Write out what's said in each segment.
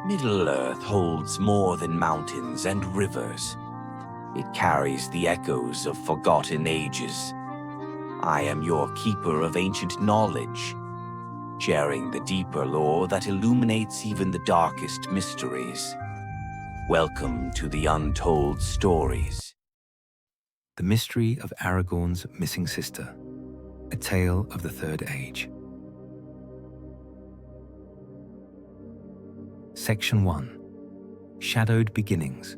Middle-earth holds more than mountains and rivers. It carries the echoes of forgotten ages. I am your keeper of ancient knowledge, sharing the deeper lore that illuminates even the darkest mysteries. Welcome to the Untold Stories. The Mystery of Aragorn's Missing Sister, a Tale of the Third Age. Section 1. Shadowed Beginnings.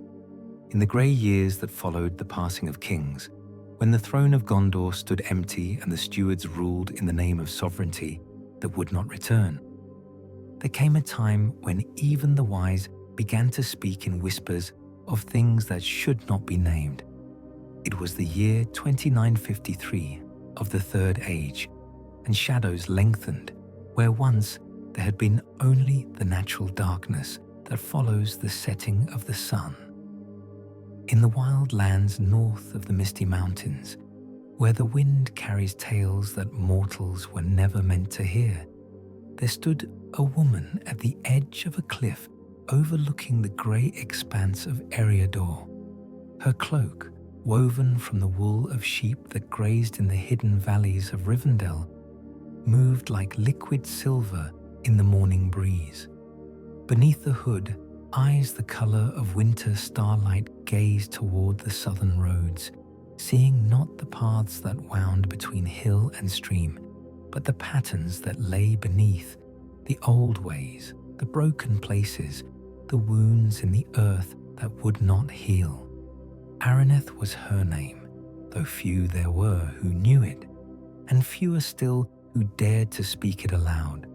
In the grey years that followed the passing of kings, when the throne of Gondor stood empty and the stewards ruled in the name of sovereignty that would not return, there came a time when even the wise began to speak in whispers of things that should not be named. It was the year 2953 of the Third Age, and shadows lengthened where once there had been only the natural darkness that follows the setting of the sun. In the wild lands north of the misty mountains, where the wind carries tales that mortals were never meant to hear, there stood a woman at the edge of a cliff overlooking the grey expanse of Eriador. Her cloak, woven from the wool of sheep that grazed in the hidden valleys of Rivendell, moved like liquid silver in the morning breeze. Beneath the hood, eyes the colour of winter starlight gazed toward the southern roads, seeing not the paths that wound between hill and stream, but the patterns that lay beneath, the old ways, the broken places, the wounds in the earth that would not heal. Araneth was her name, though few there were who knew it, and fewer still who dared to speak it aloud.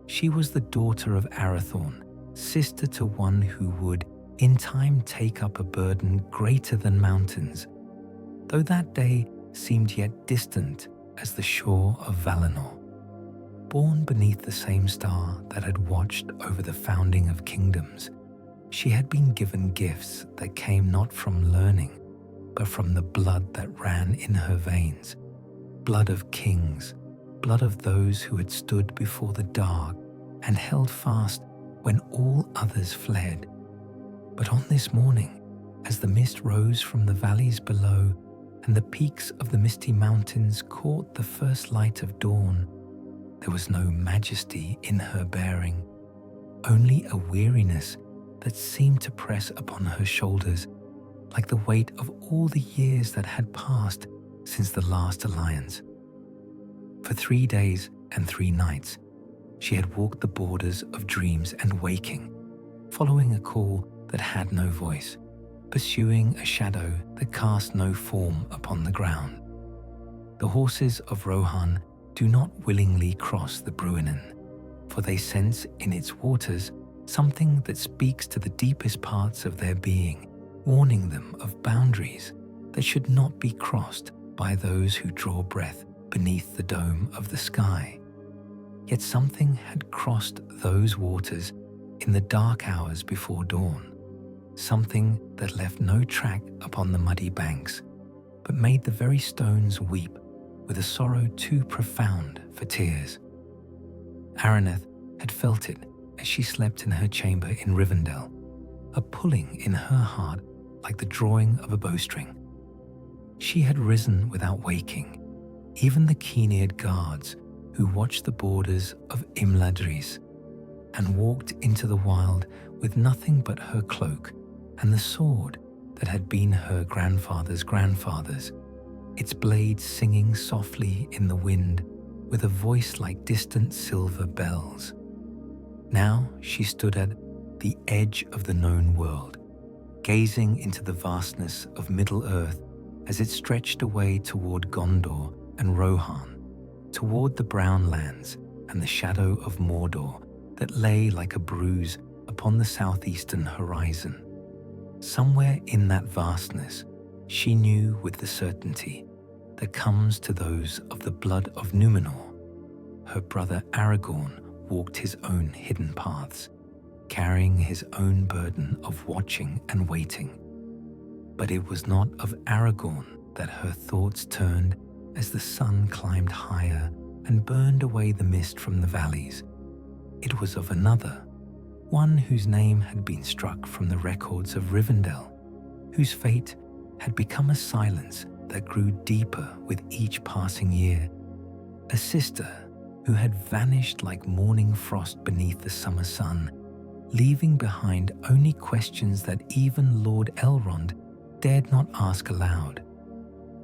She was the daughter of Arathorn, sister to one who would, in time, take up a burden greater than mountains, though that day seemed yet distant as the shore of Valinor. Born beneath the same star that had watched over the founding of kingdoms, she had been given gifts that came not from learning, but from the blood that ran in her veins, blood of kings, blood of those who had stood before the dark and held fast when all others fled. But on this morning, as the mist rose from the valleys below and the peaks of the misty mountains caught the first light of dawn, there was no majesty in her bearing, only a weariness that seemed to press upon her shoulders like the weight of all the years that had passed since the last alliance. For 3 days and 3 nights, she had walked the borders of dreams and waking, following a call that had no voice, pursuing a shadow that cast no form upon the ground. The horses of Rohan do not willingly cross the Bruinen, for they sense in its waters something that speaks to the deepest parts of their being, warning them of boundaries that should not be crossed by those who draw breath beneath the dome of the sky. Yet something had crossed those waters in the dark hours before dawn, something that left no track upon the muddy banks, but made the very stones weep with a sorrow too profound for tears. Araneth had felt it as she slept in her chamber in Rivendell, a pulling in her heart like the drawing of a bowstring. She had risen without waking, even the keen-eared guards who watched the borders of Imladris, and walked into the wild with nothing but her cloak and the sword that had been her grandfather's grandfather's, its blade singing softly in the wind with a voice like distant silver bells. Now she stood at the edge of the known world, gazing into the vastness of Middle-earth as it stretched away toward Gondor and Rohan, toward the brown lands and the shadow of Mordor that lay like a bruise upon the southeastern horizon. Somewhere in that vastness, she knew with the certainty that comes to those of the blood of Númenor, her brother Aragorn walked his own hidden paths, carrying his own burden of watching and waiting. But it was not of Aragorn that her thoughts turned as the sun climbed higher and burned away the mist from the valleys. It was of another, one whose name had been struck from the records of Rivendell, whose fate had become a silence that grew deeper with each passing year, a sister who had vanished like morning frost beneath the summer sun, leaving behind only questions that even Lord Elrond dared not ask aloud.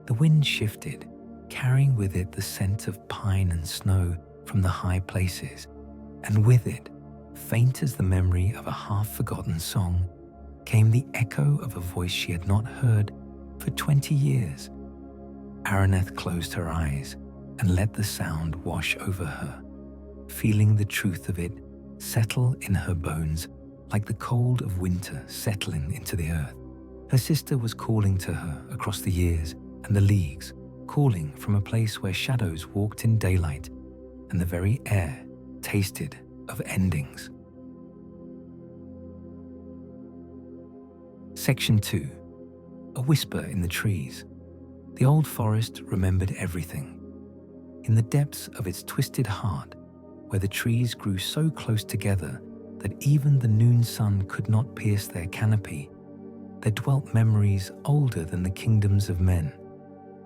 The wind shifted, carrying with it the scent of pine and snow from the high places, and with it, faint as the memory of a half-forgotten song, came the echo of a voice she had not heard for 20 years. Araneth closed her eyes and let the sound wash over her, feeling the truth of it settle in her bones like the cold of winter settling into the earth. Her sister was calling to her across the years and the leagues, calling from a place where shadows walked in daylight and the very air tasted of endings. Section 2. A whisper in the trees. The old forest remembered everything. In the depths of its twisted heart, where the trees grew so close together that even the noon sun could not pierce their canopy, there dwelt memories older than the kingdoms of men,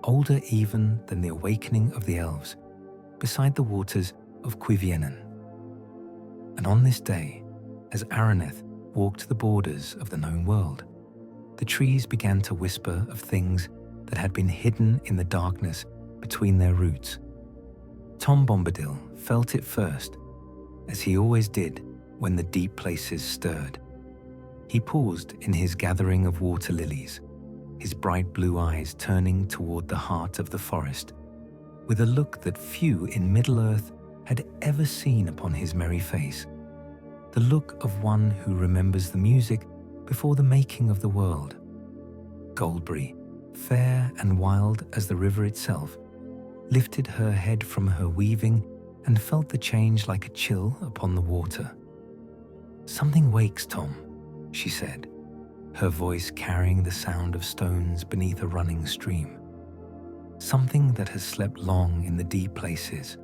older even than the awakening of the elves, beside the waters of Cuiviénen. And on this day, as Araneth walked the borders of the known world, the trees began to whisper of things that had been hidden in the darkness between their roots. Tom Bombadil felt it first, as he always did when the deep places stirred. He paused in his gathering of water lilies, his bright blue eyes turning toward the heart of the forest, with a look that few in Middle-earth had ever seen upon his merry face, the look of one who remembers the music before the making of the world. Goldberry, fair and wild as the river itself, lifted her head from her weaving and felt the change like a chill upon the water. "Something wakes, Tom," she said, her voice carrying the sound of stones beneath a running stream. "Something that has slept long in the deep places."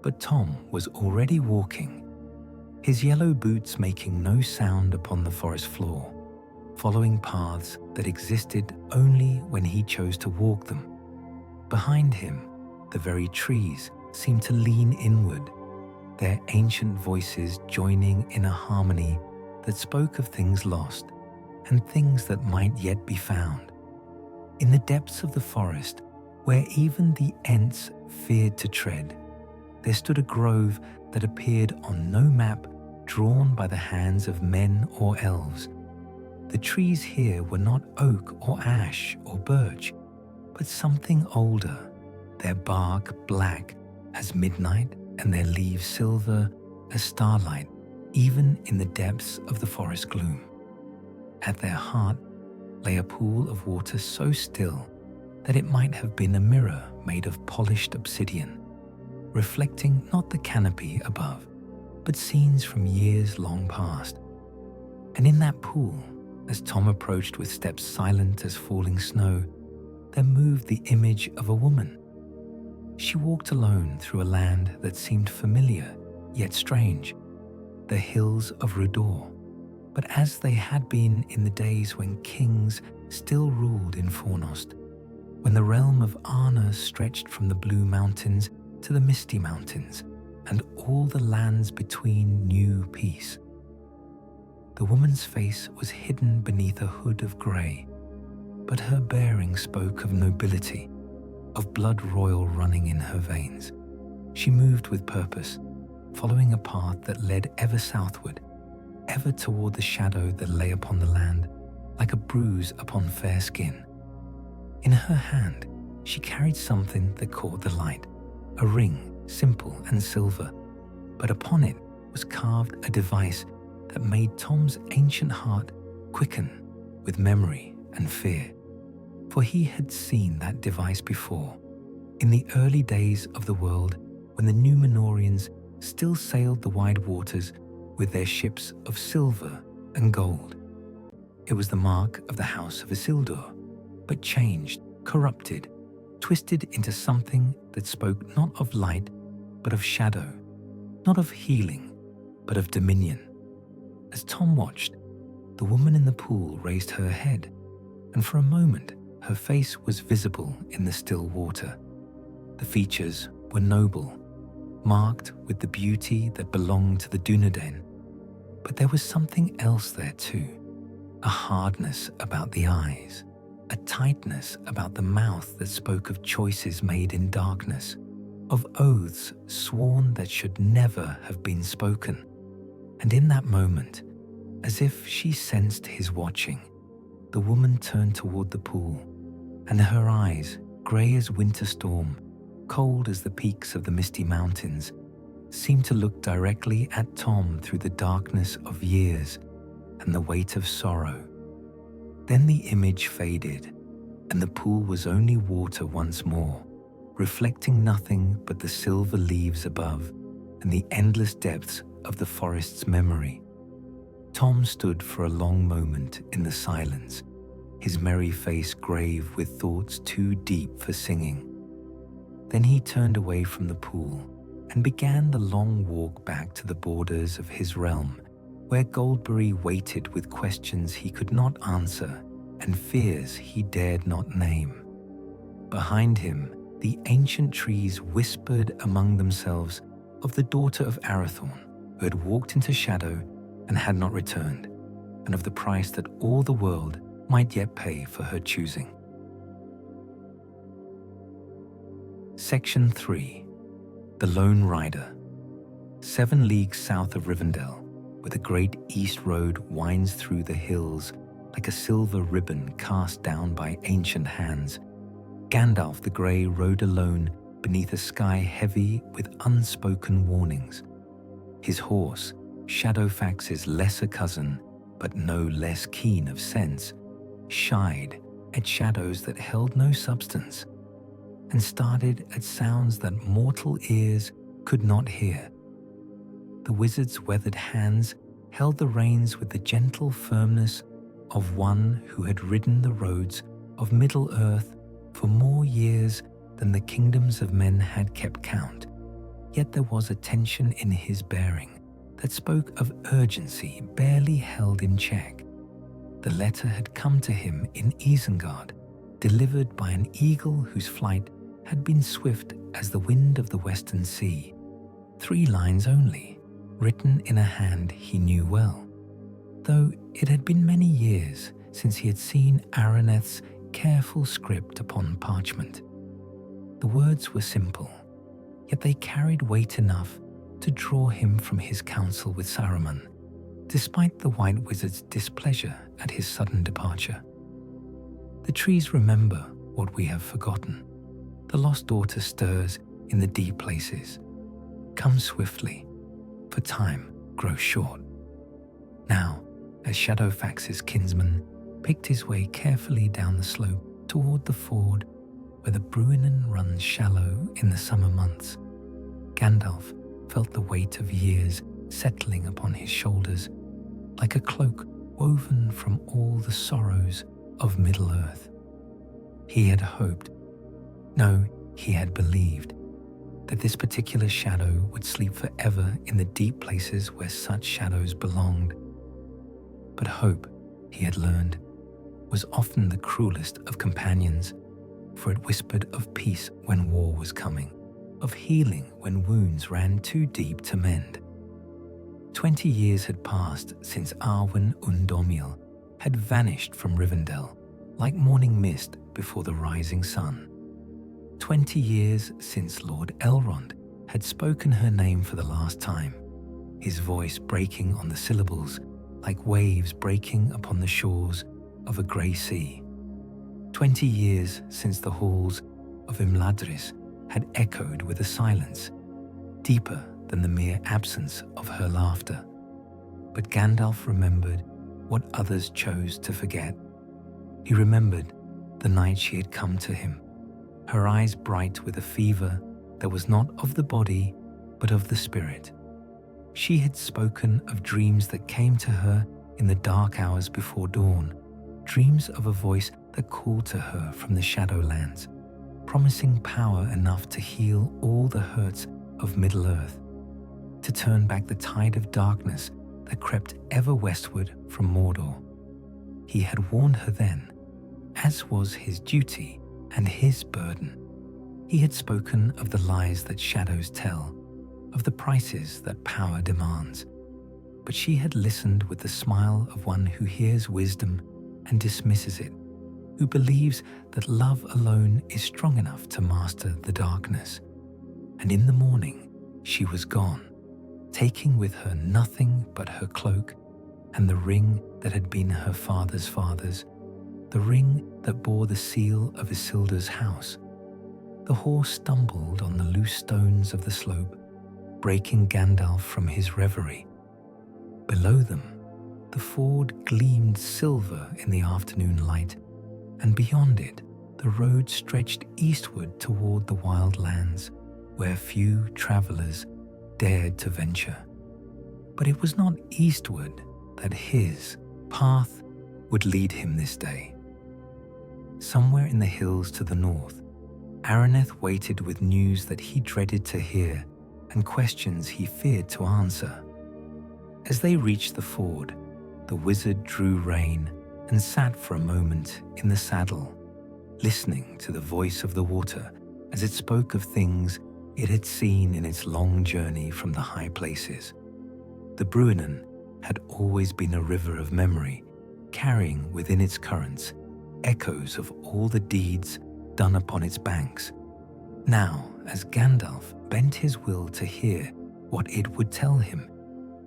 But Tom was already walking, his yellow boots making no sound upon the forest floor, following paths that existed only when he chose to walk them. Behind him, the very trees seemed to lean inward, their ancient voices joining in a harmony that spoke of things lost and things that might yet be found. In the depths of the forest, where even the Ents feared to tread, there stood a grove that appeared on no map drawn by the hands of men or elves. The trees here were not oak or ash or birch, but something older, their bark black as midnight and their leaves silver as starlight, even in the depths of the forest gloom. At their heart lay a pool of water so still that it might have been a mirror made of polished obsidian, reflecting not the canopy above, but scenes from years long past. And in that pool, as Tom approached with steps silent as falling snow, there moved the image of a woman. She walked alone through a land that seemed familiar yet strange, the hills of Rudor, but as they had been in the days when kings still ruled in Fornost, when the realm of Arna stretched from the Blue Mountains to the Misty Mountains, and all the lands between knew peace. The woman's face was hidden beneath a hood of grey, but her bearing spoke of nobility, of blood royal running in her veins. She moved with purpose, following a path that led ever southward, ever toward the shadow that lay upon the land, like a bruise upon fair skin. In her hand, she carried something that caught the light, a ring, simple and silver, but upon it was carved a device that made Tom's ancient heart quicken with memory and fear. For he had seen that device before, in the early days of the world when the Númenóreans still sailed the wide waters with their ships of silver and gold. It was the mark of the House of Isildur, but changed, corrupted, twisted into something that spoke not of light, but of shadow, not of healing, but of dominion. As Tom watched, the woman in the pool raised her head, and for a moment her face was visible in the still water. The features were noble, marked with the beauty that belonged to the Dúnedain. But there was something else there too, a hardness about the eyes, a tightness about the mouth that spoke of choices made in darkness, of oaths sworn that should never have been spoken. And in that moment, as if she sensed his watching, the woman turned toward the pool, and her eyes, grey as winter storm, cold as the peaks of the misty mountains, seemed to look directly at Tom through the darkness of years and the weight of sorrow. Then the image faded, and the pool was only water once more, reflecting nothing but the silver leaves above and the endless depths of the forest's memory. Tom stood for a long moment in the silence, his merry face grave with thoughts too deep for singing. Then he turned away from the pool and began the long walk back to the borders of his realm, where Goldberry waited with questions he could not answer and fears he dared not name. Behind him, the ancient trees whispered among themselves of the daughter of Arathorn, who had walked into shadow and had not returned, and of the price that all the world might yet pay for her choosing. Section 3. The Lone Rider. 7 leagues south of Rivendell, where the great east road winds through the hills like a silver ribbon cast down by ancient hands, Gandalf the Grey rode alone beneath a sky heavy with unspoken warnings. His horse, Shadowfax's lesser cousin, but no less keen of sense, shied at shadows that held no substance and started at sounds that mortal ears could not hear. The wizard's weathered hands held the reins with the gentle firmness of one who had ridden the roads of Middle-earth for more years than the kingdoms of men had kept count. Yet there was a tension in his bearing that spoke of urgency barely held in check. The letter had come to him in Isengard, delivered by an eagle whose flight had been swift as the wind of the western sea. 3 lines only, written in a hand he knew well, though it had been many years since he had seen Araneth's careful script upon parchment. The words were simple, yet they carried weight enough to draw him from his council with Saruman, despite the White Wizard's displeasure at his sudden departure. The trees remember what we have forgotten. The lost daughter stirs in the deep places. Come swiftly, for time grows short. Now, as Shadowfax's kinsman picked his way carefully down the slope toward the ford where the Bruinen runs shallow in the summer months, Gandalf felt the weight of years settling upon his shoulders like a cloak woven from all the sorrows of Middle-earth. He had hoped, no, he had believed, that this particular shadow would sleep forever in the deep places where such shadows belonged. But hope, he had learned, was often the cruelest of companions, for it whispered of peace when war was coming, of healing when wounds ran too deep to mend. 20 years had passed since Arwen Undomil had vanished from Rivendell like morning mist before the rising sun. 20 years since Lord Elrond had spoken her name for the last time, his voice breaking on the syllables like waves breaking upon the shores of a grey sea. 20 years since the halls of Imladris had echoed with a silence, deeper than the mere absence of her laughter. But Gandalf remembered what others chose to forget. He remembered the night she had come to him, her eyes bright with a fever that was not of the body, but of the spirit. She had spoken of dreams that came to her in the dark hours before dawn, dreams of a voice that called to her from the Shadowlands, promising power enough to heal all the hurts of Middle-earth, to turn back the tide of darkness that that crept ever westward from Mordor. He had warned her then, as was his duty and his burden. He had spoken of the lies that shadows tell, of the prices that power demands. But she had listened with the smile of one who hears wisdom and dismisses it, who believes that love alone is strong enough to master the darkness. And in the morning, she was gone, taking with her nothing but her cloak and the ring that had been her father's father's, the ring that bore the seal of Isildur's house. The horse stumbled on the loose stones of the slope, breaking Gandalf from his reverie. Below them, the ford gleamed silver in the afternoon light, and beyond it, the road stretched eastward toward the wild lands, where few travelers dared to venture. But it was not eastward that his path would lead him this day. Somewhere in the hills to the north, Araneth waited with news that he dreaded to hear and questions he feared to answer. As they reached the ford, the wizard drew rein and sat for a moment in the saddle, listening to the voice of the water as it spoke of things it had seen in its long journey from the high places. The Bruinen had always been a river of memory, carrying within its currents echoes of all the deeds done upon its banks. Now, as Gandalf bent his will to hear what it would tell him,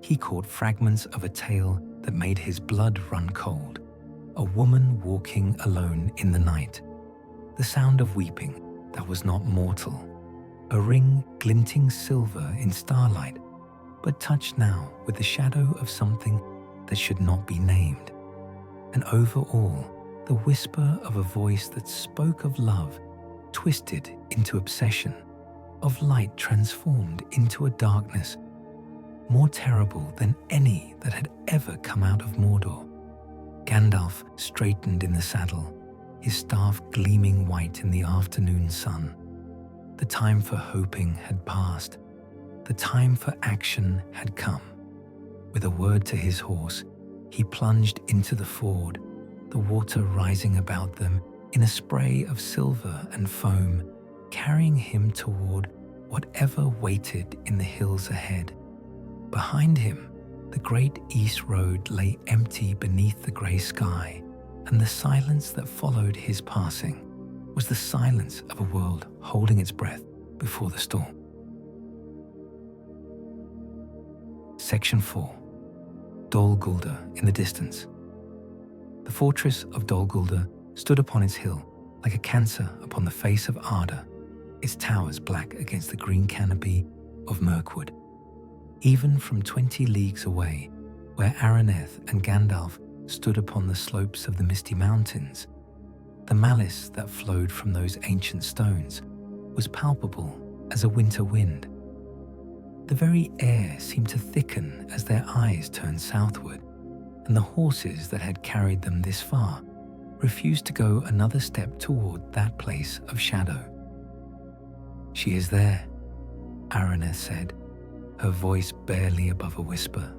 he caught fragments of a tale that made his blood run cold. A woman walking alone in the night, the sound of weeping that was not mortal, a ring glinting silver in starlight, but touched now with the shadow of something that should not be named. And over all, the whisper of a voice that spoke of love twisted into obsession, of light transformed into a darkness more terrible than any that had ever come out of Mordor. Gandalf straightened in the saddle, his staff gleaming white in the afternoon sun. The time for hoping had passed. The time for action had come. With a word to his horse, he plunged into the ford, the water rising about them in a spray of silver and foam, carrying him toward whatever waited in the hills ahead. Behind him, the great east road lay empty beneath the grey sky, and the silence that followed his passing was the silence of a world holding its breath before the storm. Section 4. Dol Guldur in the distance. The fortress of Dol Guldur stood upon its hill like a cancer upon the face of Arda, its towers black against the green canopy of Mirkwood. Even from 20 leagues away, where Araneth and Gandalf stood upon the slopes of the misty mountains, the malice that flowed from those ancient stones was palpable as a winter wind. The very air seemed to thicken as their eyes turned southward, and the horses that had carried them this far refused to go another step toward that place of shadow. "She is there," Araneth said, her voice barely above a whisper.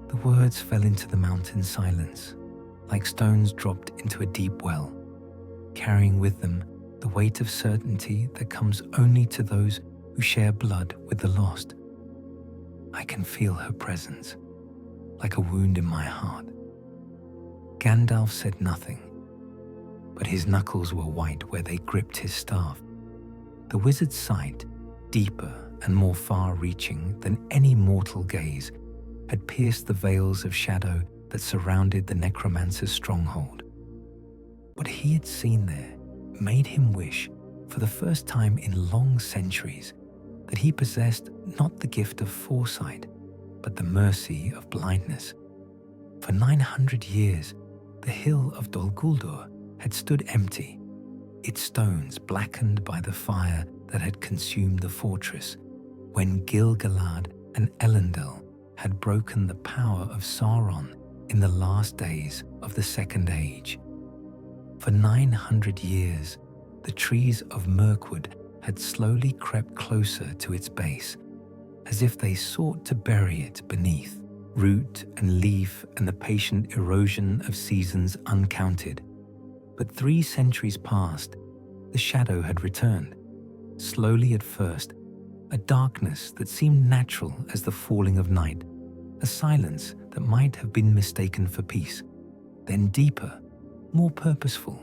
The words fell into the mountain silence, like stones dropped into a deep well, carrying with them the weight of certainty that comes only to those who share blood with the lost. I can feel her presence, like a wound in my heart. Gandalf said nothing, but his knuckles were white where they gripped his staff. The wizard's sight, deeper and more far-reaching than any mortal gaze, had pierced the veils of shadow that surrounded the necromancer's stronghold. What he had seen there made him wish, for the first time in long centuries, that he possessed not the gift of foresight, but the mercy of blindness. For 900 years, the hill of Dol Guldur had stood empty, its stones blackened by the fire that had consumed the fortress, when Gil-galad and Elendil had broken the power of Sauron in the last days of the Second Age. For 900 years, the trees of Mirkwood had slowly crept closer to its base, as if they sought to bury it beneath root and leaf and the patient erosion of seasons uncounted. But 3 centuries passed, the shadow had returned, slowly at first, a darkness that seemed natural as the falling of night, a silence that might have been mistaken for peace, then deeper, more purposeful,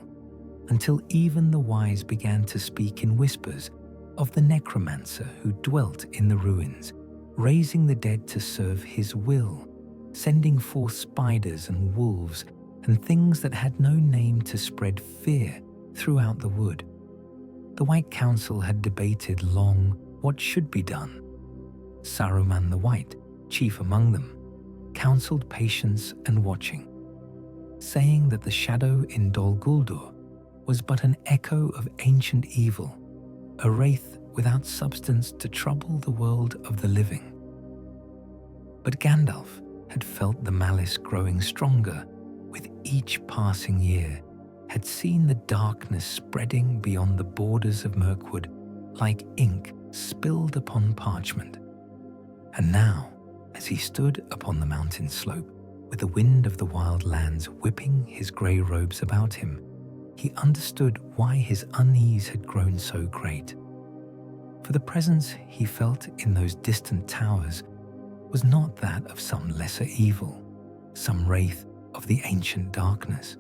until even the wise began to speak in whispers of the necromancer who dwelt in the ruins, raising the dead to serve his will, sending forth spiders and wolves and things that had no name to spread fear throughout the wood. The White Council had debated long what should be done. Saruman the White, chief among them, counseled patience and watching, saying that the shadow in Dol Guldur was but an echo of ancient evil, a wraith without substance to trouble the world of the living. But Gandalf had felt the malice growing stronger with each passing year, had seen the darkness spreading beyond the borders of Mirkwood like ink spilled upon parchment. And now, as he stood upon the mountain slope, with the wind of the wild lands whipping his grey robes about him, he understood why his unease had grown so great. For the presence he felt in those distant towers was not that of some lesser evil, some wraith of the ancient darkness.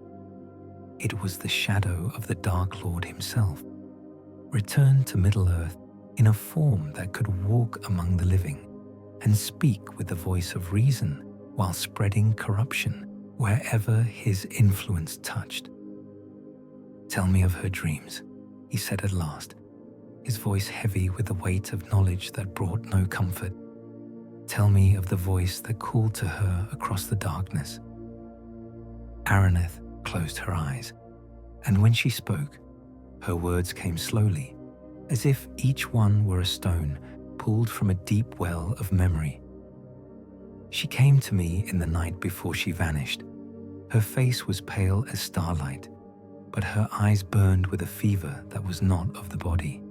It was the shadow of the Dark Lord himself, returned to Middle-earth in a form that could walk among the living and speak with the voice of reason while spreading corruption wherever his influence touched. "Tell me of her dreams," he said at last, his voice heavy with the weight of knowledge that brought no comfort. "Tell me of the voice that called to her across the darkness." Araneth closed her eyes, and when she spoke, her words came slowly, as if each one were a stone pulled from a deep well of memory. "She came to me in the night before she vanished. Her face was pale as starlight, but her eyes burned with a fever that was not of the body.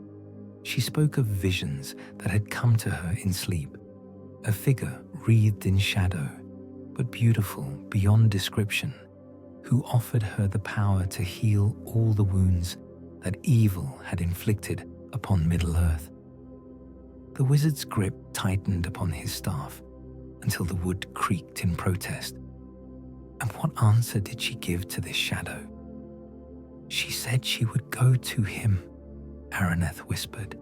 She spoke of visions that had come to her in sleep, a figure wreathed in shadow, but beautiful beyond description, who offered her the power to heal all the wounds that evil had inflicted upon Middle-earth." The wizard's grip tightened upon his staff until the wood creaked in protest. And what answer did she give to this shadow? "She said she would go to him," Araneth whispered.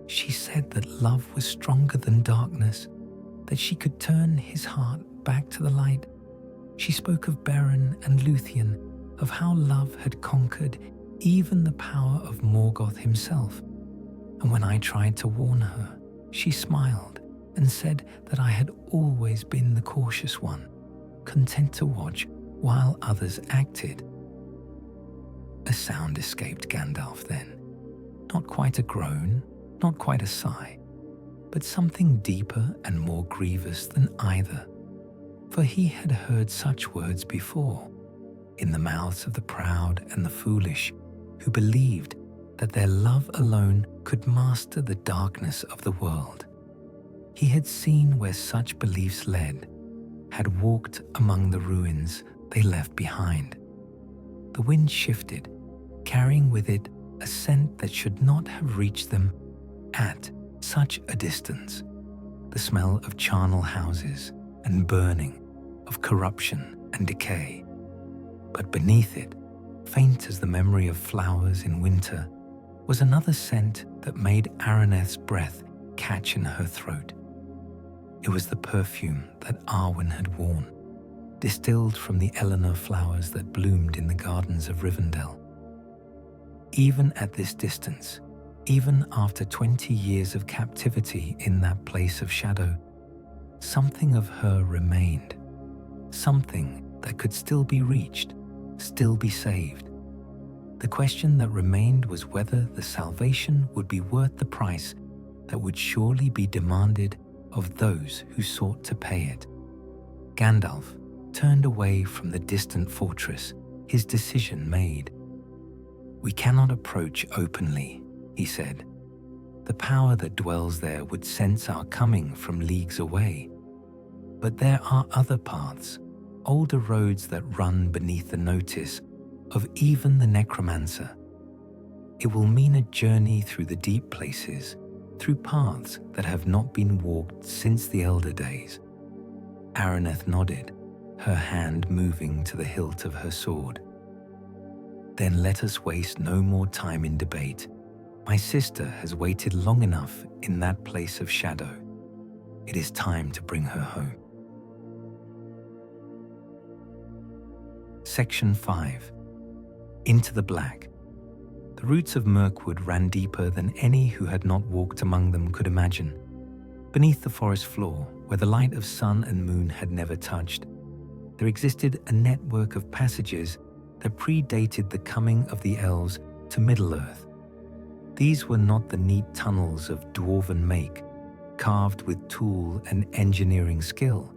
"She said that love was stronger than darkness, that she could turn his heart back to the light. She spoke of Beren and Luthien, of how love had conquered even the power of Morgoth himself. And when I tried to warn her, she smiled and said that I had always been the cautious one, content to watch while others acted." A sound escaped Gandalf then. Not quite a groan, not quite a sigh, but something deeper and more grievous than either. For he had heard such words before, in the mouths of the proud and the foolish, who believed that their love alone could master the darkness of the world. He had seen where such beliefs led, had walked among the ruins they left behind. The wind shifted, carrying with it a scent that should not have reached them at such a distance, the smell of charnel houses and burning, of corruption and decay. But beneath it, faint as the memory of flowers in winter, was another scent that made Araneth's breath catch in her throat. It was the perfume that Arwen had worn, distilled from the Eleanor flowers that bloomed in the gardens of Rivendell. Even at this distance, even after 20 years of captivity in that place of shadow, something of her remained, something that could still be reached, still be saved. The question that remained was whether the salvation would be worth the price that would surely be demanded of those who sought to pay it. Gandalf turned away from the distant fortress, his decision made. "We cannot approach openly," he said. "The power that dwells there would sense our coming from leagues away. But there are other paths, older roads that run beneath the notice of even the necromancer. It will mean a journey through the deep places, through paths that have not been walked since the elder days. Araneth nodded, her hand moving to the hilt of her sword. Then let us waste no more time in debate. My sister has waited long enough in that place of shadow. It is time to bring her home. Section 5. Into the Black. The roots of Mirkwood ran deeper than any who had not walked among them could imagine. Beneath the forest floor, where the light of sun and moon had never touched, there existed a network of passages that predated the coming of the elves to Middle-earth. These were not the neat tunnels of dwarven make, carved with tool and engineering skill,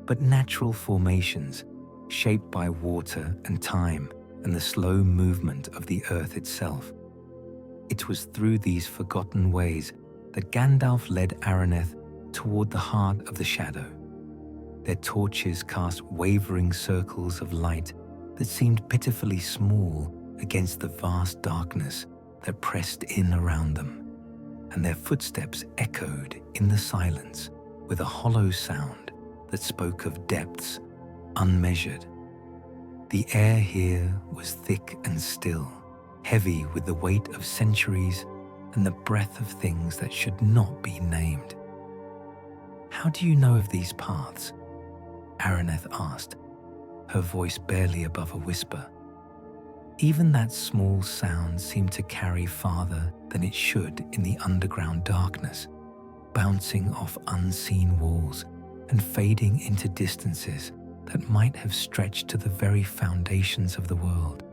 but natural formations shaped by water and time and the slow movement of the earth itself. It was through these forgotten ways that Gandalf led Araneth toward the heart of the shadow. Their torches cast wavering circles of light that seemed pitifully small against the vast darkness that pressed in around them, and their footsteps echoed in the silence with a hollow sound that spoke of depths unmeasured. The air here was thick and still, heavy with the weight of centuries and the breath of things that should not be named. "How do you know of these paths?" Araneth asked, her voice barely above a whisper. Even that small sound seemed to carry farther than it should in the underground darkness, bouncing off unseen walls and fading into distances that might have stretched to the very foundations of the world.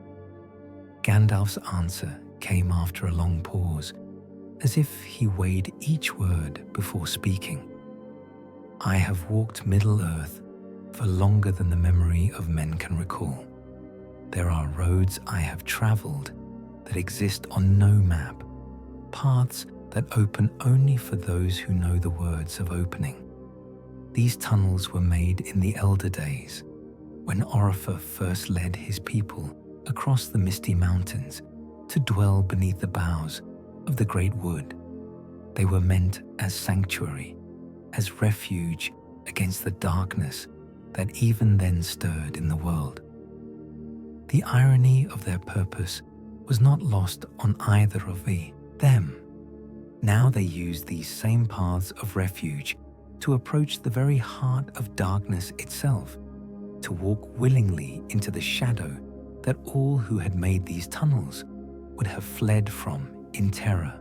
Gandalf's answer came after a long pause, as if he weighed each word before speaking. "I have walked Middle-earth for longer than the memory of men can recall. There are roads I have traveled that exist on no map, paths that open only for those who know the words of opening. These tunnels were made in the elder days, when Orifer first led his people across the misty mountains to dwell beneath the boughs of the great wood. They were meant as sanctuary, as refuge against the darkness that even then stirred in the world. The irony of their purpose was not lost on either of them. Now they used these same paths of refuge to approach the very heart of darkness itself, to walk willingly into the shadow that all who had made these tunnels would have fled from in terror.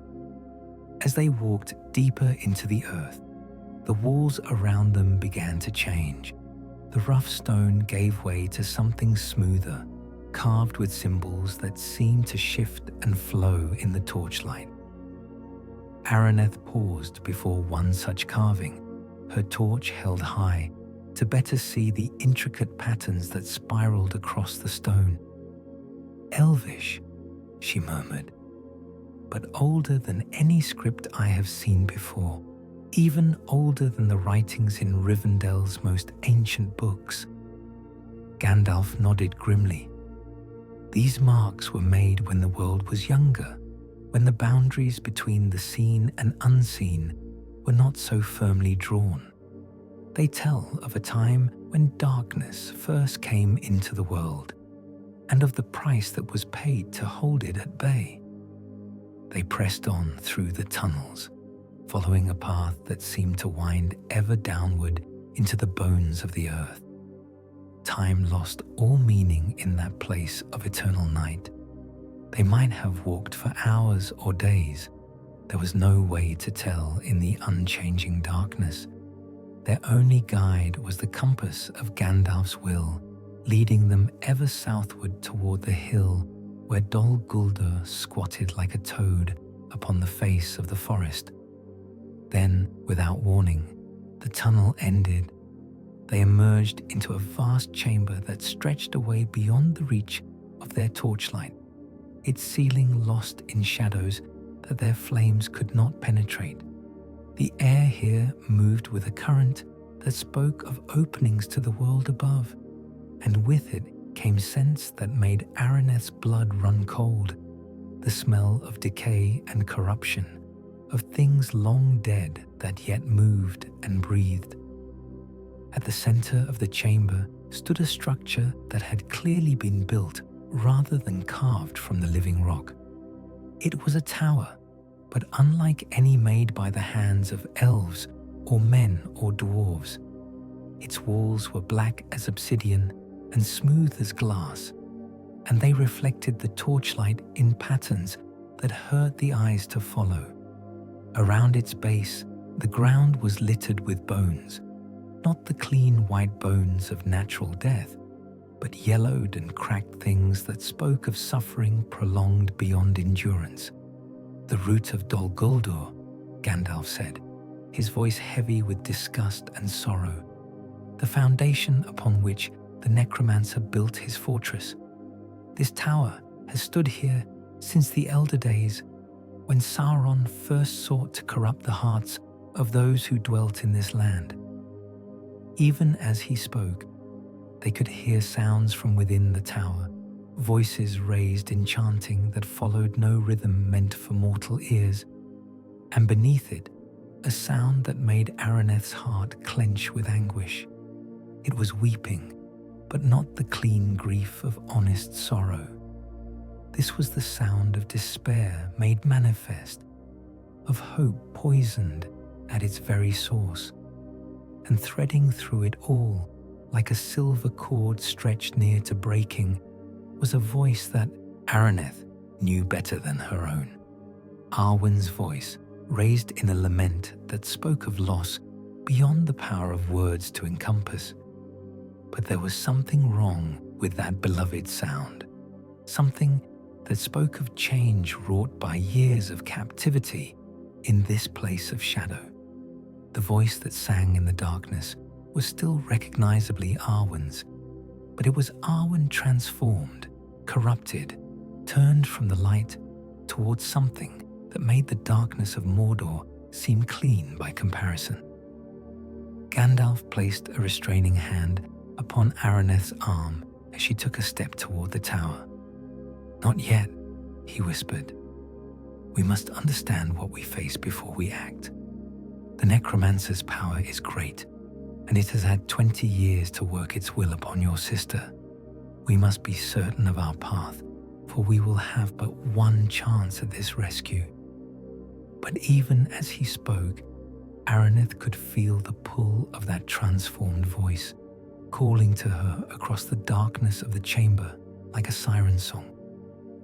As they walked deeper into the earth, the walls around them began to change. The rough stone gave way to something smoother, carved with symbols that seemed to shift and flow in the torchlight. Araneth paused before one such carving, her torch held high to better see the intricate patterns that spiraled across the stone. "Elvish," she murmured, "but older than any script I have seen before, even older than the writings in Rivendell's most ancient books." Gandalf nodded grimly. "These marks were made when the world was younger, when the boundaries between the seen and unseen were not so firmly drawn. They tell of a time when darkness first came into the world, and of the price that was paid to hold it at bay." They pressed on through the tunnels, following a path that seemed to wind ever downward into the bones of the earth. Time lost all meaning in that place of eternal night. They might have walked for hours or days. There was no way to tell in the unchanging darkness. Their only guide was the compass of Gandalf's will, leading them ever southward toward the hill where Dol Guldur squatted like a toad upon the face of the forest. Then, without warning, the tunnel ended. They emerged into a vast chamber that stretched away beyond the reach of their torchlight, its ceiling lost in shadows that their flames could not penetrate. The air here moved with a current that spoke of openings to the world above, and with it came scents that made Araneth's blood run cold, the smell of decay and corruption, of things long dead that yet moved and breathed. At the center of the chamber stood a structure that had clearly been built rather than carved from the living rock. It was a tower, but unlike any made by the hands of elves or men or dwarves. Its walls were black as obsidian and smooth as glass, and they reflected the torchlight in patterns that hurt the eyes to follow. Around its base, the ground was littered with bones, not the clean white bones of natural death, but yellowed and cracked things that spoke of suffering prolonged beyond endurance. "The root of Dol Guldur," Gandalf said, his voice heavy with disgust and sorrow, "the foundation upon which the necromancer built his fortress. This tower has stood here since the elder days, when Sauron first sought to corrupt the hearts of those who dwelt in this land." Even as he spoke, they could hear sounds from within the tower, voices raised in chanting that followed no rhythm meant for mortal ears, and beneath it, a sound that made Araneth's heart clench with anguish. It was weeping, but not the clean grief of honest sorrow. This was the sound of despair made manifest, of hope poisoned at its very source, and threading through it all, like a silver cord stretched near to breaking, was a voice that Araneth knew better than her own. Arwen's voice, raised in a lament that spoke of loss beyond the power of words to encompass. But there was something wrong with that beloved sound, something that spoke of change wrought by years of captivity in this place of shadow. The voice that sang in the darkness was still recognizably Arwen's, but it was Arwen transformed, corrupted, turned from the light towards something that made the darkness of Mordor seem clean by comparison. Gandalf placed a restraining hand upon Araneth's arm as she took a step toward the tower. "Not yet," he whispered. "We must understand what we face before we act. The necromancer's power is great, and it has had 20 years to work its will upon your sister. We must be certain of our path, for we will have but one chance at this rescue." But even as he spoke, Araneth could feel the pull of that transformed voice, calling to her across the darkness of the chamber like a siren song.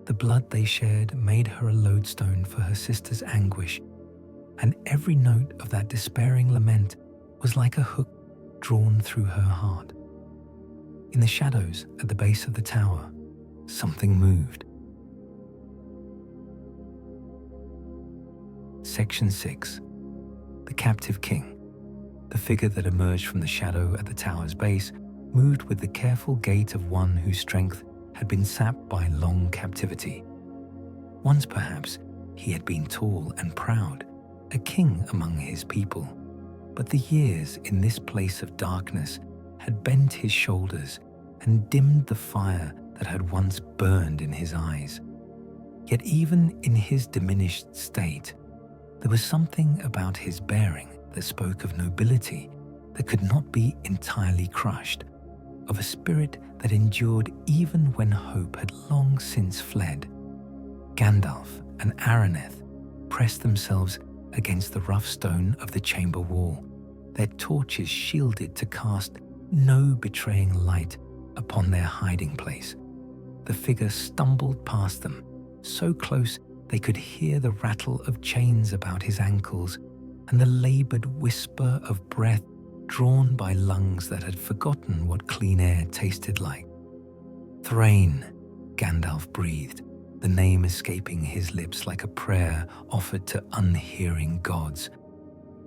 The blood they shared made her a lodestone for her sister's anguish, and every note of that despairing lament was like a hook drawn through her heart. In the shadows at the base of the tower, something moved. Section 6. The Captive King. The figure that emerged from the shadow at the tower's base moved with the careful gait of one whose strength had been sapped by long captivity. Once perhaps he had been tall and proud, a king among his people, but the years in this place of darkness had bent his shoulders and dimmed the fire that had once burned in his eyes. Yet even in his diminished state, there was something about his bearing that spoke of nobility that could not be entirely crushed, of a spirit that endured even when hope had long since fled. Gandalf and Araneth pressed themselves against the rough stone of the chamber wall, their torches shielded to cast no betraying light upon their hiding place. The figure stumbled past them, so close they could hear the rattle of chains about his ankles and the labored whisper of breath drawn by lungs that had forgotten what clean air tasted like. "Thrain," Gandalf breathed, the name escaping his lips like a prayer offered to unhearing gods.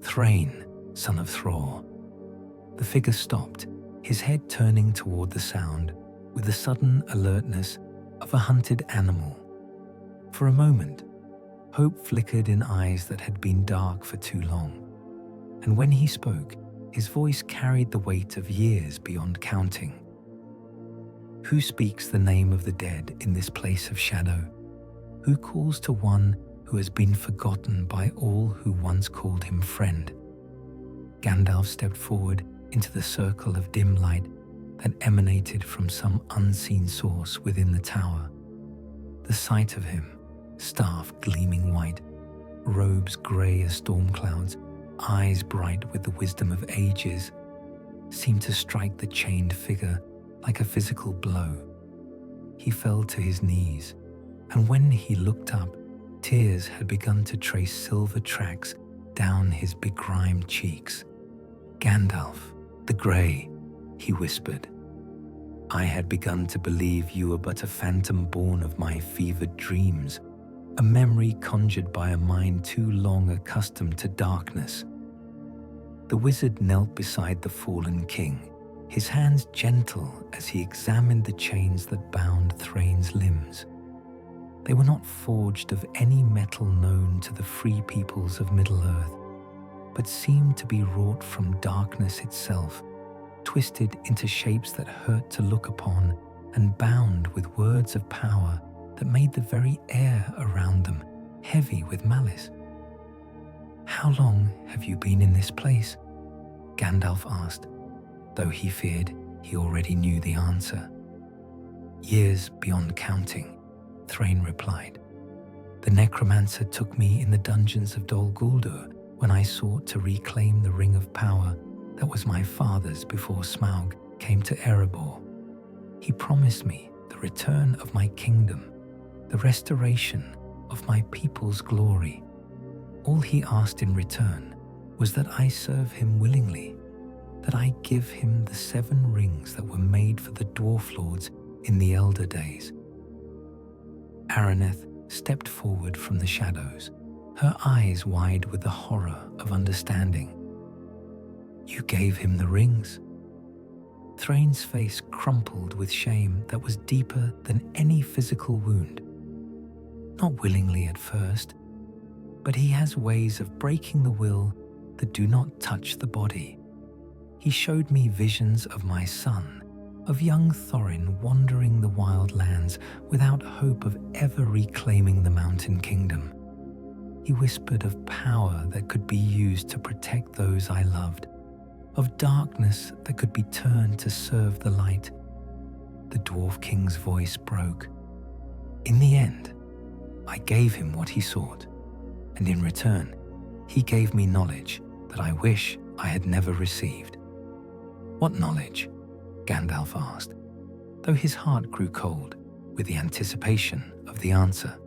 "Thrain, son of Thror." The figure stopped, his head turning toward the sound with the sudden alertness of a hunted animal. For a moment, hope flickered in eyes that had been dark for too long, and when he spoke, His voice carried the weight of years beyond counting. Who speaks the name of the dead in this place of shadow? Who calls to one who has been forgotten by all who once called him friend? Gandalf stepped forward into the circle of dim light that emanated from some unseen source within the tower. The sight of him, staff gleaming white, robes grey as storm clouds, eyes bright with the wisdom of ages, seemed to strike the chained figure like a physical blow. He fell to his knees, and when he looked up, tears had begun to trace silver tracks down his begrimed cheeks. "Gandalf, the Grey," he whispered. "I had begun to believe you were but a phantom born of my fevered dreams, a memory conjured by a mind too long accustomed to darkness." The wizard knelt beside the fallen king, his hands gentle as he examined the chains that bound Thrain's limbs. They were not forged of any metal known to the free peoples of Middle-earth, but seemed to be wrought from darkness itself, twisted into shapes that hurt to look upon and bound with words of power that made the very air around them heavy with malice. "How long have you been in this place?" Gandalf asked, though he feared he already knew the answer. "Years beyond counting," Thrain replied. "The necromancer took me in the dungeons of Dol Guldur when I sought to reclaim the ring of power that was my father's before Smaug came to Erebor. He promised me the return of my kingdom, the restoration of my people's glory. All he asked in return was that I serve him willingly, that I give him the 7 rings that were made for the Dwarf Lords in the Elder Days." Araneth stepped forward from the shadows, her eyes wide with the horror of understanding. "You gave him the rings?" Thrain's face crumpled with shame that was deeper than any physical wound. "Not willingly at first, but he has ways of breaking the will that do not touch the body. He showed me visions of my son, of young Thorin wandering the wild lands without hope of ever reclaiming the Mountain Kingdom. He whispered of power that could be used to protect those I loved, of darkness that could be turned to serve the light." The Dwarf King's voice broke. "In the end, I gave him what he sought, and in return, he gave me knowledge that I wish I had never received." "What knowledge?" Gandalf asked, though his heart grew cold with the anticipation of the answer.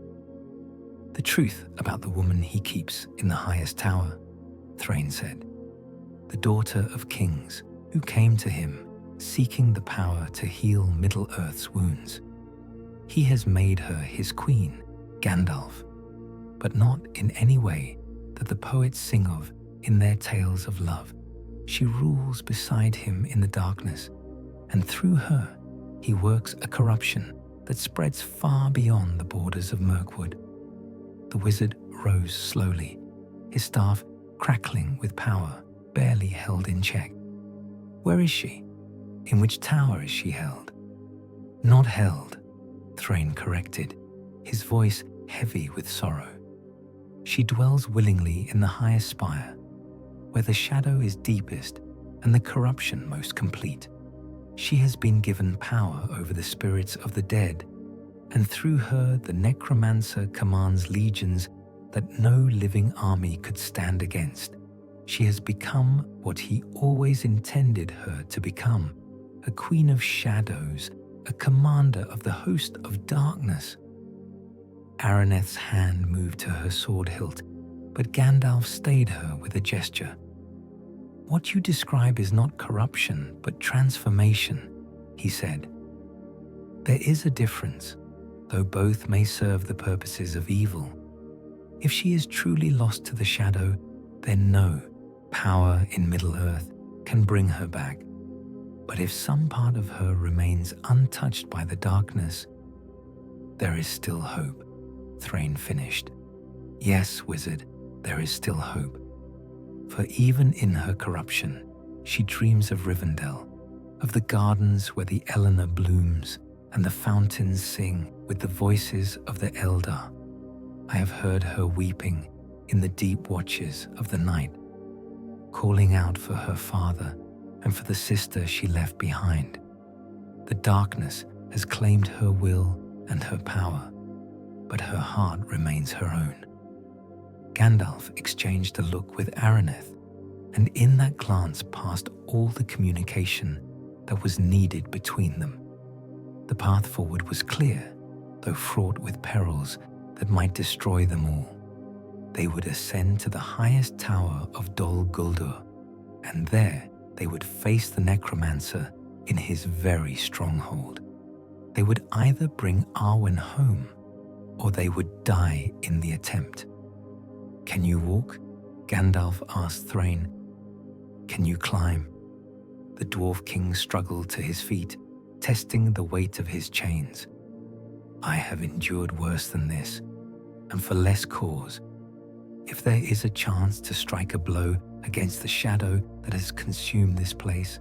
"The truth about the woman he keeps in the highest tower," Thrain said. "The daughter of kings who came to him seeking the power to heal Middle-earth's wounds. He has made her his queen, Gandalf, but not in any way that the poets sing of in their tales of love. She rules beside him in the darkness, and through her he works a corruption that spreads far beyond the borders of Mirkwood." The wizard rose slowly, his staff crackling with power, barely held in check. "Where is she? In which tower is she held?" "Not held," Thrain corrected, his voice heavy with sorrow. "She dwells willingly in the highest spire, where the shadow is deepest and the corruption most complete. She has been given power over the spirits of the dead, and through her the necromancer commands legions that no living army could stand against. She has become what he always intended her to become, a queen of shadows, a commander of the host of darkness." Araneth's hand moved to her sword hilt, but Gandalf stayed her with a gesture. "What you describe is not corruption, but transformation," he said. "There is a difference, though both may serve the purposes of evil. If she is truly lost to the shadow, then no power in Middle-earth can bring her back. But if some part of her remains untouched by the darkness, there is still hope," Thrain finished. "Yes, wizard, there is still hope. For even in her corruption, she dreams of Rivendell, of the gardens where the Eleanor blooms and the fountains sing with the voices of the Eldar. I have heard her weeping in the deep watches of the night, calling out for her father and for the sister she left behind. The darkness has claimed her will and her power, but her heart remains her own. Gandalf exchanged a look with Araneth, and in that glance passed all the communication that was needed between them. The path forward was clear, though fraught with perils that might destroy them all. They would ascend to the highest tower of Dol Guldur, and there they would face the necromancer in his very stronghold. They would either bring Arwen home, or they would die in the attempt. "Can you walk?" Gandalf asked Thrain. "Can you climb?" The Dwarf King struggled to his feet, testing the weight of his chains. "I have endured worse than this, and for less cause. If there is a chance to strike a blow against the shadow that has consumed this place,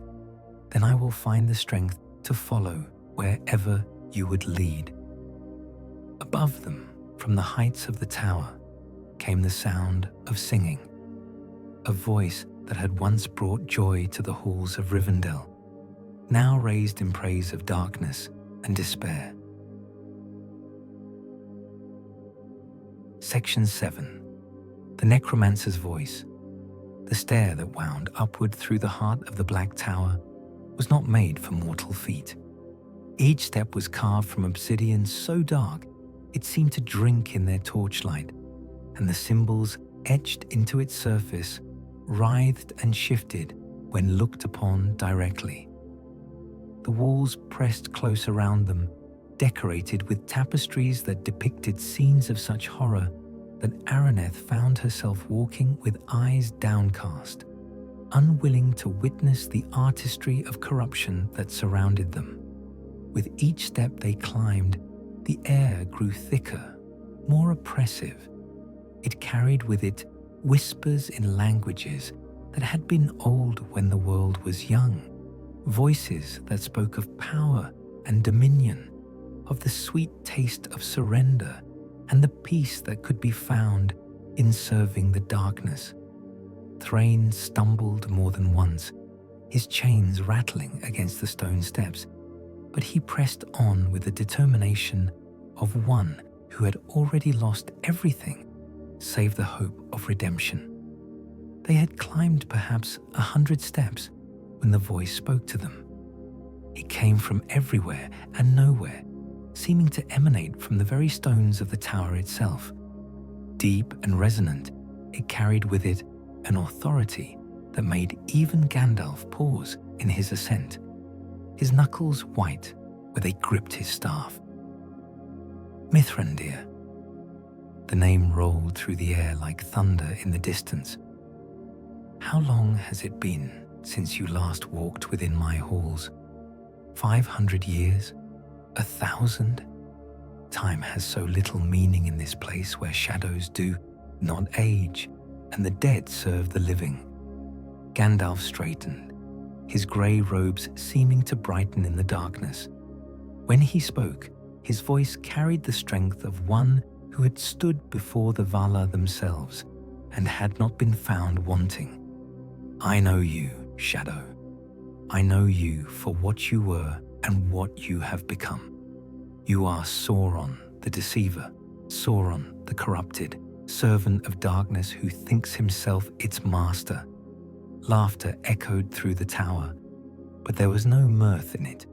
then I will find the strength to follow wherever you would lead." Above them, from the heights of the tower, came the sound of singing, a voice that had once brought joy to the halls of Rivendell, now raised in praise of darkness and despair. Section 7. The Necromancer's Voice. The stair that wound upward through the heart of the Black Tower was not made for mortal feet. Each step was carved from obsidian so dark it seemed to drink in their torchlight, and the symbols etched into its surface writhed and shifted when looked upon directly. The walls pressed close around them, decorated with tapestries that depicted scenes of such horror that Araneth found herself walking with eyes downcast, unwilling to witness the artistry of corruption that surrounded them. With each step they climbed, the air grew thicker, more oppressive. It carried with it whispers in languages that had been old when the world was young, voices that spoke of power and dominion, of the sweet taste of surrender and the peace that could be found in serving the darkness. Thrain stumbled more than once, his chains rattling against the stone steps, but he pressed on with the determination of one who had already lost everything save the hope of redemption. They had climbed perhaps 100 steps when the voice spoke to them. It came from everywhere and nowhere, seeming to emanate from the very stones of the tower itself. Deep and resonant, it carried with it an authority that made even Gandalf pause in his ascent, his knuckles white where they gripped his staff. Mithrandir. The name rolled through the air like thunder in the distance. How long has it been since you last walked within my halls? 500 years? 1,000? Time has so little meaning in this place where shadows do not age, and the dead serve the living. Gandalf straightened, his grey robes seeming to brighten in the darkness. When he spoke, his voice carried the strength of one who had stood before the Valar themselves and had not been found wanting. "I know you, Shadow. I know you for what you were and what you have become. You are Sauron, the deceiver, Sauron, the corrupted, servant of darkness who thinks himself its master." Laughter echoed through the tower, but there was no mirth in it,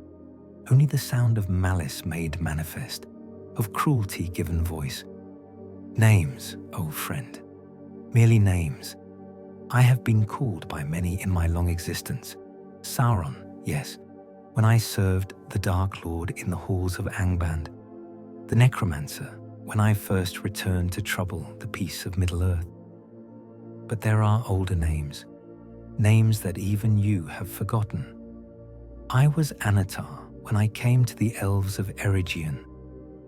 only the sound of malice made manifest, of cruelty given voice. "Names, old friend, merely names. I have been called by many in my long existence. Sauron, yes, when I served the Dark Lord in the halls of Angband. The Necromancer, when I first returned to trouble the peace of Middle-earth. But there are older names, names that even you have forgotten. I was Anatar when I came to the elves of Eregion,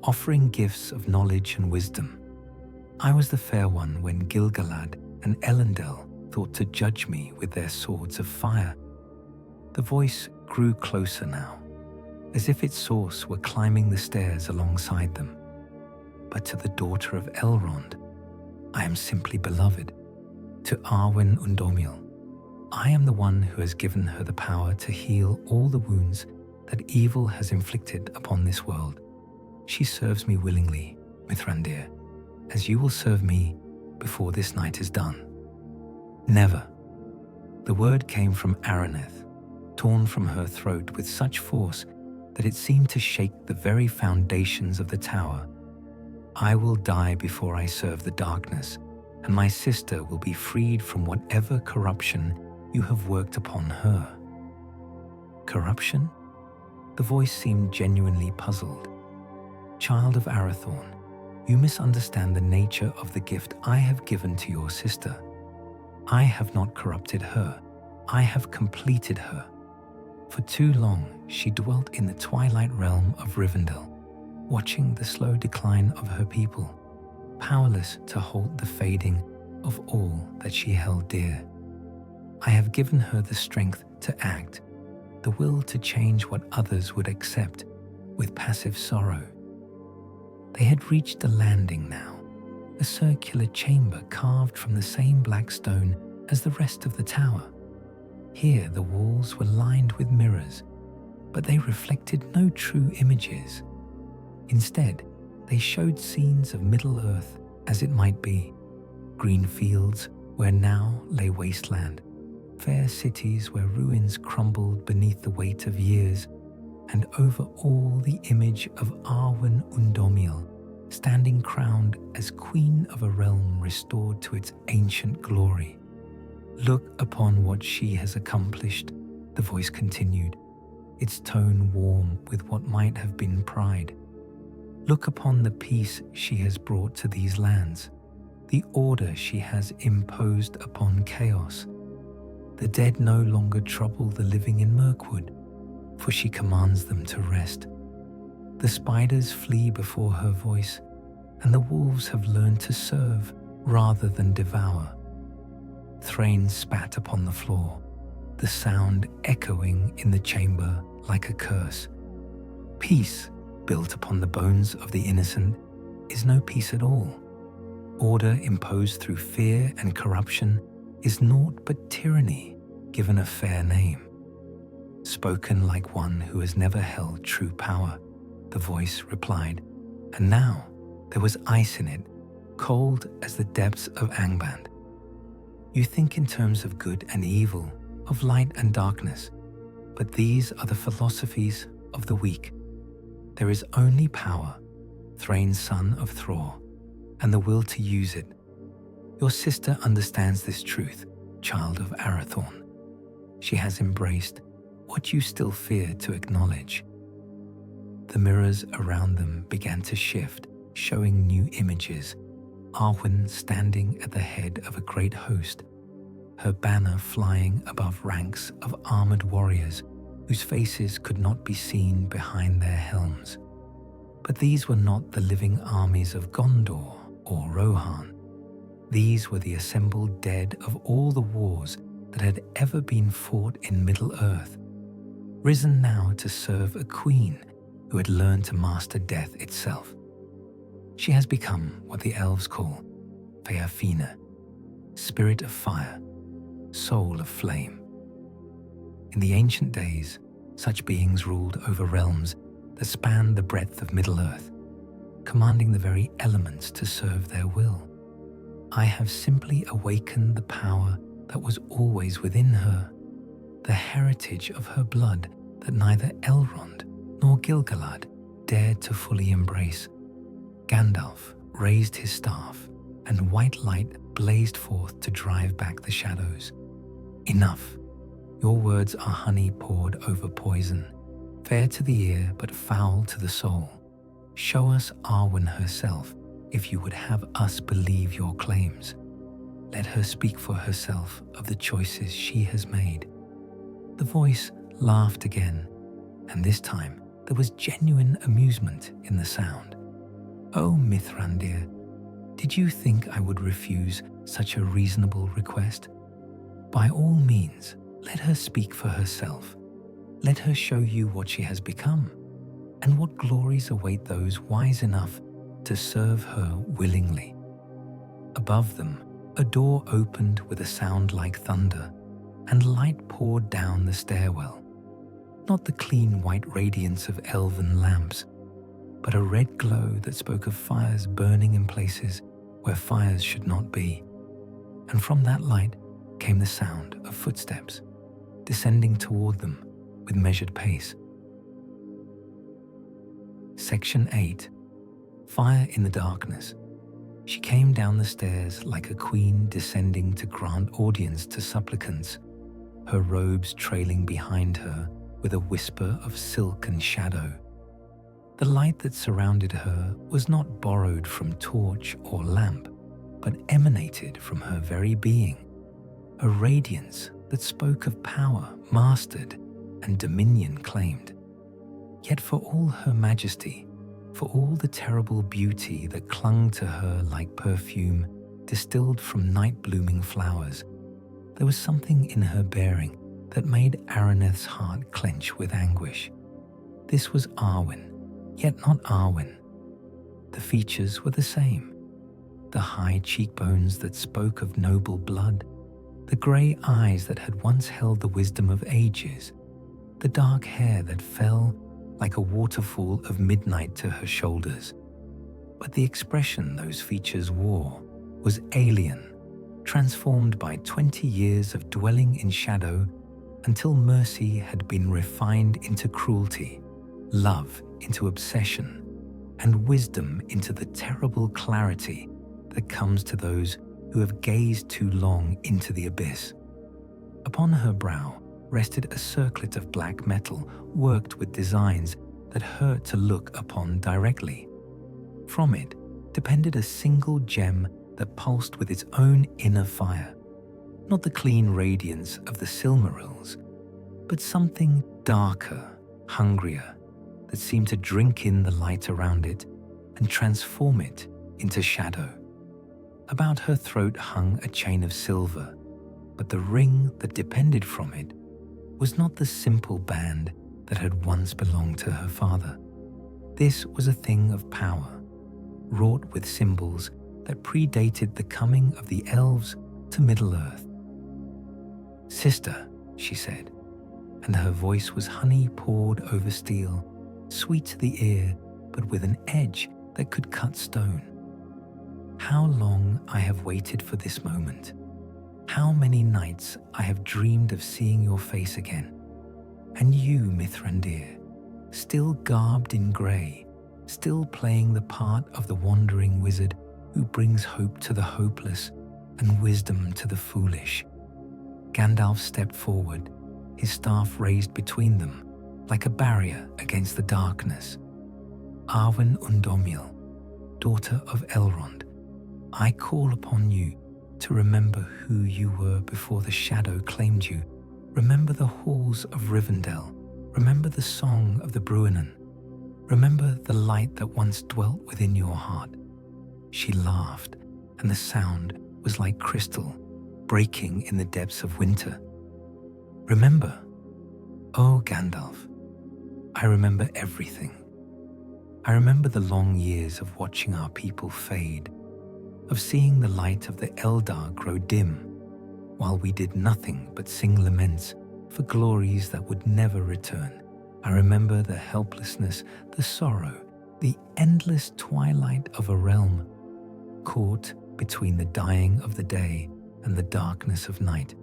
offering gifts of knowledge and wisdom. I was the Fair One when Gil-galad and Elendil thought to judge me with their swords of fire The voice grew closer now, as if its source were climbing the stairs alongside them. But to the daughter of Elrond, I am simply beloved. To Arwen Undomil, I am the one who has given her the power to heal all the wounds that evil has inflicted upon this world. She serves me willingly, Mithrandir, as you will serve me before this night is done. Never. The word came from Araneth, torn from her throat with such force that it seemed to shake the very foundations of the tower. I will die before I serve the darkness, and my sister will be freed from whatever corruption you have worked upon her. Corruption? The voice seemed genuinely puzzled. Child of Arathorn, you misunderstand the nature of the gift I have given to your sister. I have not corrupted her. I have completed her. For too long, she dwelt in the twilight realm of Rivendell, watching the slow decline of her people, powerless to halt the fading of all that she held dear. I have given her the strength to act, the will to change what others would accept with passive sorrow. They had reached the landing now, a circular chamber carved from the same black stone as the rest of the tower. Here the walls were lined with mirrors, but they reflected no true images. Instead, they showed scenes of Middle-earth as it might be, green fields where now lay wasteland, fair cities where ruins crumbled beneath the weight of years, and over all the image of Arwen Undomil, standing crowned as queen of a realm restored to its ancient glory. Look upon what she has accomplished, the voice continued, its tone warm with what might have been pride. Look upon the peace she has brought to these lands, the order she has imposed upon chaos. The dead no longer trouble the living in Mirkwood, for she commands them to rest. The spiders flee before her voice, and the wolves have learned to serve rather than devour. Thrain spat upon the floor, the sound echoing in the chamber like a curse. Peace, built upon the bones of the innocent, is no peace at all. Order imposed through fear and corruption is naught but tyranny given a fair name. Spoken like one who has never held true power, the voice replied, and now there was ice in it, cold as the depths of Angband. You think in terms of good and evil, of light and darkness, but these are the philosophies of the weak. There is only power, Thrain's son of Thror, and the will to use it. Your sister understands this truth, child of Arathorn. She has embraced what you still fear to acknowledge. The mirrors around them began to shift, showing new images. Arwen standing at the head of a great host, her banner flying above ranks of armored warriors whose faces could not be seen behind their helms. But these were not the living armies of Gondor or Rohan. These were the assembled dead of all the wars that had ever been fought in Middle-earth, risen now to serve a queen who had learned to master death itself. She has become what the elves call Feafina, spirit of fire, soul of flame. In the ancient days, such beings ruled over realms that spanned the breadth of Middle-earth, commanding the very elements to serve their will. I have simply awakened the power that was always within her, the heritage of her blood that neither Elrond nor Gil-galad dared to fully embrace. Gandalf raised his staff, and white light blazed forth to drive back the shadows. Enough. Your words are honey poured over poison, fair to the ear but foul to the soul. Show us Arwen herself if you would have us believe your claims. Let her speak for herself of the choices she has made. The voice laughed again, and this time there was genuine amusement in the sound. Oh, Mithrandir, did you think I would refuse such a reasonable request? By all means, let her speak for herself. Let her show you what she has become, and what glories await those wise enough to serve her willingly. Above them, a door opened with a sound like thunder, and light poured down the stairwell. Not the clean white radiance of elven lamps, but a red glow that spoke of fires burning in places where fires should not be. And from that light came the sound of footsteps, descending toward them with measured pace. Section 8. Fire in the darkness. She came down the stairs like a queen descending to grant audience to supplicants, her robes trailing behind her with a whisper of silk and shadow. The light that surrounded her was not borrowed from torch or lamp, but emanated from her very being, a radiance that spoke of power mastered and dominion claimed. Yet for all her majesty, for all the terrible beauty that clung to her like perfume distilled from night-blooming flowers, there was something in her bearing that made Araneth's heart clench with anguish. This was Arwen, yet not Arwen. The features were the same. The high cheekbones that spoke of noble blood, the grey eyes that had once held the wisdom of ages, the dark hair that fell like a waterfall of midnight to her shoulders. But the expression those features wore was alien, transformed by 20 years of dwelling in shadow until mercy had been refined into cruelty, love into obsession, and wisdom into the terrible clarity that comes to those who have gazed too long into the abyss. Upon her brow rested a circlet of black metal worked with designs that hurt to look upon directly. From it depended a single gem that pulsed with its own inner fire, not the clean radiance of the Silmarils, but something darker, hungrier, that seemed to drink in the light around it and transform it into shadow. About her throat hung a chain of silver, but the ring that depended from it was not the simple band that had once belonged to her father. This was a thing of power, wrought with symbols that predated the coming of the elves to Middle-earth. "Sister," she said, and her voice was honey poured over steel, sweet to the ear, but with an edge that could cut stone. "How long I have waited for this moment. How many nights I have dreamed of seeing your face again. And you, Mithrandir, still garbed in grey, still playing the part of the wandering wizard who brings hope to the hopeless and wisdom to the foolish." Gandalf stepped forward, his staff raised between them, like a barrier against the darkness. "Arwen Undomil, daughter of Elrond, I call upon you to remember who you were before the shadow claimed you. Remember the halls of Rivendell. Remember the song of the Bruinen. Remember the light that once dwelt within your heart." She laughed, and the sound was like crystal breaking in the depths of winter. "Remember, oh Gandalf, I remember everything. I remember the long years of watching our people fade, of seeing the light of the Eldar grow dim, while we did nothing but sing laments for glories that would never return. I remember the helplessness, the sorrow, the endless twilight of a realm caught between the dying of the day and the darkness of night."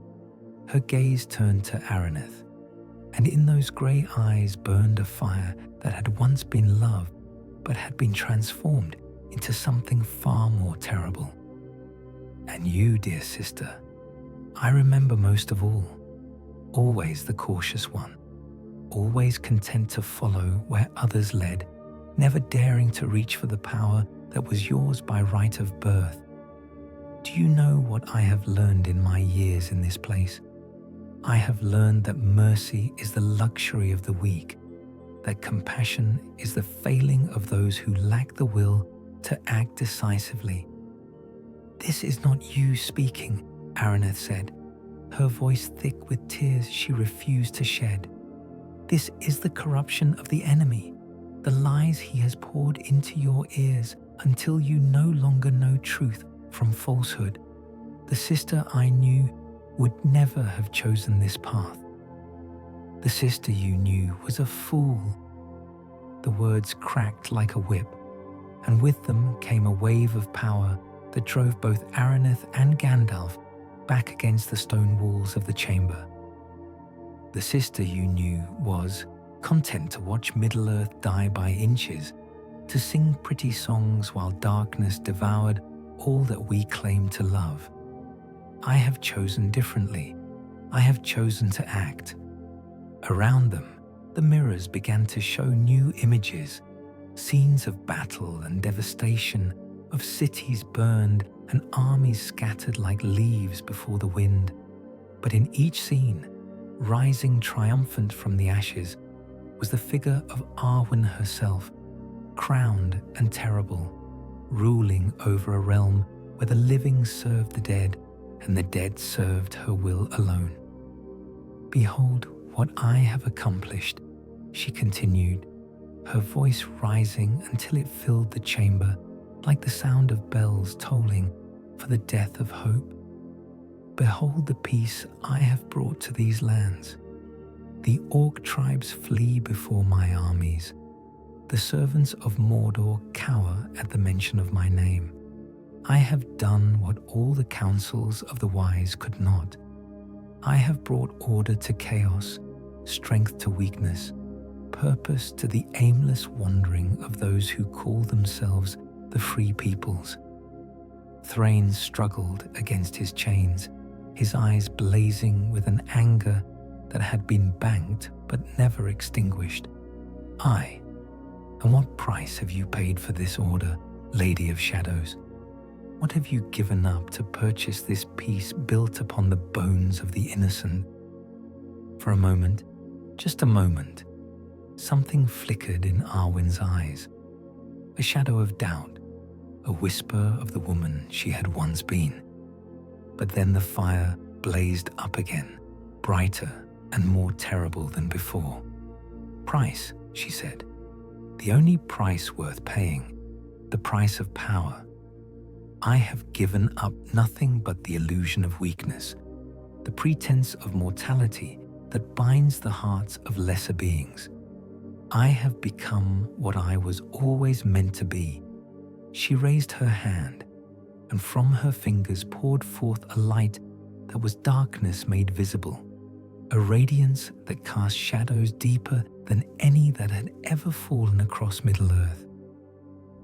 Her gaze turned to Araneth, and in those grey eyes burned a fire that had once been love, but had been transformed into something far more terrible. "And you, dear sister, I remember most of all, always the cautious one, always content to follow where others led, never daring to reach for the power that was yours by right of birth. Do you know what I have learned in my years in this place? I have learned that mercy is the luxury of the weak, that compassion is the failing of those who lack the will to act decisively." "This is not you speaking," Araneth said, her voice thick with tears she refused to shed. This is the corruption of the enemy, the lies he has poured into your ears until you no longer know truth from falsehood. The sister I knew would never have chosen this path. The sister you knew was a fool. The words cracked like a whip, and with them came a wave of power that drove both Arathorn and Gandalf back against the stone walls of the chamber. The sister you knew was content to watch Middle-earth die by inches, to sing pretty songs while darkness devoured all that we claim to love. I have chosen differently. I have chosen to act. Around them, the mirrors began to show new images, scenes of battle and devastation, of cities burned and armies scattered like leaves before the wind. But in each scene, rising triumphant from the ashes, was the figure of Arwen herself, crowned and terrible, ruling over a realm where the living served the dead and the dead served her will alone. Behold what I have accomplished, she continued, her voice rising until it filled the chamber like the sound of bells tolling for the death of hope. Behold the peace I have brought to these lands. The orc tribes flee before my armies. The servants of Mordor cower at the mention of my name. I have done what all the councils of the wise could not. I have brought order to chaos, strength to weakness, purpose to the aimless wandering of those who call themselves the free peoples. Thrain struggled against his chains, his eyes blazing with an anger that had been banked but never extinguished. Aye, and what price have you paid for this order, Lady of Shadows? What have you given up to purchase this peace built upon the bones of the innocent? For a moment, just a moment, something flickered in Arwen's eyes. A shadow of doubt, a whisper of the woman she had once been. But then the fire blazed up again, brighter and more terrible than before. Price, she said. The only price worth paying, the price of power. I have given up nothing but the illusion of weakness, the pretense of mortality that binds the hearts of lesser beings. I have become what I was always meant to be. She raised her hand, and from her fingers poured forth a light that was darkness made visible, a radiance that cast shadows deeper than any that had ever fallen across Middle-earth.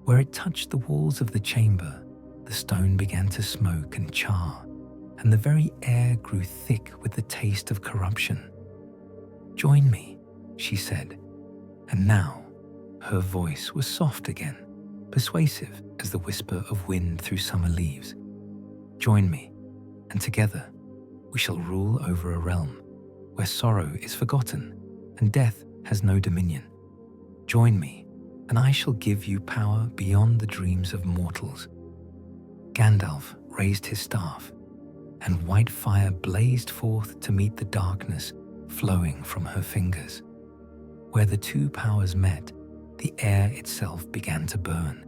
Where it touched the walls of the chamber, the stone began to smoke and char, and the very air grew thick with the taste of corruption. "Join me," she said, and now her voice was soft again, persuasive as the whisper of wind through summer leaves. "Join me, and together we shall rule over a realm where sorrow is forgotten and death has no dominion. Join me, and I shall give you power beyond the dreams of mortals." Gandalf raised his staff, and white fire blazed forth to meet the darkness flowing from her fingers. Where the two powers met, the air itself began to burn,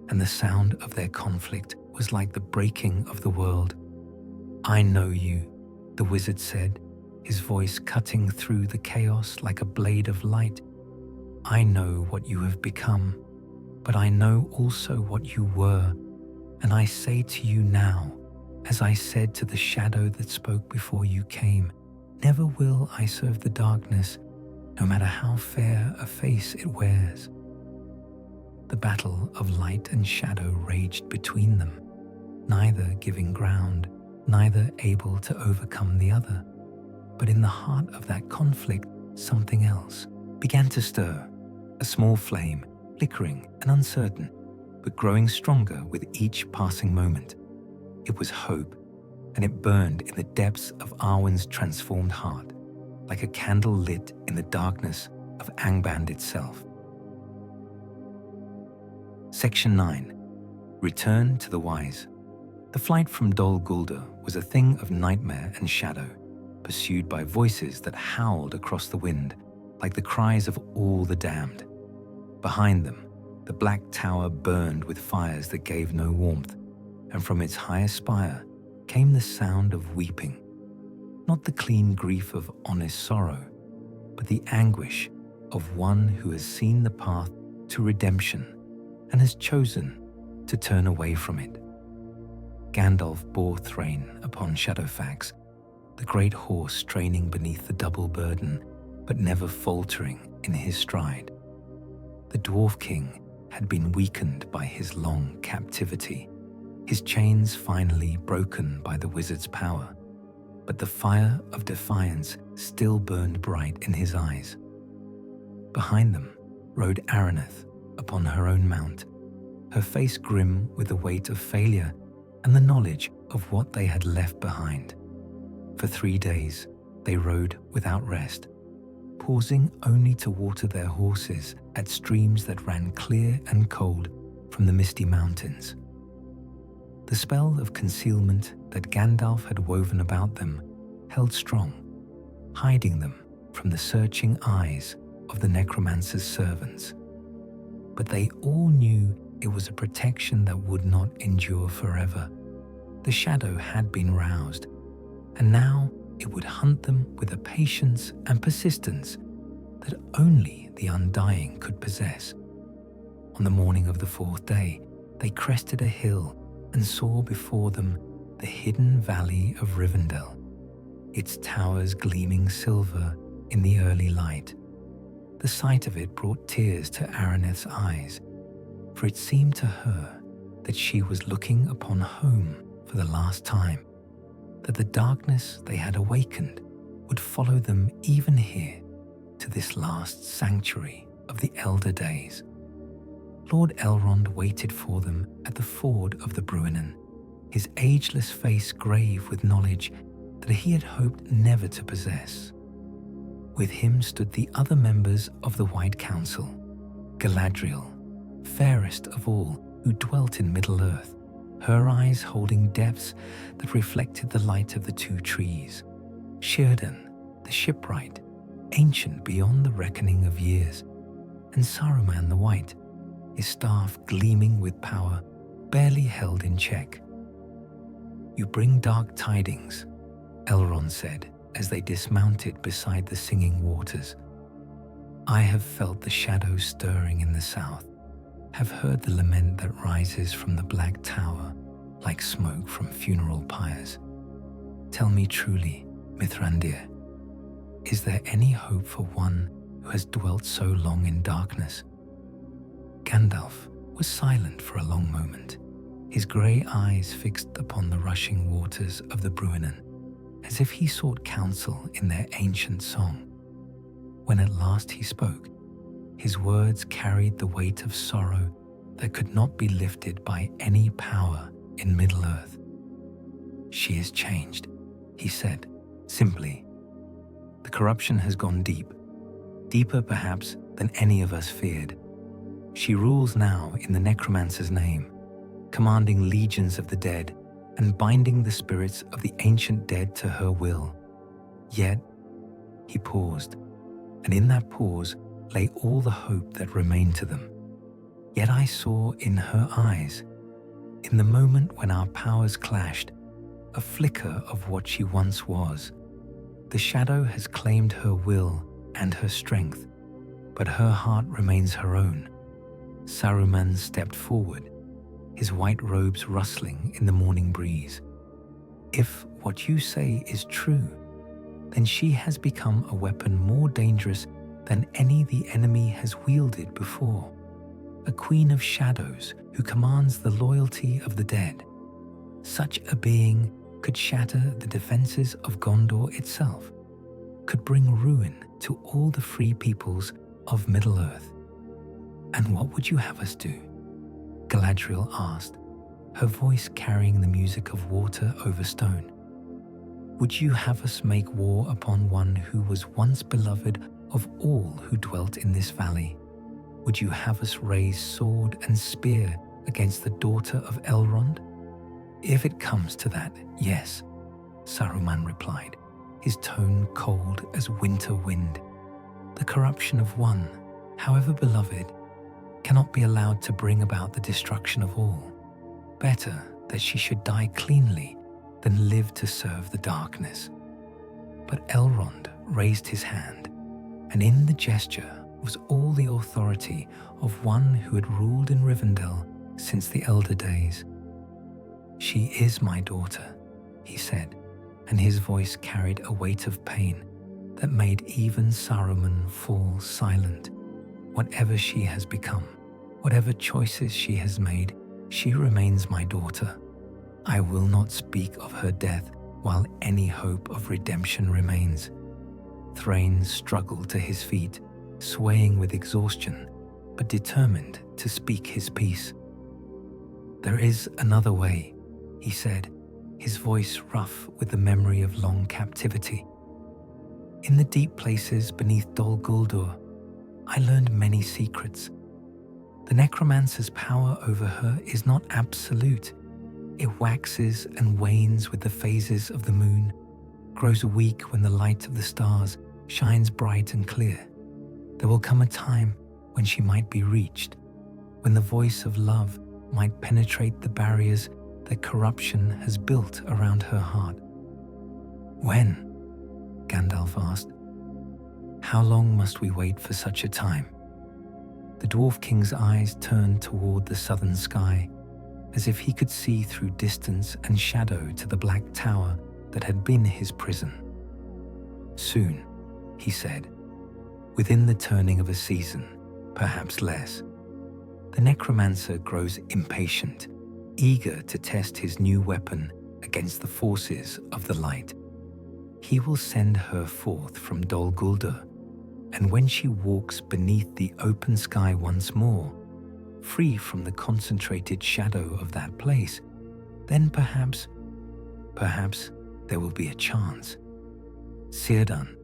and the sound of their conflict was like the breaking of the world. "I know you," the wizard said, his voice cutting through the chaos like a blade of light. "I know what you have become, but I know also what you were, and I say to you now, as I said to the shadow that spoke before you came, never will I serve the darkness, no matter how fair a face it wears." The battle of light and shadow raged between them, neither giving ground, neither able to overcome the other. But in the heart of that conflict, something else began to stir, a small flame, flickering and uncertain, but growing stronger with each passing moment. It was hope, and it burned in the depths of Arwen's transformed heart, like a candle lit in the darkness of Angband itself. Section 9. Return to the Wise. The flight from Dol Guldur was a thing of nightmare and shadow, pursued by voices that howled across the wind, like the cries of all the damned. Behind them, the black tower burned with fires that gave no warmth, and from its highest spire came the sound of weeping. Not the clean grief of honest sorrow, but the anguish of one who has seen the path to redemption and has chosen to turn away from it. Gandalf bore Thrain upon Shadowfax, the great horse straining beneath the double burden, but never faltering in his stride. The Dwarf King had been weakened by his long captivity, his chains finally broken by the wizard's power, but the fire of defiance still burned bright in his eyes. Behind them rode Araneth upon her own mount, her face grim with the weight of failure and the knowledge of what they had left behind. For 3 days they rode without rest, pausing only to water their horses at streams that ran clear and cold from the misty mountains. The spell of concealment that Gandalf had woven about them held strong, hiding them from the searching eyes of the necromancer's servants. But they all knew it was a protection that would not endure forever. The shadow had been roused, and now it would hunt them with a patience and persistence that only the Undying could possess. On the morning of the 4th day, they crested a hill and saw before them the hidden valley of Rivendell, its towers gleaming silver in the early light. The sight of it brought tears to Araneth's eyes, for it seemed to her that she was looking upon home for the last time, that the darkness they had awakened would follow them even here to this last sanctuary of the elder days. Lord Elrond waited for them at the ford of the Bruinen, his ageless face grave with knowledge that he had hoped never to possess. With him stood the other members of the White Council, Galadriel, fairest of all who dwelt in Middle-earth, her eyes holding depths that reflected the light of the 2 trees, Círdan, the shipwright, ancient beyond the reckoning of years, and Saruman the White, his staff gleaming with power, barely held in check. "You bring dark tidings," Elrond said as they dismounted beside the singing waters. "I have felt the shadows stirring in the south, have heard the lament that rises from the black tower like smoke from funeral pyres. Tell me truly, Mithrandir, is there any hope for one who has dwelt so long in darkness?" Gandalf was silent for a long moment, his grey eyes fixed upon the rushing waters of the Bruinen, as if he sought counsel in their ancient song. When at last he spoke, his words carried the weight of sorrow that could not be lifted by any power in Middle-earth. "She is changed," he said, simply. "The corruption has gone deep, deeper perhaps than any of us feared. She rules now in the necromancer's name, commanding legions of the dead and binding the spirits of the ancient dead to her will. Yet," he paused, and in that pause lay all the hope that remained to them. "Yet I saw in her eyes, in the moment when our powers clashed, a flicker of what she once was. The shadow has claimed her will and her strength, but her heart remains her own." Saruman stepped forward, his white robes rustling in the morning breeze. "If what you say is true, then she has become a weapon more dangerous than any the enemy has wielded before. A queen of shadows who commands the loyalty of the dead. Such a being could shatter the defenses of Gondor itself, could bring ruin to all the free peoples of Middle-earth." "And what would you have us do?" Galadriel asked, her voice carrying the music of water over stone. "Would you have us make war upon one who was once beloved of all who dwelt in this valley? Would you have us raise sword and spear against the daughter of Elrond?" "If it comes to that, yes," Saruman replied, his tone cold as winter wind. The corruption of one, however beloved, cannot be allowed to bring about the destruction of all. Better that she should die cleanly than live to serve the darkness. But Elrond raised his hand, and in the gesture was all the authority of one who had ruled in Rivendell since the elder days. "She is my daughter," he said, and his voice carried a weight of pain that made even Saruman fall silent. "Whatever she has become, whatever choices she has made, she remains my daughter. I will not speak of her death while any hope of redemption remains." Thrain struggled to his feet, swaying with exhaustion, but determined to speak his piece. "There is another way," he said, his voice rough with the memory of long captivity. "In the deep places beneath Dol Guldur, I learned many secrets. The necromancer's power over her is not absolute. It waxes and wanes with the phases of the moon, grows weak when the light of the stars shines bright and clear. There will come a time when she might be reached, when the voice of love might penetrate the barriers that corruption has built around her heart." "When?" Gandalf asked. "How long must we wait for such a time?" The Dwarf King's eyes turned toward the southern sky, as if he could see through distance and shadow to the black tower that had been his prison. "Soon," he said, "within the turning of a season, perhaps less." The necromancer grows impatient, eager to test his new weapon against the forces of the light. He will send her forth from Dol Guldur, and when she walks beneath the open sky once more, free from the concentrated shadow of that place, then perhaps there will be a chance. Círdan,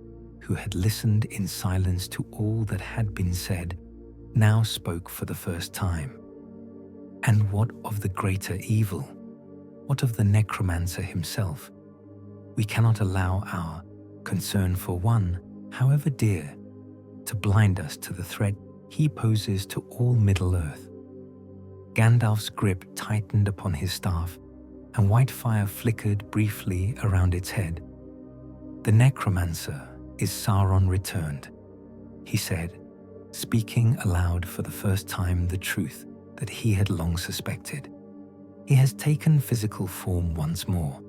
who had listened in silence to all that had been said, now spoke for the first time. "And what of the greater evil? What of the necromancer himself? We cannot allow our concern for one, however dear, to blind us to the threat he poses to all Middle-earth." Gandalf's grip tightened upon his staff, and white fire flickered briefly around its head. "The necromancer is Sauron returned," he said, speaking aloud for the first time the truth that he had long suspected. "He has taken physical form once more,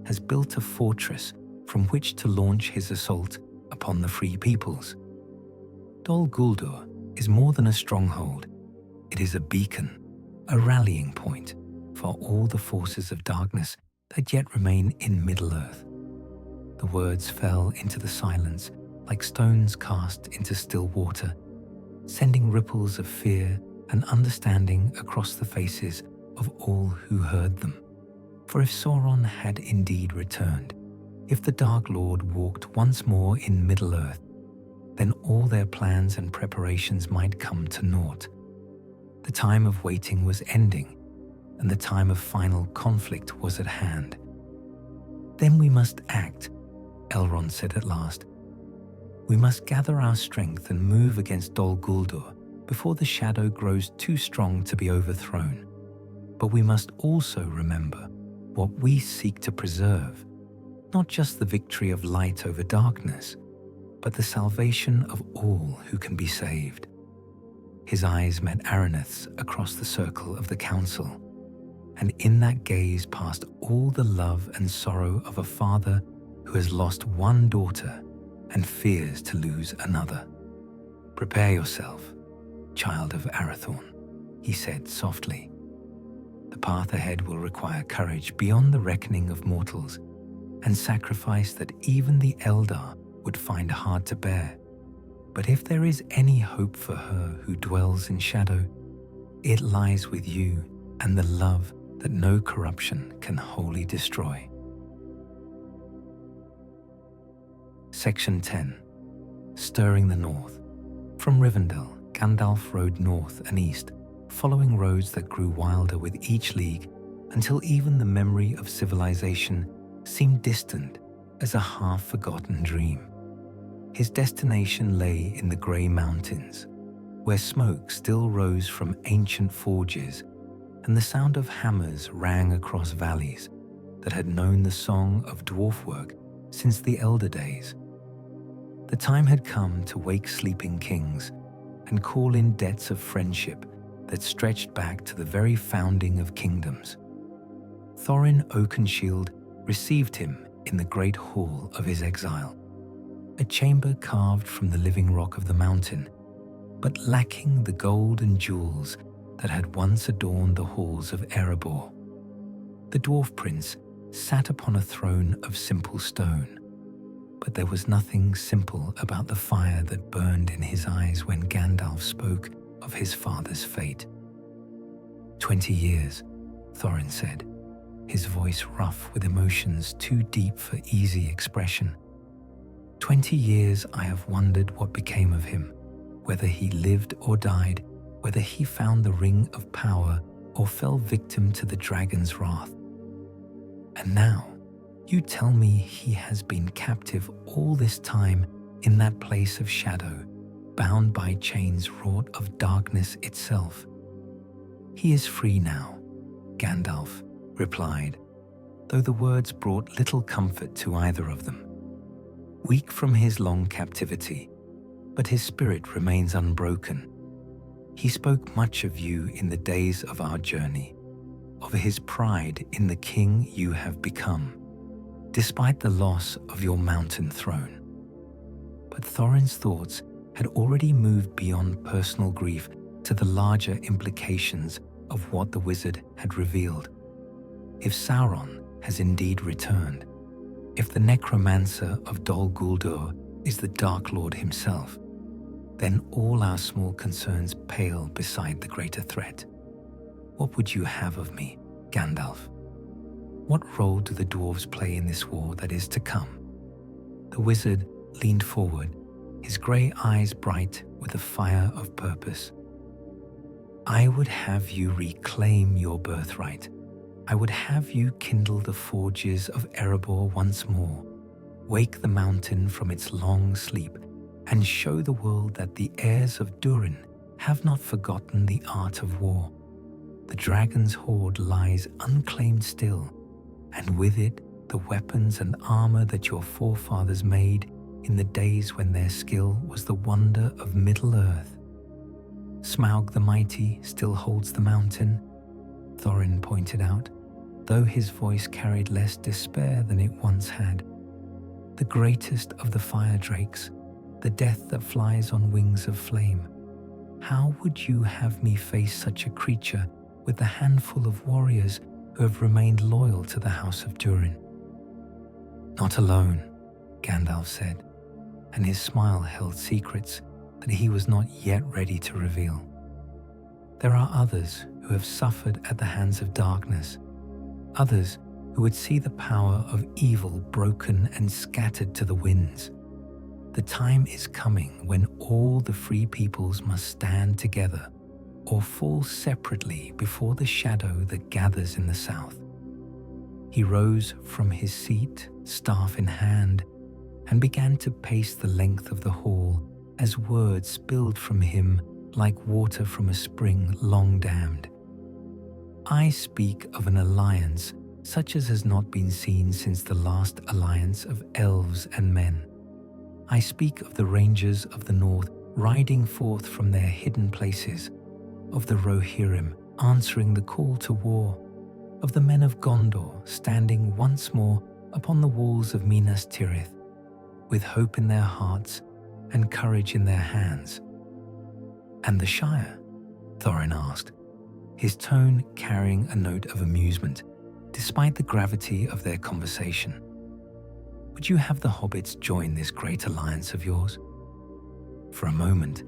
has built a fortress from which to launch his assault upon the free peoples. Dol Guldur is more than a stronghold. It is a beacon, a rallying point for all the forces of darkness that yet remain in Middle-earth." The words fell into the silence like stones cast into still water, sending ripples of fear and understanding across the faces of all who heard them. For if Sauron had indeed returned, if the Dark Lord walked once more in Middle-earth, then all their plans and preparations might come to naught. The time of waiting was ending, and the time of final conflict was at hand. "Then we must act," Elrond said at last. "We must gather our strength and move against Dol Guldur before the shadow grows too strong to be overthrown. But we must also remember what we seek to preserve, not just the victory of light over darkness, but the salvation of all who can be saved." His eyes met Araneth's across the circle of the council, and in that gaze passed all the love and sorrow of a father who has lost one daughter and fears to lose another. "Prepare yourself, child of Arathorn," he said softly. "The path ahead will require courage beyond the reckoning of mortals, and sacrifice that even the Eldar would find hard to bear. But if there is any hope for her who dwells in shadow, it lies with you and the love that no corruption can wholly destroy." Section 10. Stirring the North. From Rivendell, Gandalf rode north and east, following roads that grew wilder with each league until even the memory of civilization seemed distant as a half-forgotten dream. His destination lay in the Grey Mountains, where smoke still rose from ancient forges and the sound of hammers rang across valleys that had known the song of dwarf work since the elder days. The time had come to wake sleeping kings and call in debts of friendship that stretched back to the very founding of kingdoms. Thorin Oakenshield received him in the great hall of his exile, a chamber carved from the living rock of the mountain, but lacking the gold and jewels that had once adorned the halls of Erebor. The dwarf prince sat upon a throne of simple stone, but there was nothing simple about the fire that burned in his eyes when Gandalf spoke of his father's fate. 20 years, Thorin said, his voice rough with emotions too deep for easy expression. 20 years I have wondered what became of him, whether he lived or died, whether he found the ring of power or fell victim to the dragon's wrath. And now, you tell me he has been captive all this time in that place of shadow, bound by chains wrought of darkness itself. He is free now, Gandalf replied, though the words brought little comfort to either of them. Weak from his long captivity, but his spirit remains unbroken. He spoke much of you in the days of our journey, of his pride in the king you have become, despite the loss of your mountain throne. But Thorin's thoughts had already moved beyond personal grief to the larger implications of what the wizard had revealed. If Sauron has indeed returned, if the necromancer of Dol Guldur is the Dark Lord himself, then all our small concerns pale beside the greater threat. What would you have of me, Gandalf? What role do the dwarves play in this war that is to come? The wizard leaned forward, his grey eyes bright with the fire of purpose. I would have you reclaim your birthright. I would have you kindle the forges of Erebor once more, wake the mountain from its long sleep, and show the world that the heirs of Durin have not forgotten the art of war. The dragon's hoard lies unclaimed still, and with it the weapons and armor that your forefathers made in the days when their skill was the wonder of Middle-earth. Smaug the Mighty still holds the mountain, Thorin pointed out, though his voice carried less despair than it once had. The greatest of the fire drakes, the death that flies on wings of flame. How would you have me face such a creature with the handful of warriors who have remained loyal to the House of Durin? Not alone, Gandalf said, and his smile held secrets that he was not yet ready to reveal. There are others who have suffered at the hands of darkness, others who would see the power of evil broken and scattered to the winds. The time is coming when all the free peoples must stand together or fall separately before the shadow that gathers in the south. He rose from his seat, staff in hand, and began to pace the length of the hall as words spilled from him like water from a spring long dammed. I speak of an alliance such as has not been seen since the last alliance of elves and men. I speak of the rangers of the north riding forth from their hidden places, of the Rohirrim answering the call to war, of the men of Gondor standing once more upon the walls of Minas Tirith, with hope in their hearts and courage in their hands. And the Shire? Thorin asked, his tone carrying a note of amusement, despite the gravity of their conversation. Would you have the hobbits join this great alliance of yours? For a moment,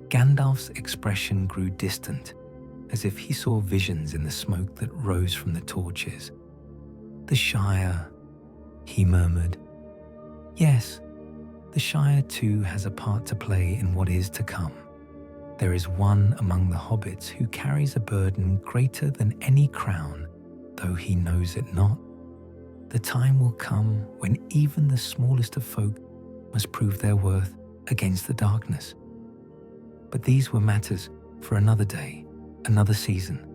Gandalf's expression grew distant, as if he saw visions in the smoke that rose from the torches. The Shire, he murmured. Yes, the Shire too has a part to play in what is to come. There is one among the hobbits who carries a burden greater than any crown, though he knows it not. The time will come when even the smallest of folk must prove their worth against the darkness. But these were matters for another day, another season.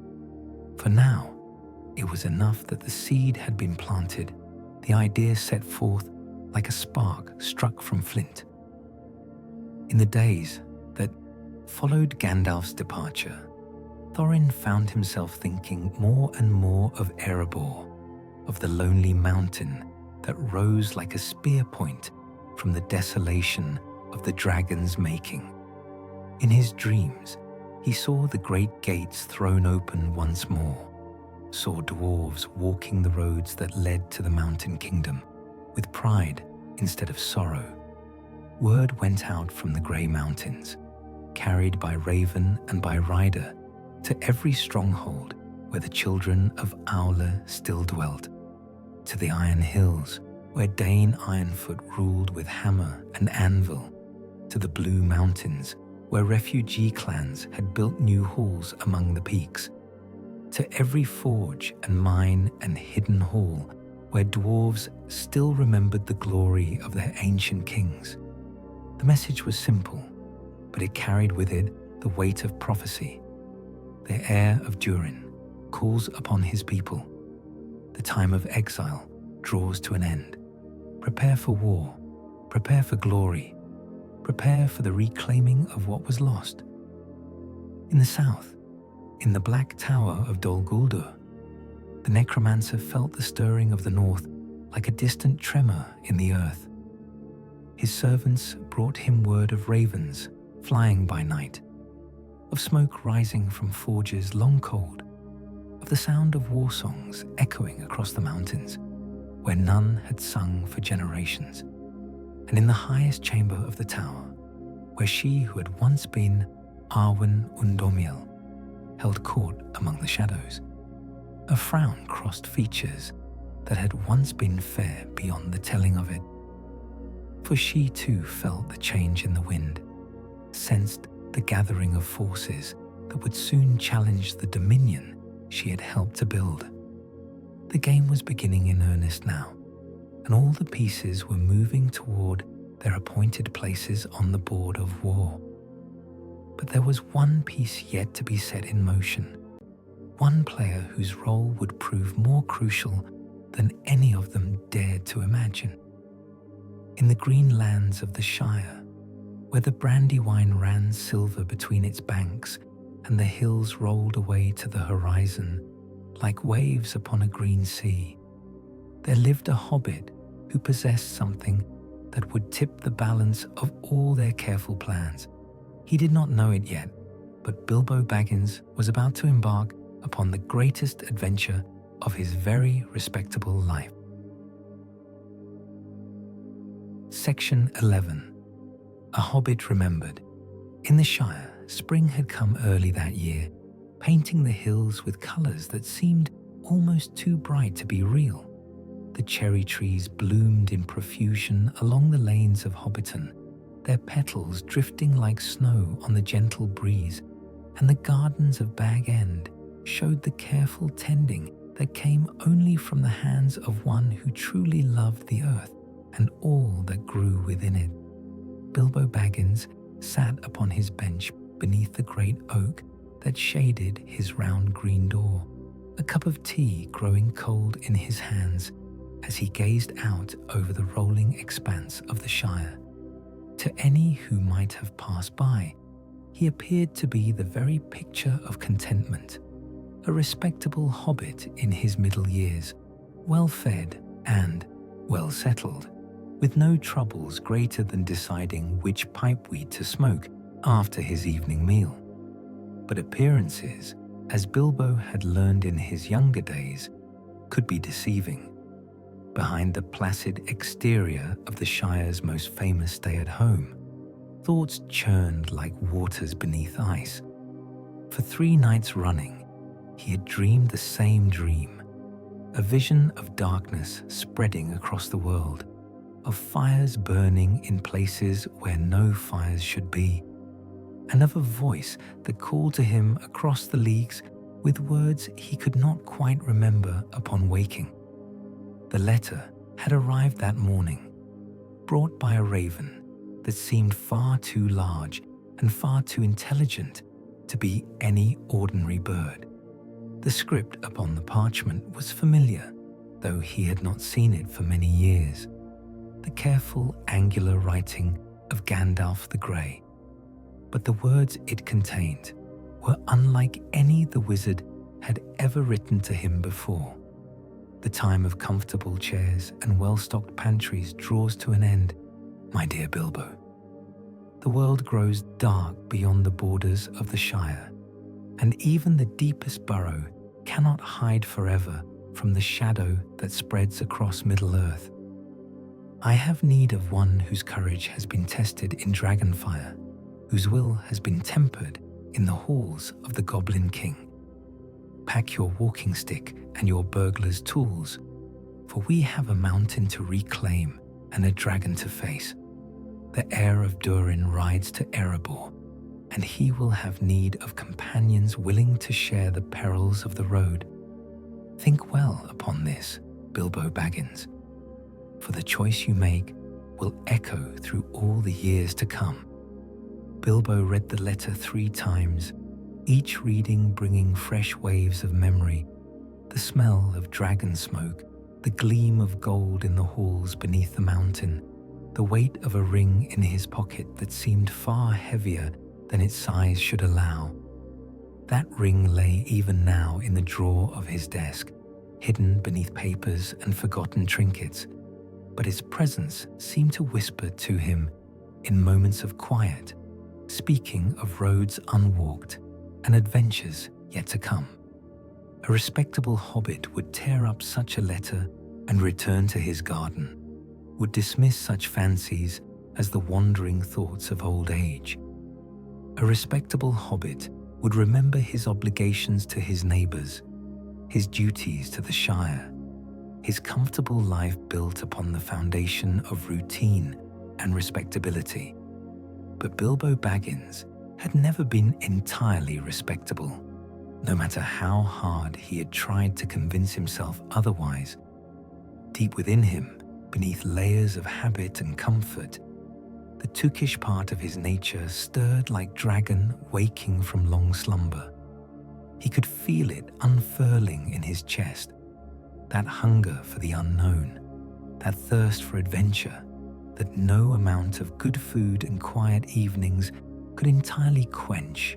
For now, it was enough that the seed had been planted, the idea set forth like a spark struck from flint. In the days that followed Gandalf's departure, Thorin found himself thinking more and more of Erebor, of the lonely mountain that rose like a spear point from the desolation of the dragon's making. In his dreams, he saw the great gates thrown open once more, saw dwarves walking the roads that led to the mountain kingdom with pride instead of sorrow. Word went out from the grey mountains, carried by raven and by rider, to every stronghold where the children of Aule still dwelt, to the Iron Hills where Dane Ironfoot ruled with hammer and anvil, to the Blue Mountains where refugee clans had built new halls among the peaks, to every forge and mine and hidden hall where dwarves still remembered the glory of their ancient kings. The message was simple, but it carried with it the weight of prophecy. The heir of Durin calls upon his people. The time of exile draws to an end. Prepare for war, prepare for glory, prepare for the reclaiming of what was lost. In the south, in the Black Tower of Dol Guldur, the necromancer felt the stirring of the north like a distant tremor in the earth. His servants brought him word of ravens flying by night, of smoke rising from forges long cold, of the sound of war songs echoing across the mountains where none had sung for generations, and in the highest chamber of the tower, where she who had once been Arwen Undomiel held court among the shadows. A frown crossed features that had once been fair beyond the telling of it. For she too felt the change in the wind, sensed the gathering of forces that would soon challenge the dominion she had helped to build. The game was beginning in earnest now, and all the pieces were moving toward their appointed places on the board of war. But there was one piece yet to be set in motion, one player whose role would prove more crucial than any of them dared to imagine. In the green lands of the Shire, where the Brandywine ran silver between its banks and the hills rolled away to the horizon like waves upon a green sea, there lived a hobbit who possessed something that would tip the balance of all their careful plans. He did not know it yet, but Bilbo Baggins was about to embark upon the greatest adventure of his very respectable life. Section 11. A Hobbit Remembered. In the Shire, spring had come early that year, painting the hills with colours that seemed almost too bright to be real. The cherry trees bloomed in profusion along the lanes of Hobbiton, their petals drifting like snow on the gentle breeze, and the gardens of Bag End showed the careful tending that came only from the hands of one who truly loved the earth and all that grew within it. Bilbo Baggins sat upon his bench beneath the great oak that shaded his round green door, a cup of tea growing cold in his hands as he gazed out over the rolling expanse of the Shire. To any who might have passed by, he appeared to be the very picture of contentment, a respectable hobbit in his middle years, well-fed and well-settled, with no troubles greater than deciding which pipeweed to smoke after his evening meal. But appearances, as Bilbo had learned in his younger days, could be deceiving. Behind the placid exterior of the Shire's most famous stay-at-home, thoughts churned like waters beneath ice. For 3 nights running, he had dreamed the same dream, a vision of darkness spreading across the world, of fires burning in places where no fires should be, and of a voice that called to him across the leagues with words he could not quite remember upon waking. The letter had arrived that morning, brought by a raven that seemed far too large and far too intelligent to be any ordinary bird. The script upon the parchment was familiar, though he had not seen it for many years. The careful, angular writing of Gandalf the Grey. But the words it contained were unlike any the wizard had ever written to him before. The time of comfortable chairs and well-stocked pantries draws to an end, my dear Bilbo. The world grows dark beyond the borders of the Shire, and even the deepest burrow cannot hide forever from the shadow that spreads across Middle-earth. I have need of one whose courage has been tested in dragonfire, whose will has been tempered in the halls of the Goblin King. Pack your walking stick and your burglar's tools, for we have a mountain to reclaim and a dragon to face. The heir of Durin rides to Erebor, and he will have need of companions willing to share the perils of the road. Think well upon this, Bilbo Baggins, for the choice you make will echo through all the years to come. Bilbo read the letter 3 times, each reading bringing fresh waves of memory, the smell of dragon smoke, the gleam of gold in the halls beneath the mountain, the weight of a ring in his pocket that seemed far heavier than its size should allow. That ring lay even now in the drawer of his desk, hidden beneath papers and forgotten trinkets, but its presence seemed to whisper to him in moments of quiet, speaking of roads unwalked and adventures yet to come. A respectable hobbit would tear up such a letter and return to his garden, would dismiss such fancies as the wandering thoughts of old age. A respectable hobbit would remember his obligations to his neighbours, his duties to the Shire, his comfortable life built upon the foundation of routine and respectability. But Bilbo Baggins had never been entirely respectable, no matter how hard he had tried to convince himself otherwise. Deep within him, beneath layers of habit and comfort, the Tookish part of his nature stirred like dragon waking from long slumber. He could feel it unfurling in his chest, that hunger for the unknown, that thirst for adventure that no amount of good food and quiet evenings could entirely quench.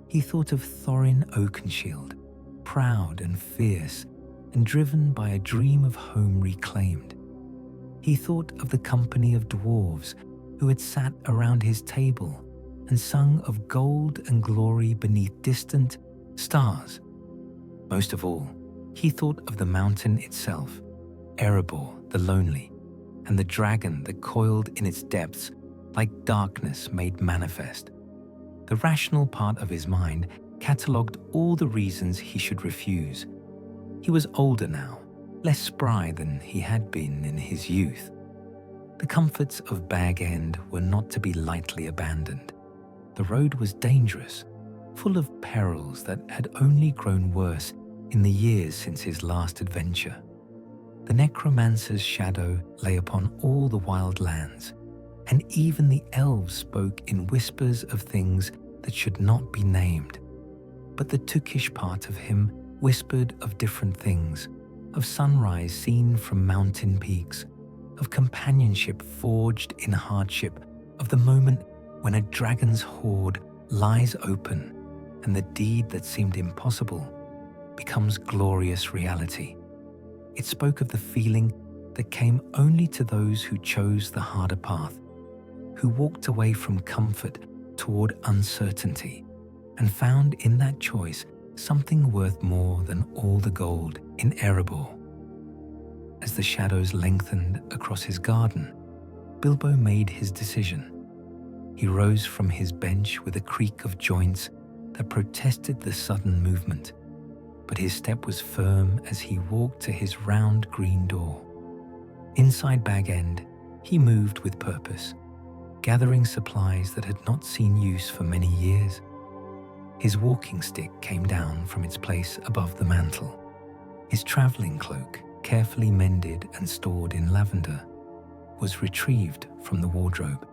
He thought of Thorin Oakenshield, proud and fierce and driven by a dream of home reclaimed. He thought of the company of dwarves who had sat around his table and sung of gold and glory beneath distant stars. Most of all, he thought of the mountain itself, Erebor the Lonely, and the dragon that coiled in its depths like darkness made manifest. The rational part of his mind catalogued all the reasons he should refuse. He was older now, less spry than he had been in his youth. The comforts of Bag End were not to be lightly abandoned. The road was dangerous, full of perils that had only grown worse in the years since his last adventure. The necromancer's shadow lay upon all the wild lands, and even the elves spoke in whispers of things that should not be named. But the Tookish part of him whispered of different things, of sunrise seen from mountain peaks, of companionship forged in hardship, of the moment when a dragon's hoard lies open and the deed that seemed impossible becomes glorious reality. It spoke of the feeling that came only to those who chose the harder path, who walked away from comfort toward uncertainty, and found in that choice something worth more than all the gold in Erebor. As the shadows lengthened across his garden, Bilbo made his decision. He rose from his bench with a creak of joints that protested the sudden movement, but his step was firm as he walked to his round green door. Inside Bag End, he moved with purpose, gathering supplies that had not seen use for many years. His walking stick came down from its place above the mantel, his travelling cloak carefully mended and stored in lavender. was retrieved from the wardrobe.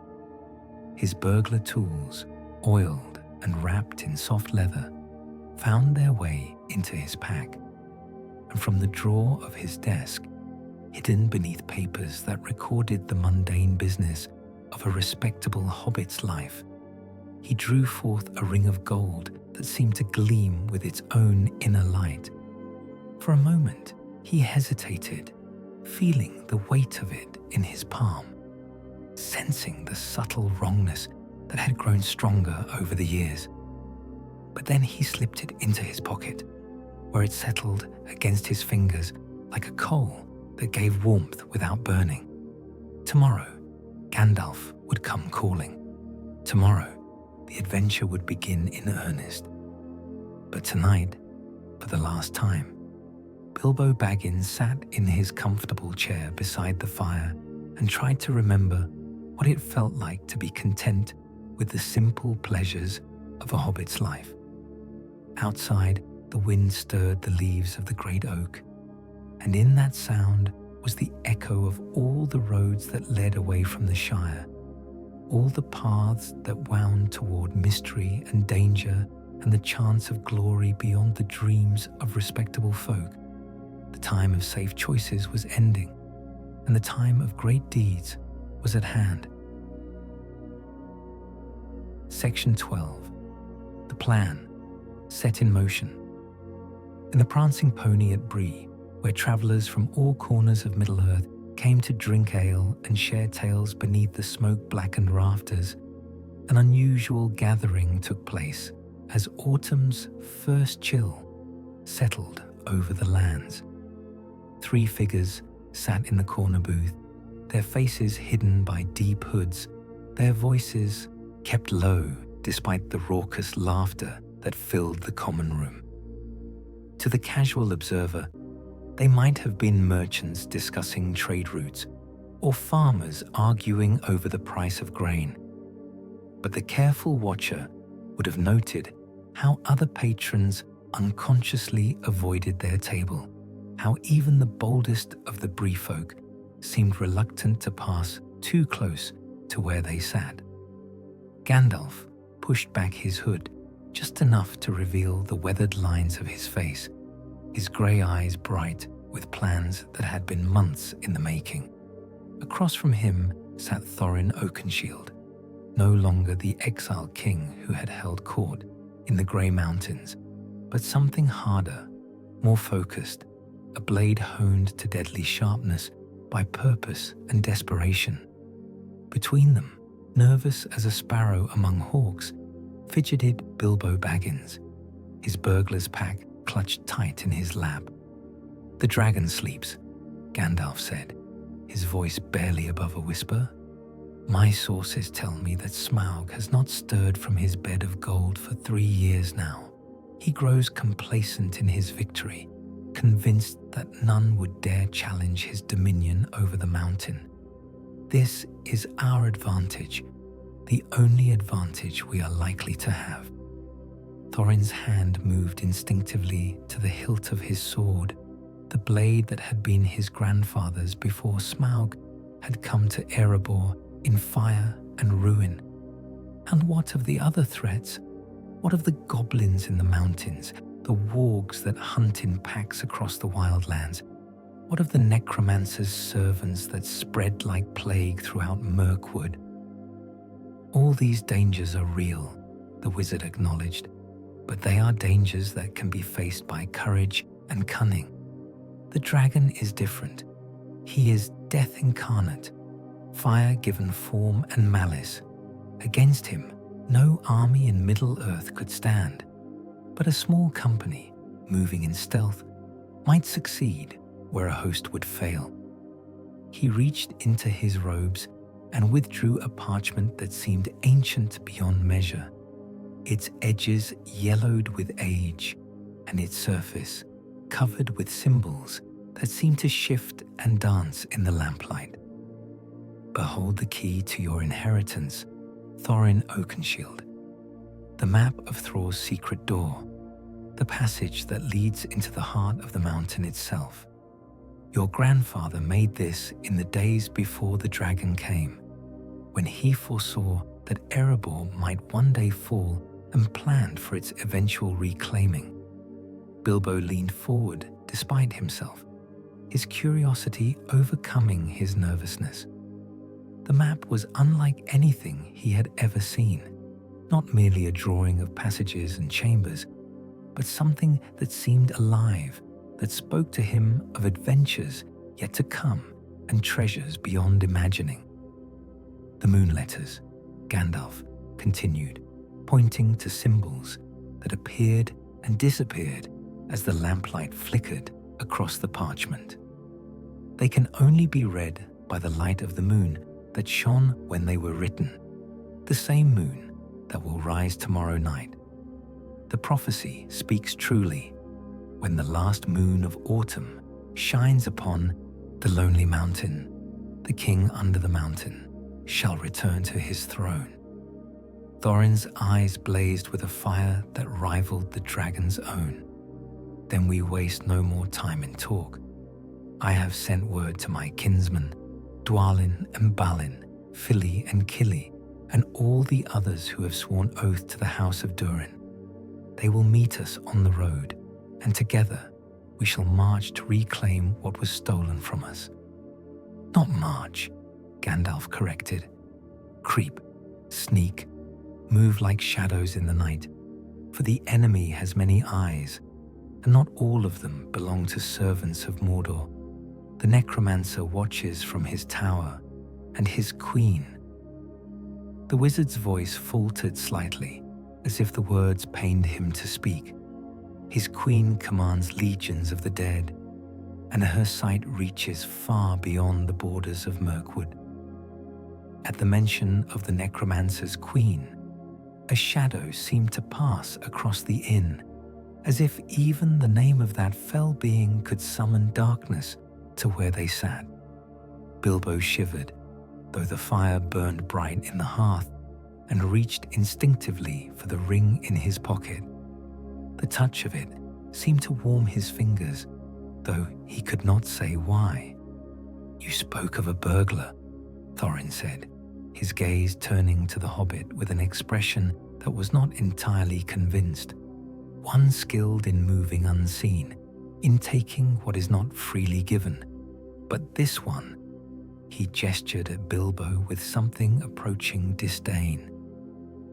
His burglar tools, oiled and wrapped in soft leather, found their way into his pack, and from the drawer of his desk, hidden beneath papers that recorded the mundane business of a respectable hobbit's life, he drew forth a ring of gold that seemed to gleam with its own inner light. For a moment, he hesitated, feeling the weight of it in his palm, sensing the subtle wrongness that had grown stronger over the years. But then he slipped it into his pocket, where it settled against his fingers like a coal that gave warmth without burning. Tomorrow, Gandalf would come calling. Tomorrow, the adventure would begin in earnest. But tonight, for the last time, Bilbo Baggins sat in his comfortable chair beside the fire and tried to remember what it felt like to be content with the simple pleasures of a hobbit's life. Outside, the wind stirred the leaves of the great oak, and in that sound was the echo of all the roads that led away from the Shire, all the paths that wound toward mystery and danger and the chance of glory beyond the dreams of respectable folk. The time of safe choices was ending, and the time of great deeds was at hand. Section 12. The Plan, set in motion. In the Prancing Pony at Bree, where travellers from all corners of Middle-earth came to drink ale and share tales beneath the smoke-blackened rafters, an unusual gathering took place as autumn's first chill settled over the lands. 3 figures sat in the corner booth, their faces hidden by deep hoods, their voices kept low despite the raucous laughter that filled the common room. To the casual observer, they might have been merchants discussing trade routes or farmers arguing over the price of grain. But the careful watcher would have noted how other patrons unconsciously avoided their table, how even the boldest of the Bree folk seemed reluctant to pass too close to where they sat. Gandalf pushed back his hood just enough to reveal the weathered lines of his face, his grey eyes bright with plans that had been months in the making. Across from him sat Thorin Oakenshield, no longer the exiled king who had held court in the Grey Mountains, but something harder, more focused, a blade honed to deadly sharpness by purpose and desperation. Between them, nervous as a sparrow among hawks, fidgeted Bilbo Baggins, his burglar's pack clutched tight in his lap. "The dragon sleeps," Gandalf said, his voice barely above a whisper. "My sources tell me that Smaug has not stirred from his bed of gold for 3 years now. He grows complacent in his victory, convinced that none would dare challenge his dominion over the mountain. This is our advantage, the only advantage we are likely to have." Thorin's hand moved instinctively to the hilt of his sword, the blade that had been his grandfather's before Smaug had come to Erebor in fire and ruin. And what of the other threats? What of the goblins in the mountains, the wargs that hunt in packs across the wildlands? What of the necromancer's servants that spread like plague throughout Mirkwood? All these dangers are real, the wizard acknowledged, but they are dangers that can be faced by courage and cunning. The dragon is different. He is death incarnate, fire given form and malice. Against him, no army in Middle-earth could stand, but a small company, moving in stealth, might succeed where a host would fail. He reached into his robes and withdrew a parchment that seemed ancient beyond measure, its edges yellowed with age and its surface covered with symbols that seemed to shift and dance in the lamplight. "Behold the key to your inheritance, Thorin Oakenshield, the map of Thror's secret door, the passage that leads into the heart of the mountain itself. Your grandfather made this in the days before the dragon came, when he foresaw that Erebor might one day fall and planned for its eventual reclaiming. Bilbo leaned forward despite himself, his curiosity overcoming his nervousness. The map was unlike anything he had ever seen, not merely a drawing of passages and chambers, but something that seemed alive, that spoke to him of adventures yet to come and treasures beyond imagining. The moon letters, Gandalf continued, pointing to symbols that appeared and disappeared as the lamplight flickered across the parchment. They can only be read by the light of the moon that shone when they were written, the same moon that will rise tomorrow night. The prophecy speaks truly. When the last moon of autumn shines upon the lonely mountain, the king under the mountain shall return to his throne. Thorin's eyes blazed with a fire that rivaled the dragon's own. Then we waste no more time in talk. I have sent word to my kinsmen, Dwalin and Balin, Fili and Kili, and all the others who have sworn oath to the house of Durin. They will meet us on the road, and together we shall march to reclaim what was stolen from us. Not march, Gandalf corrected. Creep, sneak, move like shadows in the night, for the enemy has many eyes, and not all of them belong to servants of Mordor. The necromancer watches from his tower, and his queen. The wizard's voice faltered slightly, as if the words pained him to speak. His queen commands legions of the dead, and her sight reaches far beyond the borders of Mirkwood. At the mention of the necromancer's queen, a shadow seemed to pass across the inn, as if even the name of that fell being could summon darkness to where they sat. Bilbo shivered, though the fire burned bright in the hearth, and reached instinctively for the ring in his pocket. The touch of it seemed to warm his fingers, though he could not say why. "You spoke of a burglar," Thorin said, his gaze turning to the hobbit with an expression that was not entirely convinced. One skilled in moving unseen, in taking what is not freely given. But this one, he gestured at Bilbo with something approaching disdain.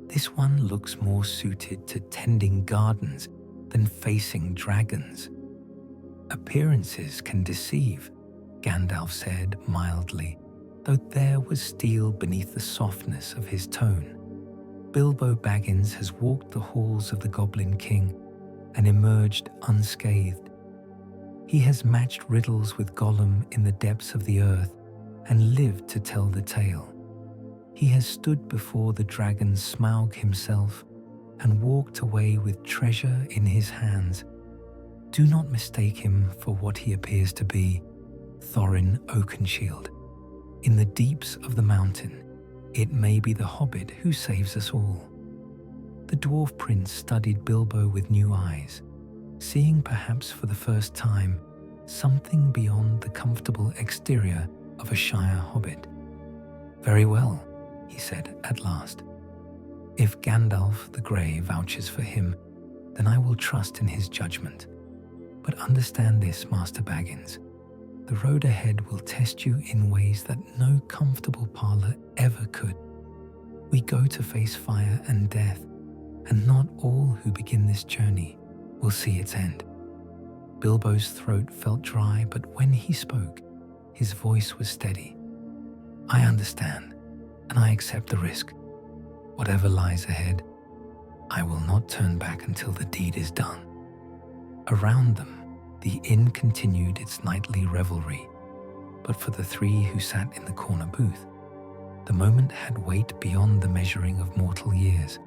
This one looks more suited to tending gardens than facing dragons. Appearances can deceive, Gandalf said mildly, though there was steel beneath the softness of his tone. Bilbo Baggins has walked the halls of the Goblin King and emerged unscathed. He has matched riddles with Gollum in the depths of the earth and lived to tell the tale. He has stood before the dragon Smaug himself and walked away with treasure in his hands. Do not mistake him for what he appears to be, Thorin Oakenshield. In the deeps of the mountain, it may be the hobbit who saves us all. The dwarf prince studied Bilbo with new eyes, seeing perhaps for the first time something beyond the comfortable exterior of a Shire hobbit. "Very well," he said at last. "If Gandalf the Grey vouches for him, then I will trust in his judgment. But understand this, Master Baggins. The road ahead will test you in ways that no comfortable parlor ever could. We go to face fire and death, and not all who begin this journey will see its end." Bilbo's throat felt dry, but when he spoke, his voice was steady. "I understand, and I accept the risk. Whatever lies ahead, I will not turn back until the deed is done." Around them, the inn continued its nightly revelry, but for the three who sat in the corner booth, the moment had weight beyond the measuring of mortal years.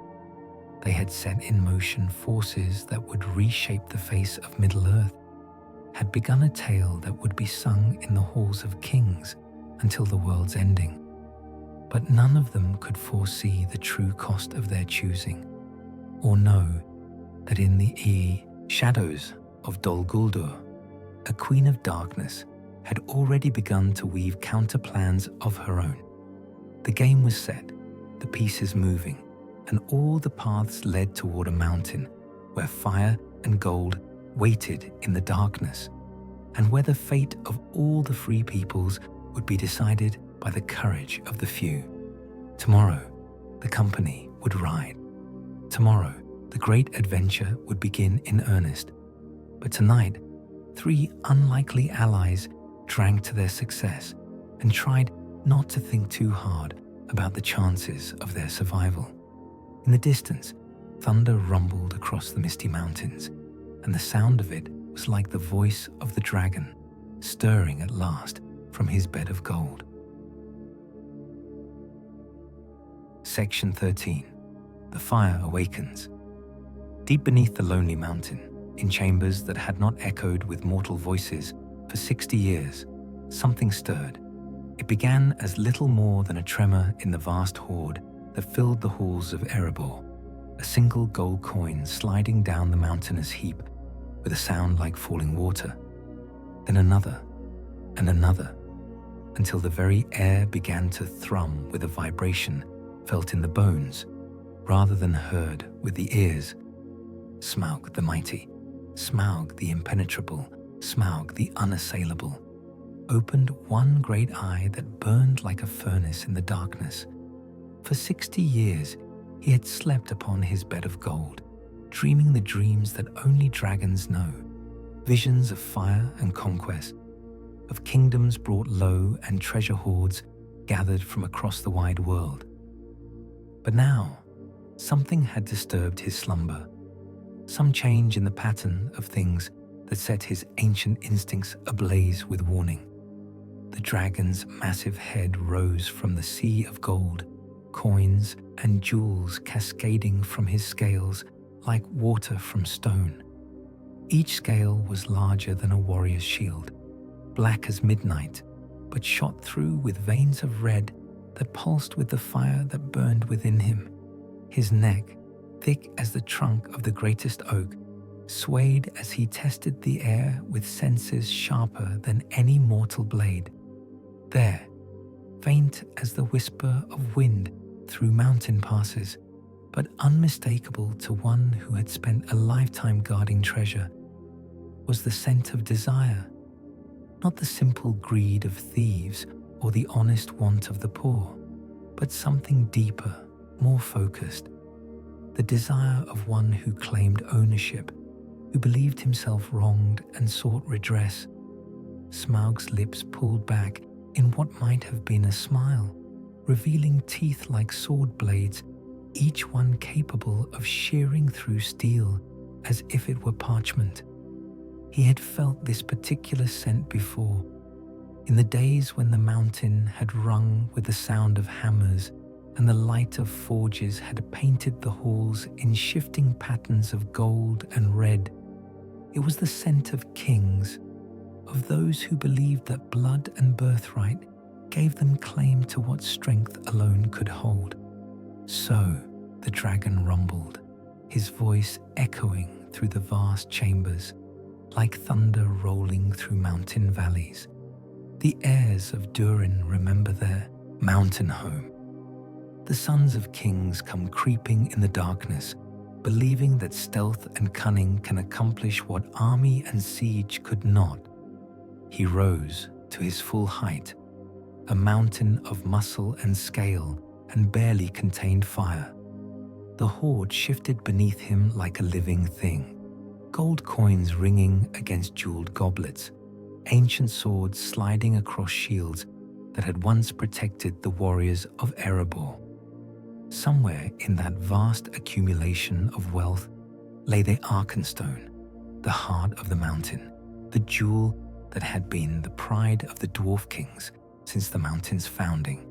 They had set in motion forces that would reshape the face of Middle-earth, had begun a tale that would be sung in the halls of kings until the world's ending. But none of them could foresee the true cost of their choosing, or know that in the shadows of Dol Guldur, a queen of darkness had already begun to weave counterplans of her own. The game was set, the pieces moving, and all the paths led toward a mountain where fire and gold waited in the darkness, and where the fate of all the free peoples would be decided by the courage of the few. Tomorrow, the company would ride. Tomorrow, the great adventure would begin in earnest. But tonight, 3 unlikely allies drank to their success and tried not to think too hard about the chances of their survival. In the distance, thunder rumbled across the misty mountains, and the sound of it was like the voice of the dragon, stirring at last from his bed of gold. Section 13. The Fire Awakens. Deep beneath the lonely mountain, in chambers that had not echoed with mortal voices for 60 years, something stirred. It began as little more than a tremor in the vast hoard that filled the halls of Erebor, a single gold coin sliding down the mountainous heap with a sound like falling water, then another and another, until the very air began to thrum with a vibration felt in the bones rather than heard with the ears. Smaug the mighty, Smaug the impenetrable, Smaug the unassailable, opened one great eye that burned like a furnace in the darkness. For 60 years, he had slept upon his bed of gold, dreaming the dreams that only dragons know, visions of fire and conquest, of kingdoms brought low and treasure hoards gathered from across the wide world. But now, something had disturbed his slumber, some change in the pattern of things that set his ancient instincts ablaze with warning. The dragon's massive head rose from the sea of gold, coins and jewels cascading from his scales like water from stone. Each scale was larger than a warrior's shield, black as midnight, but shot through with veins of red that pulsed with the fire that burned within him. His neck, thick as the trunk of the greatest oak, swayed as he tested the air with senses sharper than any mortal blade. There, faint as the whisper of wind through mountain passes, but unmistakable to one who had spent a lifetime guarding treasure, was the scent of desire, not the simple greed of thieves or the honest want of the poor, but something deeper, more focused, the desire of one who claimed ownership, who believed himself wronged and sought redress. Smaug's lips pulled back in what might have been a smile, revealing teeth like sword blades, each one capable of shearing through steel as if it were parchment. He had felt this particular scent before, in the days when the mountain had rung with the sound of hammers and the light of forges had painted the halls in shifting patterns of gold and red. It was the scent of kings, of those who believed that blood and birthright gave them claim to what strength alone could hold. So the dragon rumbled, his voice echoing through the vast chambers, like thunder rolling through mountain valleys. The heirs of Durin remember their mountain home. The sons of kings come creeping in the darkness, believing that stealth and cunning can accomplish what army and siege could not. He rose to his full height, a mountain of muscle and scale and barely contained fire. The hoard shifted beneath him like a living thing, gold coins ringing against jeweled goblets, ancient swords sliding across shields that had once protected the warriors of Erebor. Somewhere in that vast accumulation of wealth lay the Arkenstone, the heart of the mountain, the jewel that had been the pride of the dwarf kings since the mountain's founding.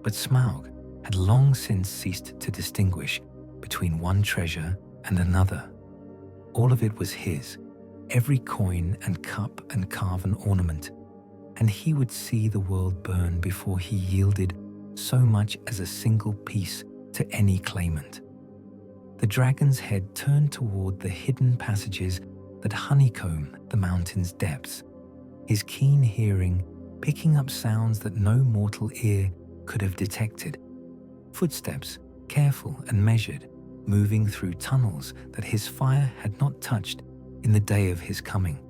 But Smaug had long since ceased to distinguish between one treasure and another. All of it was his, every coin and cup and carven ornament, and he would see the world burn before he yielded so much as a single piece to any claimant. The dragon's head turned toward the hidden passages that honeycomb the mountain's depths. his keen hearing picking up sounds that no mortal ear could have detected. Footsteps, careful and measured, moving through tunnels that his fire had not touched in the day of his coming.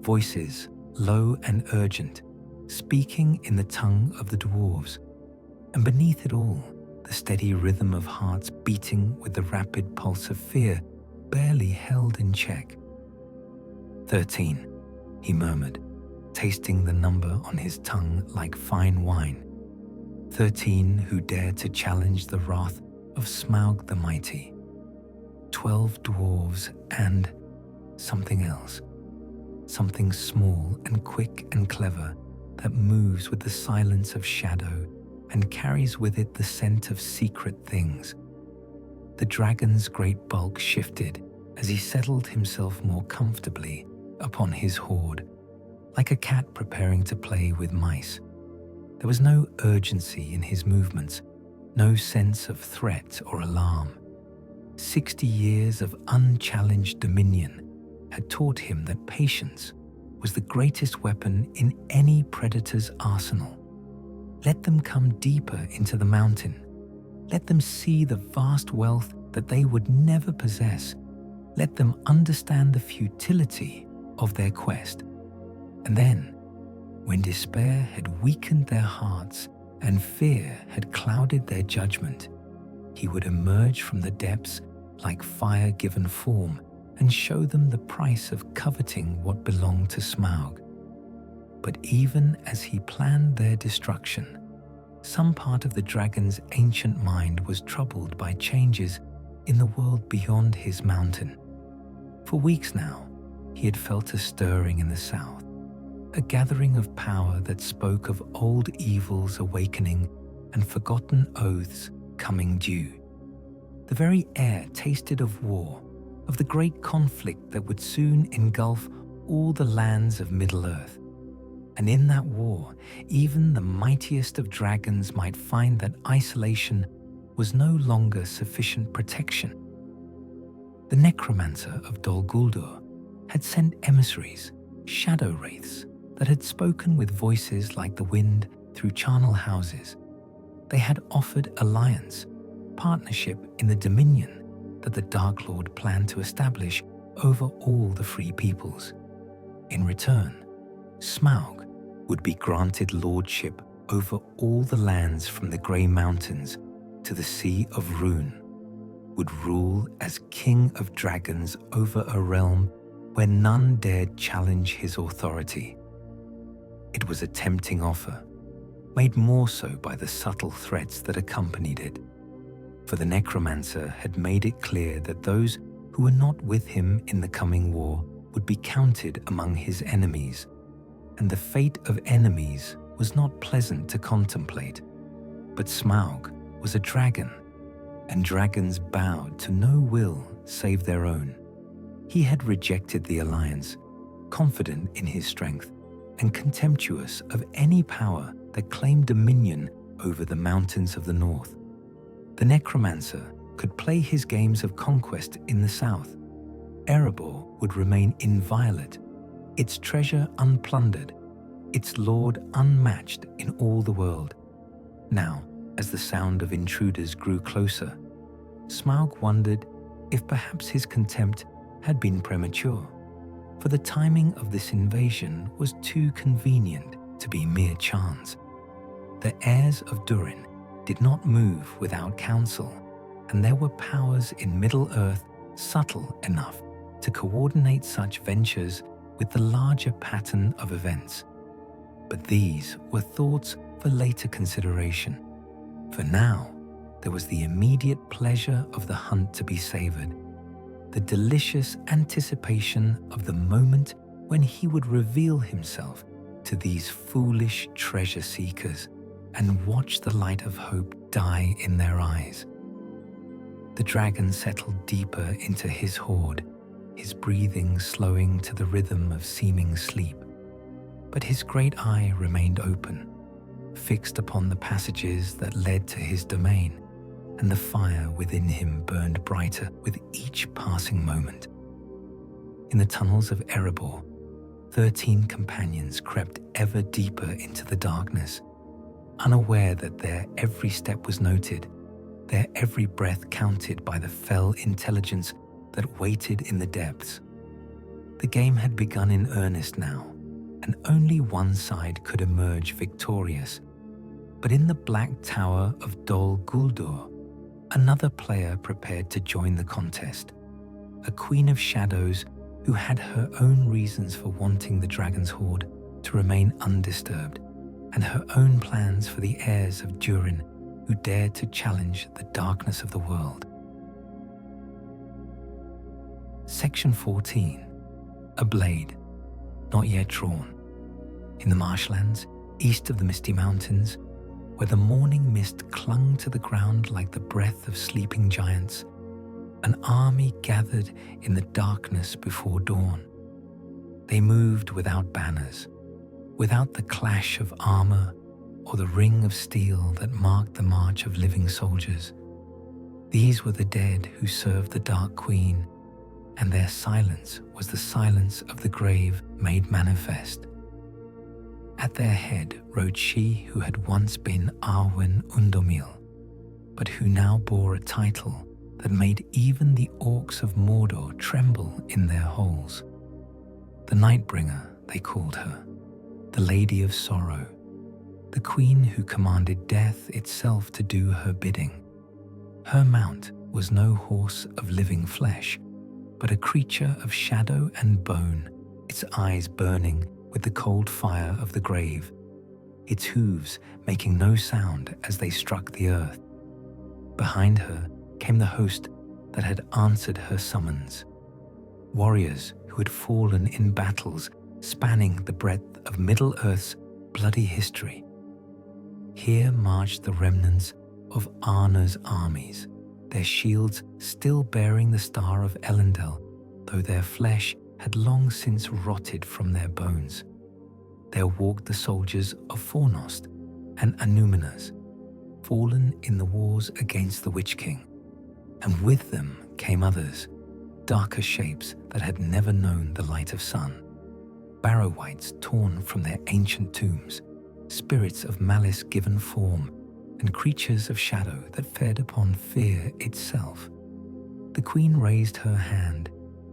Voices, low and urgent, speaking in the tongue of the dwarves. And beneath it all, the steady rhythm of hearts beating with the rapid pulse of fear, barely held in check. 13, he murmured, tasting the number on his tongue like fine wine. 13 who dared to challenge the wrath of Smaug the Mighty. 12 dwarves and something else. Something small and quick and clever that moves with the silence of shadow and carries with it the scent of secret things. The dragon's great bulk shifted as he settled himself more comfortably upon his hoard, like a cat preparing to play with mice. There was no urgency in his movements, no sense of threat or alarm. 60 years of unchallenged dominion had taught him that patience was the greatest weapon in any predator's arsenal. Let them come deeper into the mountain. Let them see the vast wealth that they would never possess. Let them understand the futility of their quest. And then, when despair had weakened their hearts and fear had clouded their judgment, he would emerge from the depths like fire given form and show them the price of coveting what belonged to Smaug. But even as he planned their destruction, some part of the dragon's ancient mind was troubled by changes in the world beyond his mountain. For weeks now, he had felt a stirring in the south, a gathering of power that spoke of old evils awakening and forgotten oaths coming due. The very air tasted of war, of the great conflict that would soon engulf all the lands of Middle-earth. And in that war, even the mightiest of dragons might find that isolation was no longer sufficient protection. The necromancer of Dol Guldur had sent emissaries, shadow wraiths, that had spoken with voices like the wind through charnel houses. They had offered alliance, partnership in the dominion that the Dark Lord planned to establish over all the free peoples. In return, Smaug would be granted lordship over all the lands from the Grey Mountains to the Sea of Rhûn, would rule as King of Dragons over a realm where none dared challenge his authority. It was a tempting offer, made more so by the subtle threats that accompanied it. For the necromancer had made it clear that those who were not with him in the coming war would be counted among his enemies, and the fate of enemies was not pleasant to contemplate. But Smaug was a dragon, and dragons bowed to no will save their own. He had rejected the alliance, confident in his strength, and contemptuous of any power that claimed dominion over the mountains of the north. The necromancer could play his games of conquest in the south. Erebor would remain inviolate, its treasure unplundered, its lord unmatched in all the world. Now, as the sound of intruders grew closer, Smaug wondered if perhaps his contempt had been premature, for the timing of this invasion was too convenient to be mere chance. The heirs of Durin did not move without counsel, and there were powers in Middle-earth subtle enough to coordinate such ventures with the larger pattern of events. But these were thoughts for later consideration. For now, there was the immediate pleasure of the hunt to be savored, the delicious anticipation of the moment when he would reveal himself to these foolish treasure seekers and watch the light of hope die in their eyes. The dragon settled deeper into his hoard, his breathing slowing to the rhythm of seeming sleep. But his great eye remained open, fixed upon the passages that led to his domain, and the fire within him burned brighter with each passing moment. In the tunnels of Erebor, 13 companions crept ever deeper into the darkness, unaware that their every step was noted, their every breath counted by the fell intelligence that waited in the depths. The game had begun in earnest now, and only one side could emerge victorious. But in the Black Tower of Dol Guldur, another player prepared to join the contest, a Queen of Shadows who had her own reasons for wanting the dragon's hoard to remain undisturbed, and her own plans for the heirs of Durin who dared to challenge the darkness of the world. Section 14. A blade, not yet drawn. In the marshlands, east of the Misty Mountains, where the morning mist clung to the ground like the breath of sleeping giants, an army gathered in the darkness before dawn. They moved without banners, without the clash of armor or the ring of steel that marked the march of living soldiers. These were the dead who served the Dark Queen, and their silence was the silence of the grave made manifest. At their head rode she who had once been Arwen Undomil, but who now bore a title that made even the orcs of Mordor tremble in their holes. The Nightbringer, they called her, the Lady of Sorrow, the queen who commanded death itself to do her bidding. Her mount was no horse of living flesh, but a creature of shadow and bone, its eyes burning with the cold fire of the grave, its hooves making no sound as they struck the earth. Behind her came the host that had answered her summons, warriors who had fallen in battles spanning the breadth of Middle-earth's bloody history. Here marched the remnants of Arna's armies, their shields still bearing the star of Elendil, though their flesh had long since rotted from their bones. There walked the soldiers of Fornost and Anúminas, fallen in the wars against the Witch King, and with them came others, darker shapes that had never known the light of sun, Barrow-wights torn from their ancient tombs, spirits of malice given form, and creatures of shadow that fed upon fear itself. The queen raised her hand,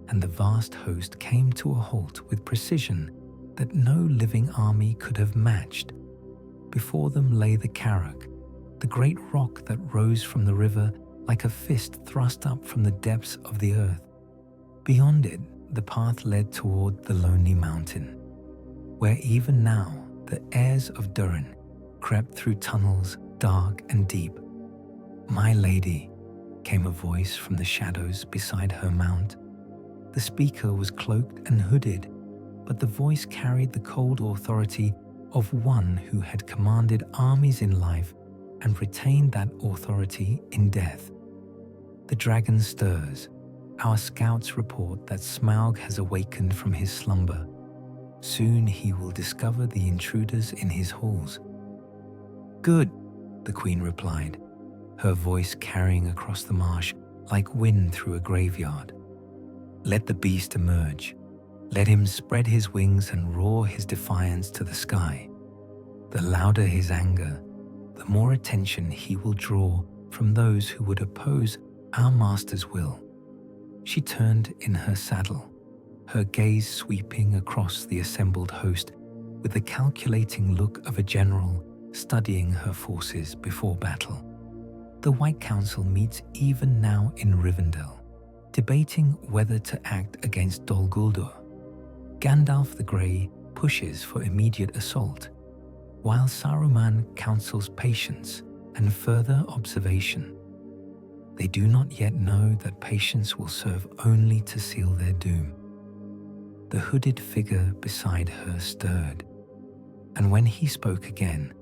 and the vast host came to a halt with precision that no living army could have matched. Before them lay the Carrack, the great rock that rose from the river like a fist thrust up from the depths of the earth. Beyond it, the path led toward the lonely mountain, where even now the heirs of Durin crept through tunnels dark and deep. "My lady," came a voice from the shadows beside her mount. The speaker was cloaked and hooded, but the voice carried the cold authority of one who had commanded armies in life and retained that authority in death. "The dragon stirs. Our scouts report that Smaug has awakened from his slumber. Soon he will discover the intruders in his halls." "Good," the queen replied, her voice carrying across the marsh like wind through a graveyard. "Let the beast emerge. Let him spread his wings and roar his defiance to the sky. The louder his anger, the more attention he will draw from those who would oppose our master's will." She turned in her saddle, her gaze sweeping across the assembled host with the calculating look of a general studying her forces before battle. The White Council meets even now in Rivendell, debating whether to act against Dol Guldur. Gandalf the Grey pushes for immediate assault, while Saruman counsels patience and further observation. They do not yet know that patience will serve only to seal their doom. The hooded figure beside her stirred, and when he spoke again,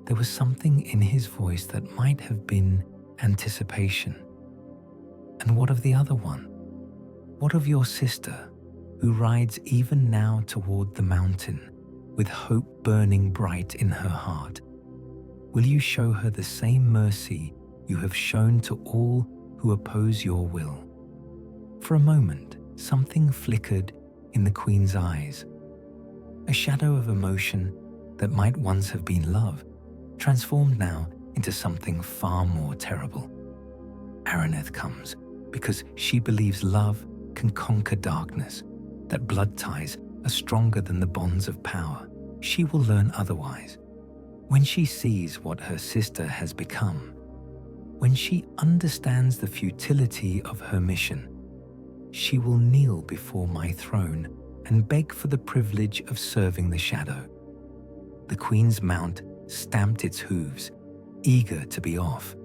there was something in his voice that might have been anticipation. "And what of the other one? What of your sister, who rides even now toward the mountain, with hope burning bright in her heart? Will you show her the same mercy you have shown to all who oppose your will?" For a moment, something flickered in the queen's eyes, a shadow of emotion that might once have been love, transformed now into something far more terrible. Araneth comes because she believes love can conquer darkness, that blood ties are stronger than the bonds of power. She will learn otherwise. When she sees what her sister has become, when she understands the futility of her mission, she will kneel before my throne and beg for the privilege of serving the shadow. The Queen's mount stamped its hooves, eager to be off,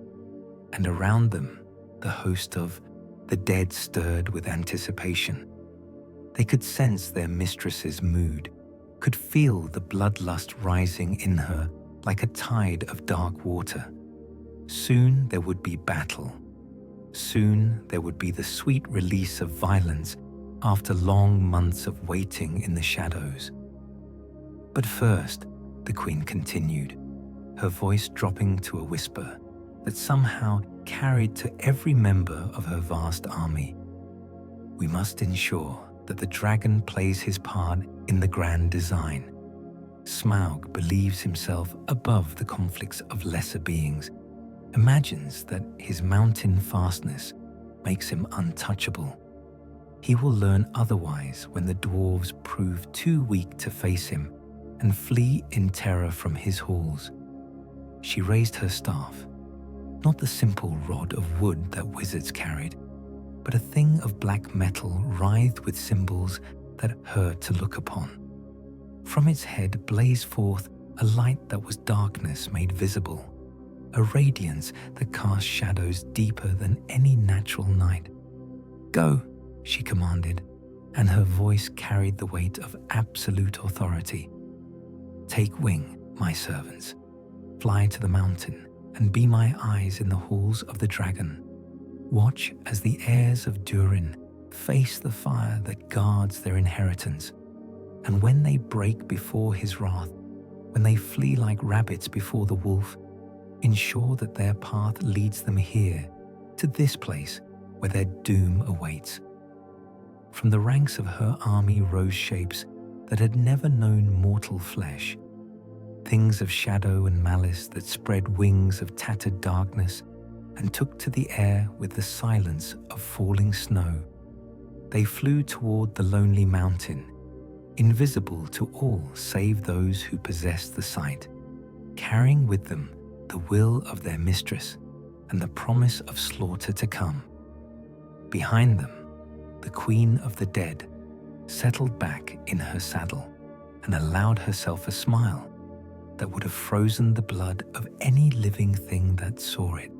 and around them the host of the dead stirred with anticipation. They could sense their mistress's mood, could feel the bloodlust rising in her like a tide of dark water. Soon there would be battle. Soon there would be the sweet release of violence after long months of waiting in the shadows. But first, the Queen continued, her voice dropping to a whisper that somehow carried to every member of her vast army. We must ensure that the dragon plays his part in the grand design. Smaug believes himself above the conflicts of lesser beings, imagines that his mountain fastness makes him untouchable. He will learn otherwise when the dwarves prove too weak to face him and flee in terror from his halls. She raised her staff, not the simple rod of wood that wizards carried, but a thing of black metal writhed with symbols that hurt to look upon. From its head blazed forth a light that was darkness made visible, a radiance that cast shadows deeper than any natural night. "Go," she commanded, and her voice carried the weight of absolute authority. "Take wing, my servants. Fly to the mountain and be my eyes in the halls of the dragon. Watch as the heirs of Durin face the fire that guards their inheritance. And when they break before his wrath, when they flee like rabbits before the wolf, ensure that their path leads them here, to this place where their doom awaits." From the ranks of her army rose shapes that had never known mortal flesh, things of shadow and malice that spread wings of tattered darkness and took to the air with the silence of falling snow. They flew toward the lonely mountain, invisible to all save those who possessed the sight, carrying with them the will of their mistress and the promise of slaughter to come. Behind them, the Queen of the Dead settled back in her saddle and allowed herself a smile that would have frozen the blood of any living thing that saw it.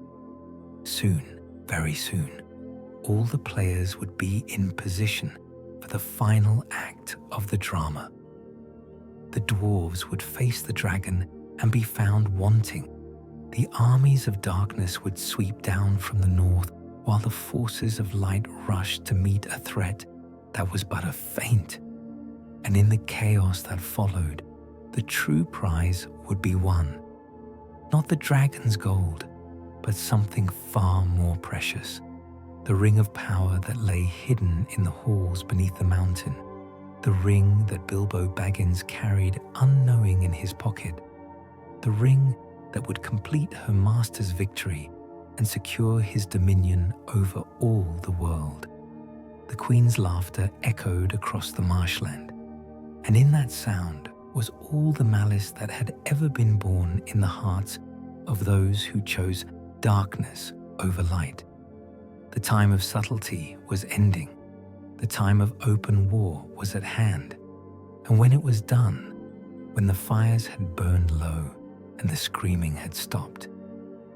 Soon, very soon, all the players would be in position for the final act of the drama. The dwarves would face the dragon and be found wanting. The armies of darkness would sweep down from the north while the forces of light rushed to meet a threat that was but a feint. And in the chaos that followed, the true prize would be won. Not the dragon's gold, but something far more precious. The ring of power that lay hidden in the halls beneath the mountain. The ring that Bilbo Baggins carried unknowing in his pocket. The ring that would complete her master's victory and secure his dominion over all the world. The Queen's laughter echoed across the marshland, and in that sound was all the malice that had ever been born in the hearts of those who chose darkness over light. The time of subtlety was ending. The time of open war was at hand. And when it was done, when the fires had burned low and the screaming had stopped,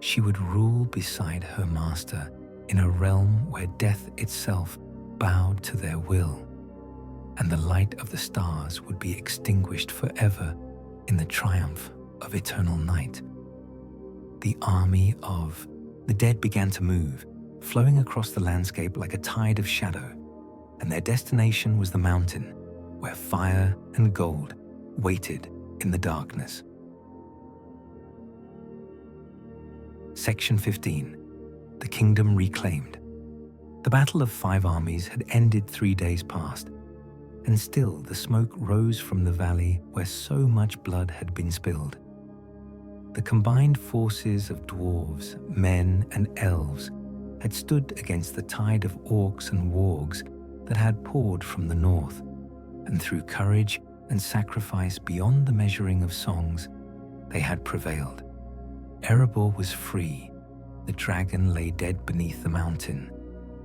she would rule beside her master in a realm where death itself bowed to their will, and the light of the stars would be extinguished forever in the triumph of eternal night. The army of the dead began to move, flowing across the landscape like a tide of shadow, and their destination was the mountain, where fire and gold waited in the darkness. Section 15. The Kingdom Reclaimed. The Battle of Five Armies had ended 3 days past. and still the smoke rose from the valley where so much blood had been spilled. The combined forces of dwarves, men, and elves had stood against the tide of orcs and wargs that had poured from the north, and through courage and sacrifice beyond the measuring of songs, they had prevailed. Erebor was free, the dragon lay dead beneath the mountain,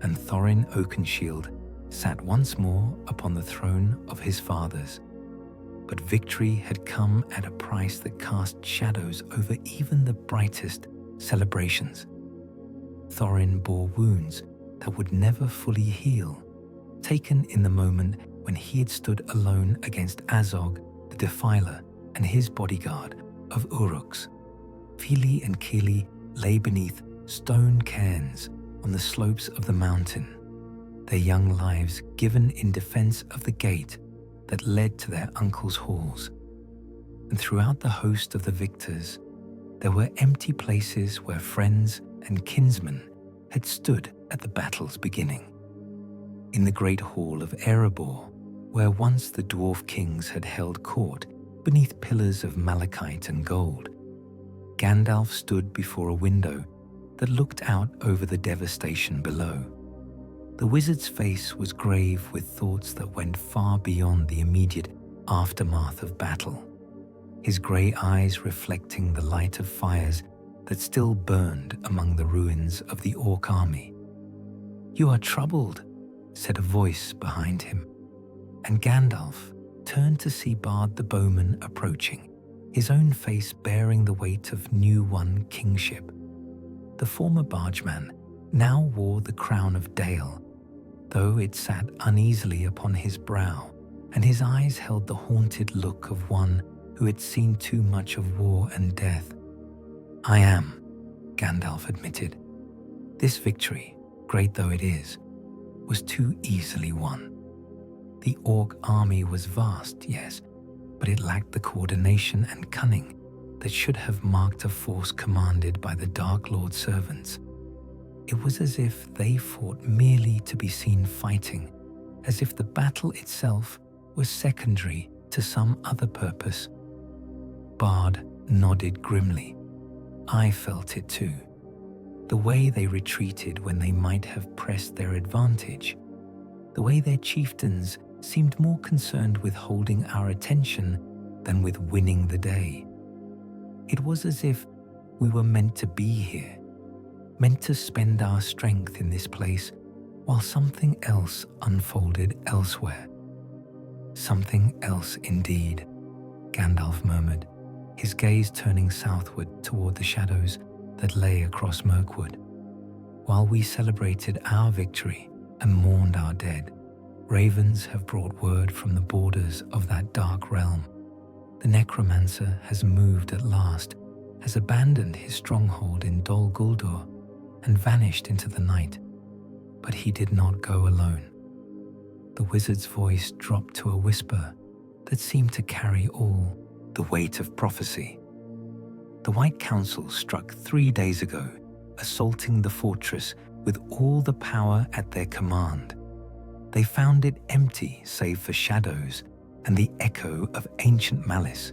and Thorin Oakenshield sat once more upon the throne of his fathers. But victory had come at a price that cast shadows over even the brightest celebrations. Thorin bore wounds that would never fully heal, taken in the moment when he had stood alone against Azog, the Defiler, and his bodyguard of Uruks. Fili and Kili lay beneath stone cairns on the slopes of the mountain, their young lives given in defense of the gate that led to their uncle's halls. And throughout the host of the victors, there were empty places where friends and kinsmen had stood at the battle's beginning. In the great hall of Erebor, where once the dwarf kings had held court beneath pillars of malachite and gold, Gandalf stood before a window that looked out over the devastation below. The wizard's face was grave with thoughts that went far beyond the immediate aftermath of battle, his grey eyes reflecting the light of fires that still burned among the ruins of the orc army. "You are troubled," said a voice behind him, and Gandalf turned to see Bard the bowman approaching, his own face bearing the weight of new-won kingship. The former bargeman now wore the crown of Dale, though it sat uneasily upon his brow, and his eyes held the haunted look of one who had seen too much of war and death. "I am," Gandalf admitted. "This victory, great though it is, was too easily won. The orc army was vast, yes, but it lacked the coordination and cunning that should have marked a force commanded by the Dark Lord's servants. It was as if they fought merely to be seen fighting, as if the battle itself was secondary to some other purpose." Bard nodded grimly. "I felt it too. The way they retreated when they might have pressed their advantage. The way their chieftains seemed more concerned with holding our attention than with winning the day. It was as if we were meant to be here, meant to spend our strength in this place while something else unfolded elsewhere." "Something else indeed," Gandalf murmured, his gaze turning southward toward the shadows that lay across Mirkwood. "While we celebrated our victory and mourned our dead, ravens have brought word from the borders of that dark realm. The necromancer has moved at last, has abandoned his stronghold in Dol Guldur and vanished into the night. But he did not go alone." The wizard's voice dropped to a whisper that seemed to carry all the weight of prophecy. "The White Council struck 3 days ago, assaulting the fortress with all the power at their command. They found it empty save for shadows and the echo of ancient malice.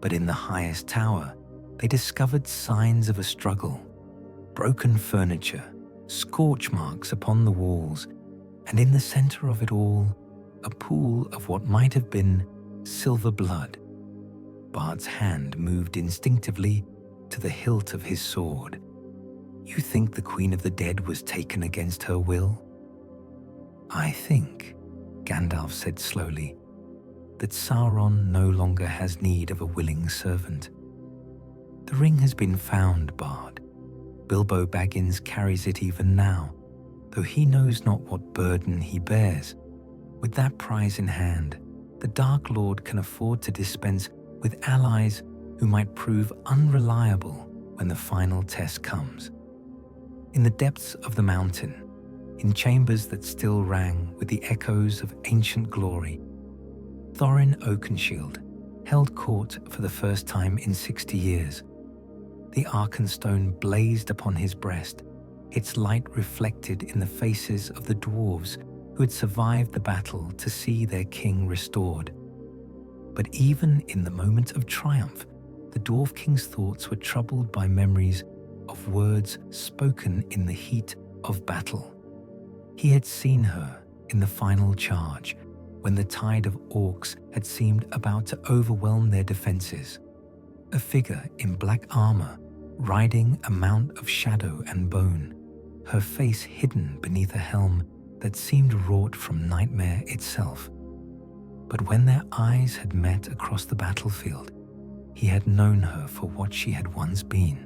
But in the highest tower, they discovered signs of a struggle, broken furniture, scorch marks upon the walls, and in the center of it all, a pool of what might have been silver blood." Bard's hand moved instinctively to the hilt of his sword. "You think the Queen of the Dead was taken against her will?" "I think," Gandalf said slowly, "that Sauron no longer has need of a willing servant. The ring has been found, Bard. Bilbo Baggins carries it even now, though he knows not what burden he bears. With that prize in hand, the Dark Lord can afford to dispense with allies who might prove unreliable when the final test comes. In the depths of the mountain, in chambers that still rang with the echoes of ancient glory, Thorin Oakenshield held court for the first time in 60 years. The Arkenstone blazed upon his breast, its light reflected in the faces of the dwarves who had survived the battle to see their king restored. But even in the moment of triumph, the Dwarf King's thoughts were troubled by memories of words spoken in the heat of battle. He had seen her in the final charge, when the tide of orcs had seemed about to overwhelm their defenses. A figure in black armor, riding a mount of shadow and bone, her face hidden beneath a helm that seemed wrought from nightmare itself. But when their eyes had met across the battlefield, he had known her for what she had once been,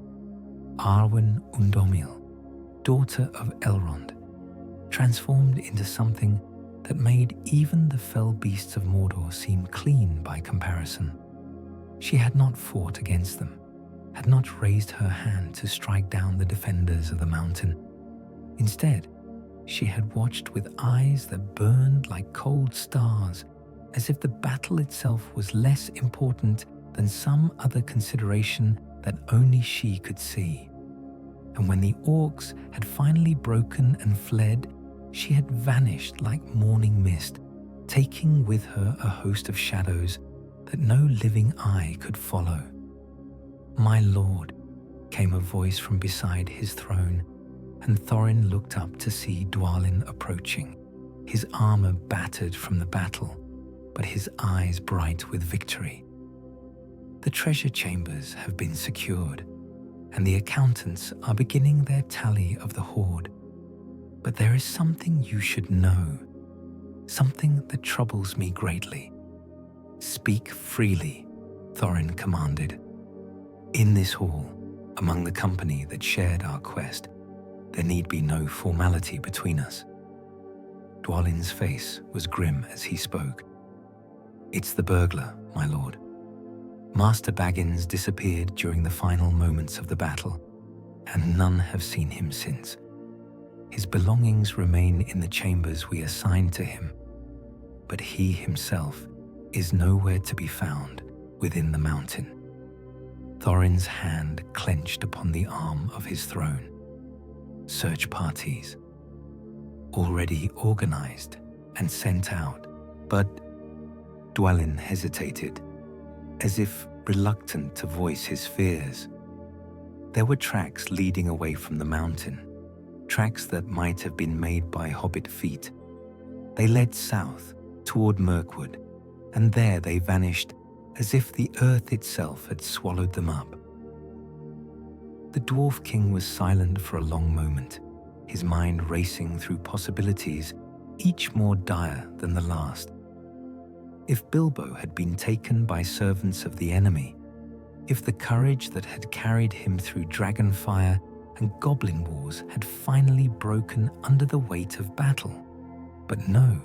Arwen Undomil, daughter of Elrond, transformed into something that made even the fell beasts of Mordor seem clean by comparison. She had not fought against them, had not raised her hand to strike down the defenders of the mountain. Instead, she had watched with eyes that burned like cold stars, as if the battle itself was less important than some other consideration that only she could see. And when the orcs had finally broken and fled, she had vanished like morning mist, taking with her a host of shadows that no living eye could follow. "My lord," came a voice from beside his throne, and Thorin looked up to see Dwalin approaching, his armor battered from the battle, but his eyes bright with victory. "The treasure chambers have been secured, and the accountants are beginning their tally of the hoard. But there is something you should know, something that troubles me greatly." "Speak freely," Thorin commanded. "In this hall, among the company that shared our quest, there need be no formality between us." Dwalin's face was grim as he spoke. "It's the burglar, my lord. Master Baggins disappeared during the final moments of the battle, and none have seen him since. His belongings remain in the chambers we assigned to him, but he himself is nowhere to be found within the mountain." Thorin's hand clenched upon the arm of his throne. "Search parties, already organized and sent out, but..." Dwalin hesitated, as if reluctant to voice his fears. There were tracks leading away from the mountain, tracks that might have been made by hobbit feet. They led south toward Mirkwood, and there they vanished as if the earth itself had swallowed them up. The Dwarf King was silent for a long moment, his mind racing through possibilities, each more dire than the last. If Bilbo had been taken by servants of the enemy, if the courage that had carried him through dragonfire and goblin wars had finally broken under the weight of battle. But no,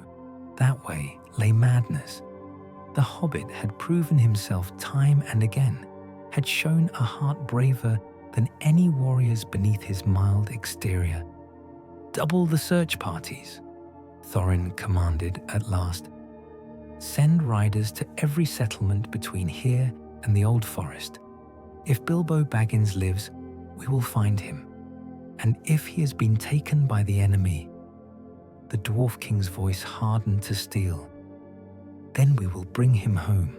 that way lay madness. The hobbit had proven himself time and again, had shown a heart braver than any warriors beneath his mild exterior. "Double the search parties," Thorin commanded at last. "Send riders to every settlement between here and the Old Forest. If Bilbo Baggins lives, we will find him. And if he has been taken by the enemy," the Dwarf King's voice hardened to steel, "then we will bring him home,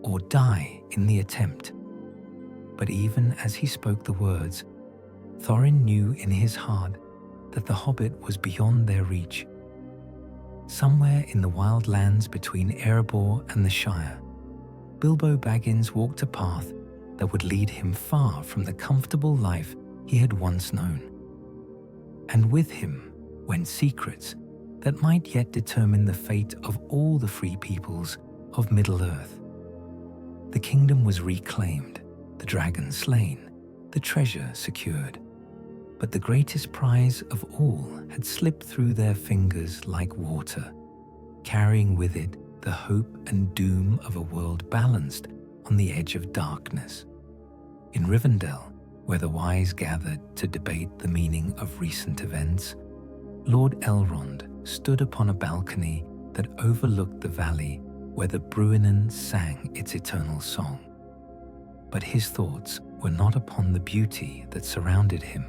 or die in the attempt." But even as he spoke the words, Thorin knew in his heart that the hobbit was beyond their reach. Somewhere in the wild lands between Erebor and the Shire, Bilbo Baggins walked a path that would lead him far from the comfortable life he had once known. And with him went secrets that might yet determine the fate of all the free peoples of Middle-earth. The kingdom was reclaimed, the dragon slain, the treasure secured. But the greatest prize of all had slipped through their fingers like water, carrying with it the hope and doom of a world balanced on the edge of darkness. In Rivendell, where the wise gathered to debate the meaning of recent events, Lord Elrond stood upon a balcony that overlooked the valley where the Bruinen sang its eternal song. But his thoughts were not upon the beauty that surrounded him,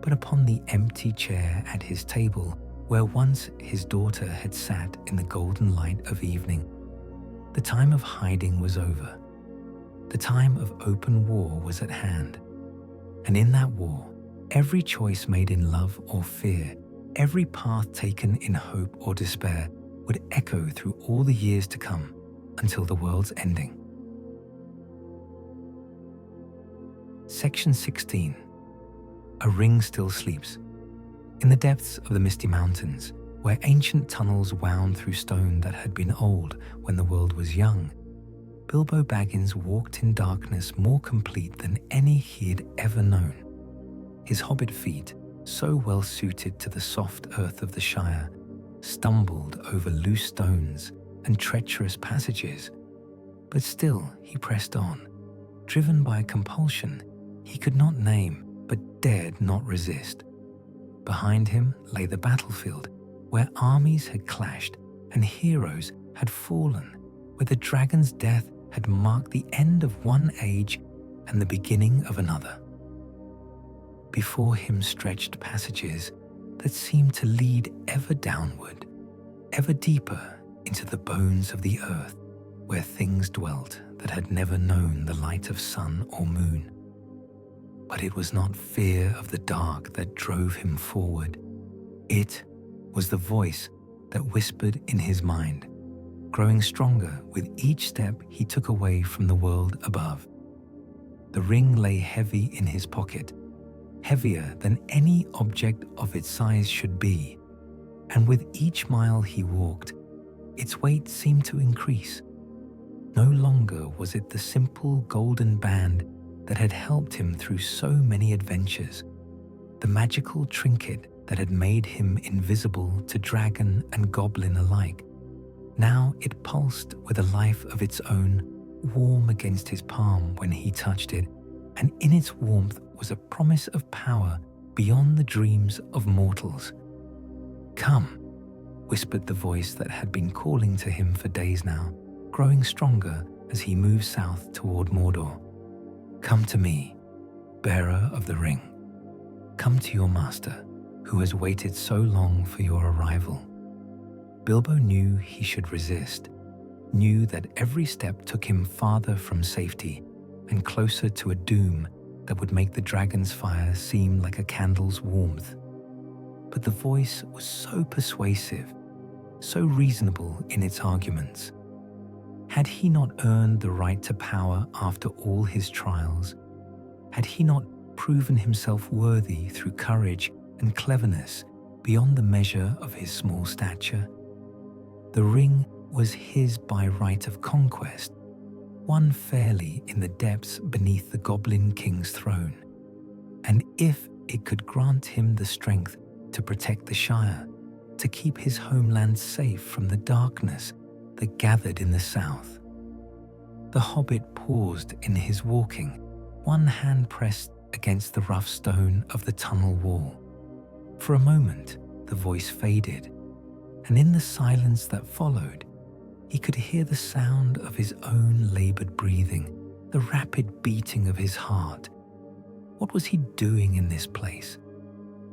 but upon the empty chair at his table where once his daughter had sat in the golden light of evening. The time of hiding was over. The time of open war was at hand. And in that war, every choice made in love or fear, every path taken in hope or despair would echo through all the years to come until the world's ending. Section 16. A ring still sleeps. In the depths of the misty mountains, where ancient tunnels wound through stone that had been old when the world was young, Bilbo Baggins walked in darkness more complete than any he had ever known. His hobbit feet, so well suited to the soft earth of the Shire, stumbled over loose stones and treacherous passages, but still he pressed on, driven by a compulsion he could not name but dared not resist. Behind him lay the battlefield, where armies had clashed and heroes had fallen, where the dragon's death had marked the end of one age and the beginning of another. Before him stretched passages that seemed to lead ever downward, ever deeper into the bones of the earth, where things dwelt that had never known the light of sun or moon. But it was not fear of the dark that drove him forward. It was the voice that whispered in his mind, growing stronger with each step he took away from the world above. The ring lay heavy in his pocket, heavier than any object of its size should be, and with each mile he walked, its weight seemed to increase. No longer was it the simple golden band that had helped him through so many adventures, the magical trinket that had made him invisible to dragon and goblin alike. Now it pulsed with a life of its own, warm against his palm when he touched it, and in its warmth was a promise of power beyond the dreams of mortals. "Come," whispered the voice that had been calling to him for days now, growing stronger as he moved south toward Mordor. "Come to me, bearer of the ring. Come to your master, who has waited so long for your arrival." Bilbo knew he should resist, knew that every step took him farther from safety and closer to a doom that would make the dragon's fire seem like a candle's warmth. But the voice was so persuasive, so reasonable in its arguments. Had he not earned the right to power after all his trials? Had he not proven himself worthy through courage and cleverness beyond the measure of his small stature? The ring was his by right of conquest, won fairly in the depths beneath the Goblin King's throne. And if it could grant him the strength to protect the Shire, to keep his homeland safe from the darkness that gathered in the south. The hobbit paused in his walking, one hand pressed against the rough stone of the tunnel wall. For a moment, the voice faded, and in the silence that followed, he could hear the sound of his own labored breathing, the rapid beating of his heart. What was he doing in this place?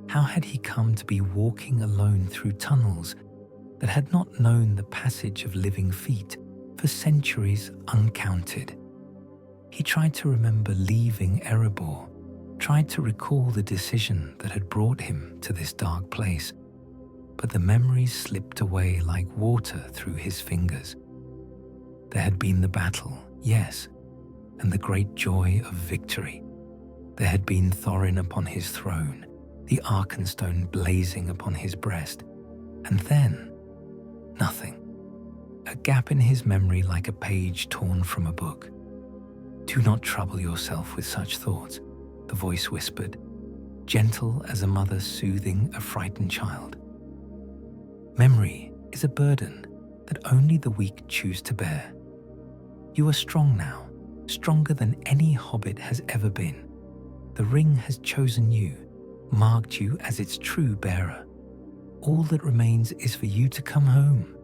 How had he come to be walking alone through tunnels that had not known the passage of living feet for centuries uncounted? He tried to remember leaving Erebor, tried to recall the decision that had brought him to this dark place, but the memories slipped away like water through his fingers. There had been the battle, yes, and the great joy of victory. There had been Thorin upon his throne, the Arkenstone blazing upon his breast, and then nothing. A gap in his memory like a page torn from a book. "Do not trouble yourself with such thoughts," the voice whispered, gentle as a mother soothing a frightened child. "Memory is a burden that only the weak choose to bear. You are strong now, stronger than any hobbit has ever been. The ring has chosen you, marked you as its true bearer. All that remains is for you to come home,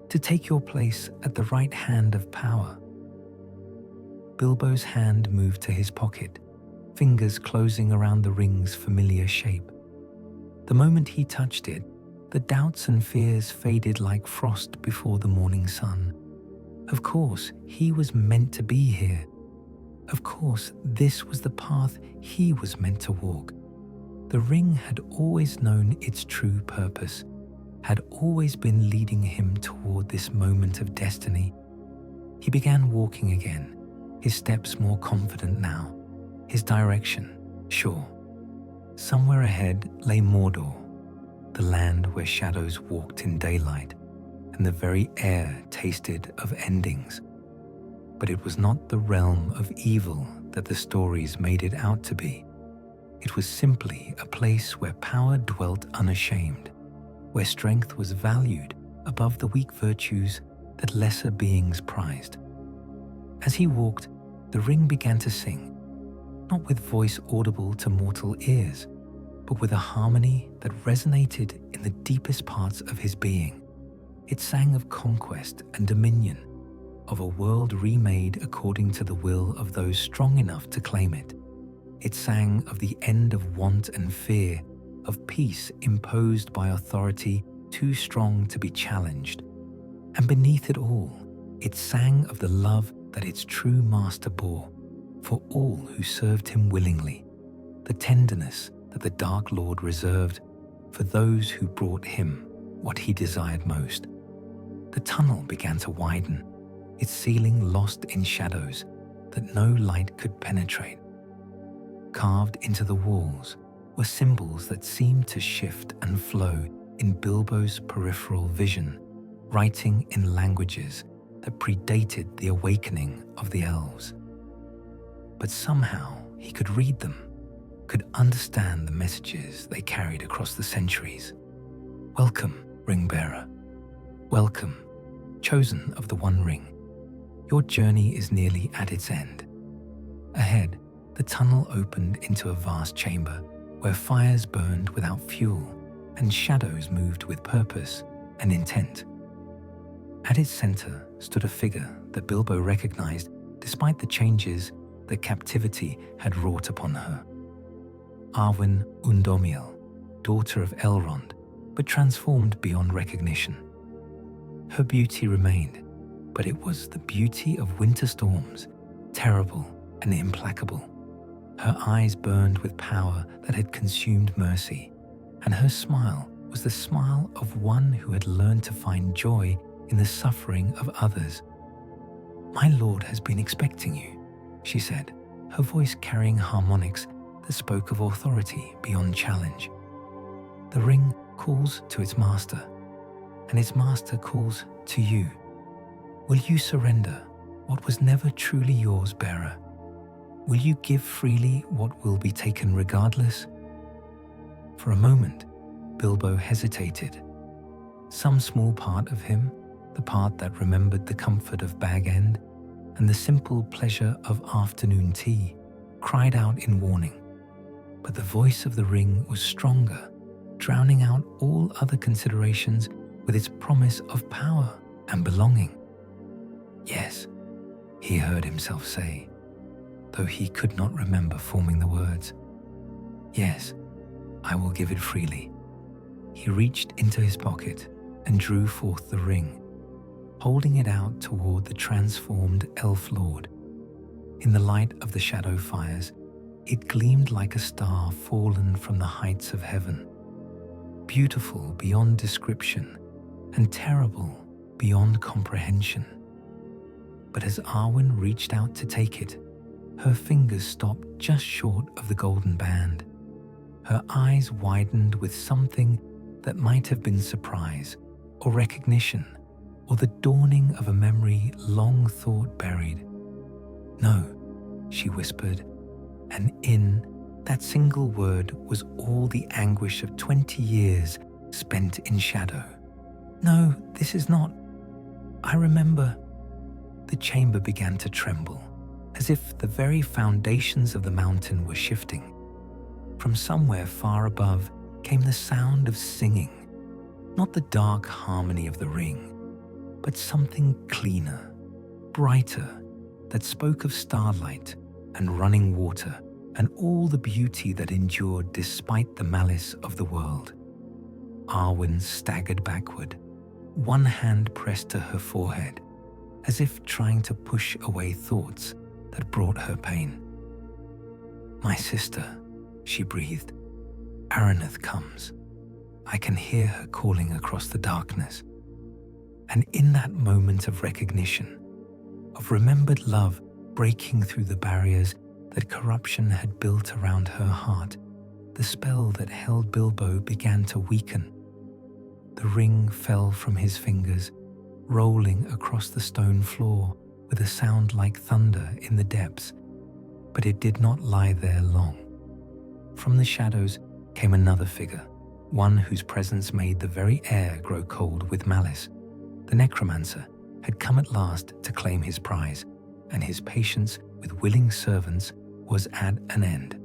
to take your place at the right hand of power." Bilbo's hand moved to his pocket, fingers closing around the ring's familiar shape. The moment he touched it, the doubts and fears faded like frost before the morning sun. Of course, he was meant to be here. Of course, this was the path he was meant to walk. The ring had always known its true purpose, had always been leading him toward this moment of destiny. He began walking again, his steps more confident now, his direction sure. Somewhere ahead lay Mordor, the land where shadows walked in daylight and the very air tasted of endings. But it was not the realm of evil that the stories made it out to be. It was simply a place where power dwelt unashamed, where strength was valued above the weak virtues that lesser beings prized. As he walked, the ring began to sing, not with voice audible to mortal ears, but with a harmony that resonated in the deepest parts of his being. It sang of conquest and dominion, of a world remade according to the will of those strong enough to claim it. It sang of the end of want and fear, of peace imposed by authority too strong to be challenged. And beneath it all, it sang of the love that its true master bore for all who served him willingly, the tenderness that the Dark Lord reserved for those who brought him what he desired most. The tunnel began to widen, its ceiling lost in shadows that no light could penetrate. Carved into the walls were symbols that seemed to shift and flow in Bilbo's peripheral vision, writing in languages that predated the awakening of the elves. But somehow he could read them, could understand the messages they carried across the centuries. Welcome, ring-bearer. Welcome, chosen of the One Ring. Your journey is nearly at its end. Ahead, the tunnel opened into a vast chamber where fires burned without fuel and shadows moved with purpose and intent. At its center stood a figure that Bilbo recognized despite the changes that captivity had wrought upon her. Arwen Undomiel, daughter of Elrond, but transformed beyond recognition. Her beauty remained, but it was the beauty of winter storms, terrible and implacable. Her eyes burned with power that had consumed mercy, and her smile was the smile of one who had learned to find joy in the suffering of others. "My lord has been expecting you," she said, her voice carrying harmonics that spoke of authority beyond challenge. The ring calls to its master, and its master calls to you. Will you surrender what was never truly yours, bearer? Will you give freely what will be taken regardless? For a moment, Bilbo hesitated. Some small part of him, the part that remembered the comfort of Bag End and the simple pleasure of afternoon tea, cried out in warning. But the voice of the ring was stronger, drowning out all other considerations with its promise of power and belonging. "Yes," he heard himself say, though he could not remember forming the words. "Yes, I will give it freely." He reached into his pocket and drew forth the ring, holding it out toward the transformed elf lord. In the light of the shadow fires, it gleamed like a star fallen from the heights of heaven, beautiful beyond description and terrible beyond comprehension. But as Arwen reached out to take it, her fingers stopped just short of the golden band. Her eyes widened with something that might have been surprise or recognition or the dawning of a memory long thought buried. "No," she whispered, and in that single word was all the anguish of 20 years spent in shadow. "No, this is not. I remember." The chamber began to tremble, as if the very foundations of the mountain were shifting. From somewhere far above came the sound of singing, not the dark harmony of the ring, but something cleaner, brighter, that spoke of starlight and running water and all the beauty that endured despite the malice of the world. Arwen staggered backward, one hand pressed to her forehead, as if trying to push away thoughts that brought her pain. "My sister," she breathed. "Araneth comes. I can hear her calling across the darkness." And in that moment of recognition, of remembered love breaking through the barriers that corruption had built around her heart, the spell that held Bilbo began to weaken. The ring fell from his fingers, rolling across the stone floor with a sound like thunder in the depths, but it did not lie there long. From the shadows came another figure, one whose presence made the very air grow cold with malice. The necromancer had come at last to claim his prize, and his patience with willing servants was at an end.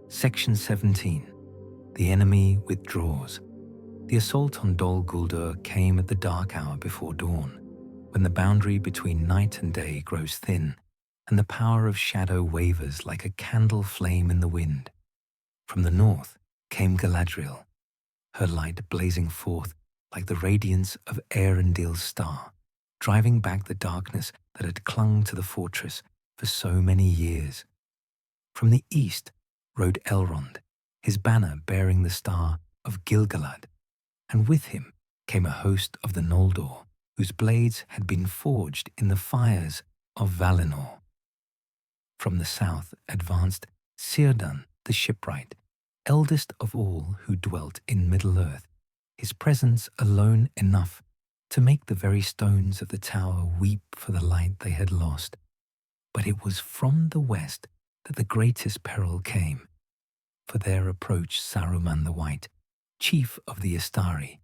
Section 17. The enemy withdraws. The assault on Dol Guldur came at the dark hour before dawn, when the boundary between night and day grows thin, and the power of shadow wavers like a candle flame in the wind. From the north came Galadriel, her light blazing forth like the radiance of Eärendil's star, driving back the darkness that had clung to the fortress for so many years. From the east rode Elrond, his banner bearing the star of Gilgalad, and with him came a host of the Noldor, whose blades had been forged in the fires of Valinor. From the south advanced Círdan the shipwright, eldest of all who dwelt in Middle-earth, his presence alone enough to make the very stones of the tower weep for the light they had lost. But it was from the west that the greatest peril came, for there approached Saruman the White, chief of the Istari,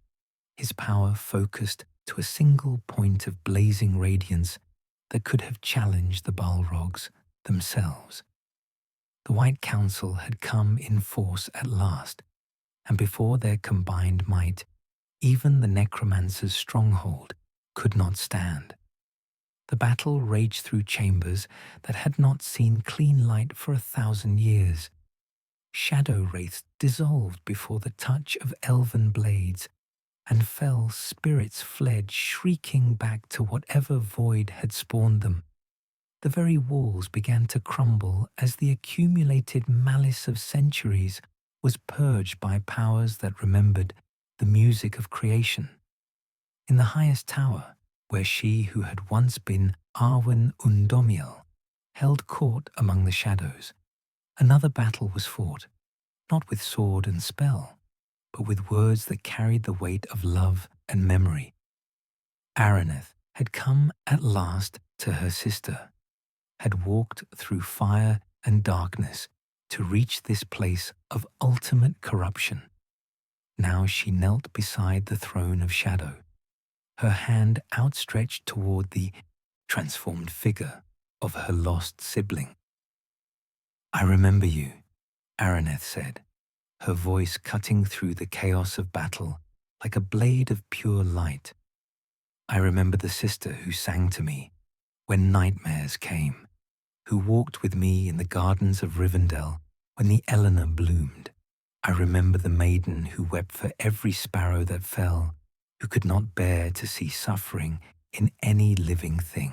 his power focused to a single point of blazing radiance that could have challenged the Balrogs themselves. The White Council had come in force at last, and before their combined might, even the necromancer's stronghold could not stand. The battle raged through chambers that had not seen clean light for 1,000 years. Shadow wraiths dissolved before the touch of elven blades, and fell spirits fled shrieking back to whatever void had spawned them. The very walls began to crumble as the accumulated malice of centuries was purged by powers that remembered the music of creation. In the highest tower, where she who had once been Arwen Undomiel held court among the shadows, another battle was fought, not with sword and spell, but with words that carried the weight of love and memory. Araneth had come at last to her sister, had walked through fire and darkness to reach this place of ultimate corruption. Now she knelt beside the throne of shadow, her hand outstretched toward the transformed figure of her lost sibling. "I remember you," Araneth said, her voice cutting through the chaos of battle like a blade of pure light. "I remember the sister who sang to me when nightmares came, who walked with me in the gardens of Rivendell when the Eleanor bloomed. I remember the maiden who wept for every sparrow that fell, who could not bear to see suffering in any living thing."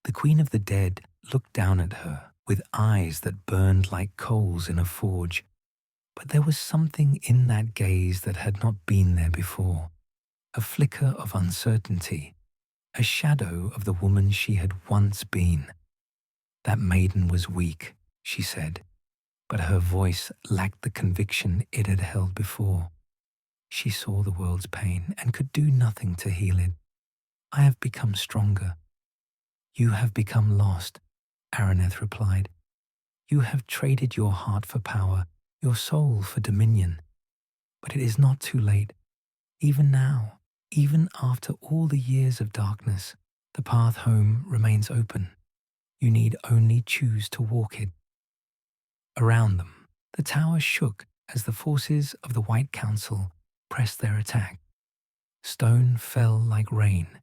The Queen of the Dead looked down at her with eyes that burned like coals in a forge, but there was something in that gaze that had not been there before, a flicker of uncertainty, a shadow of the woman she had once been. "That maiden was weak," she said, but her voice lacked the conviction it had held before. "She saw the world's pain and could do nothing to heal it. I have become stronger." "You have become lost," Araneth replied. "You have traded your heart for power, your soul for dominion. But it is not too late. Even now, even after all the years of darkness, the path home remains open. You need only choose to walk it." Around them, the tower shook as the forces of the White Council pressed their attack. Stone fell like rain,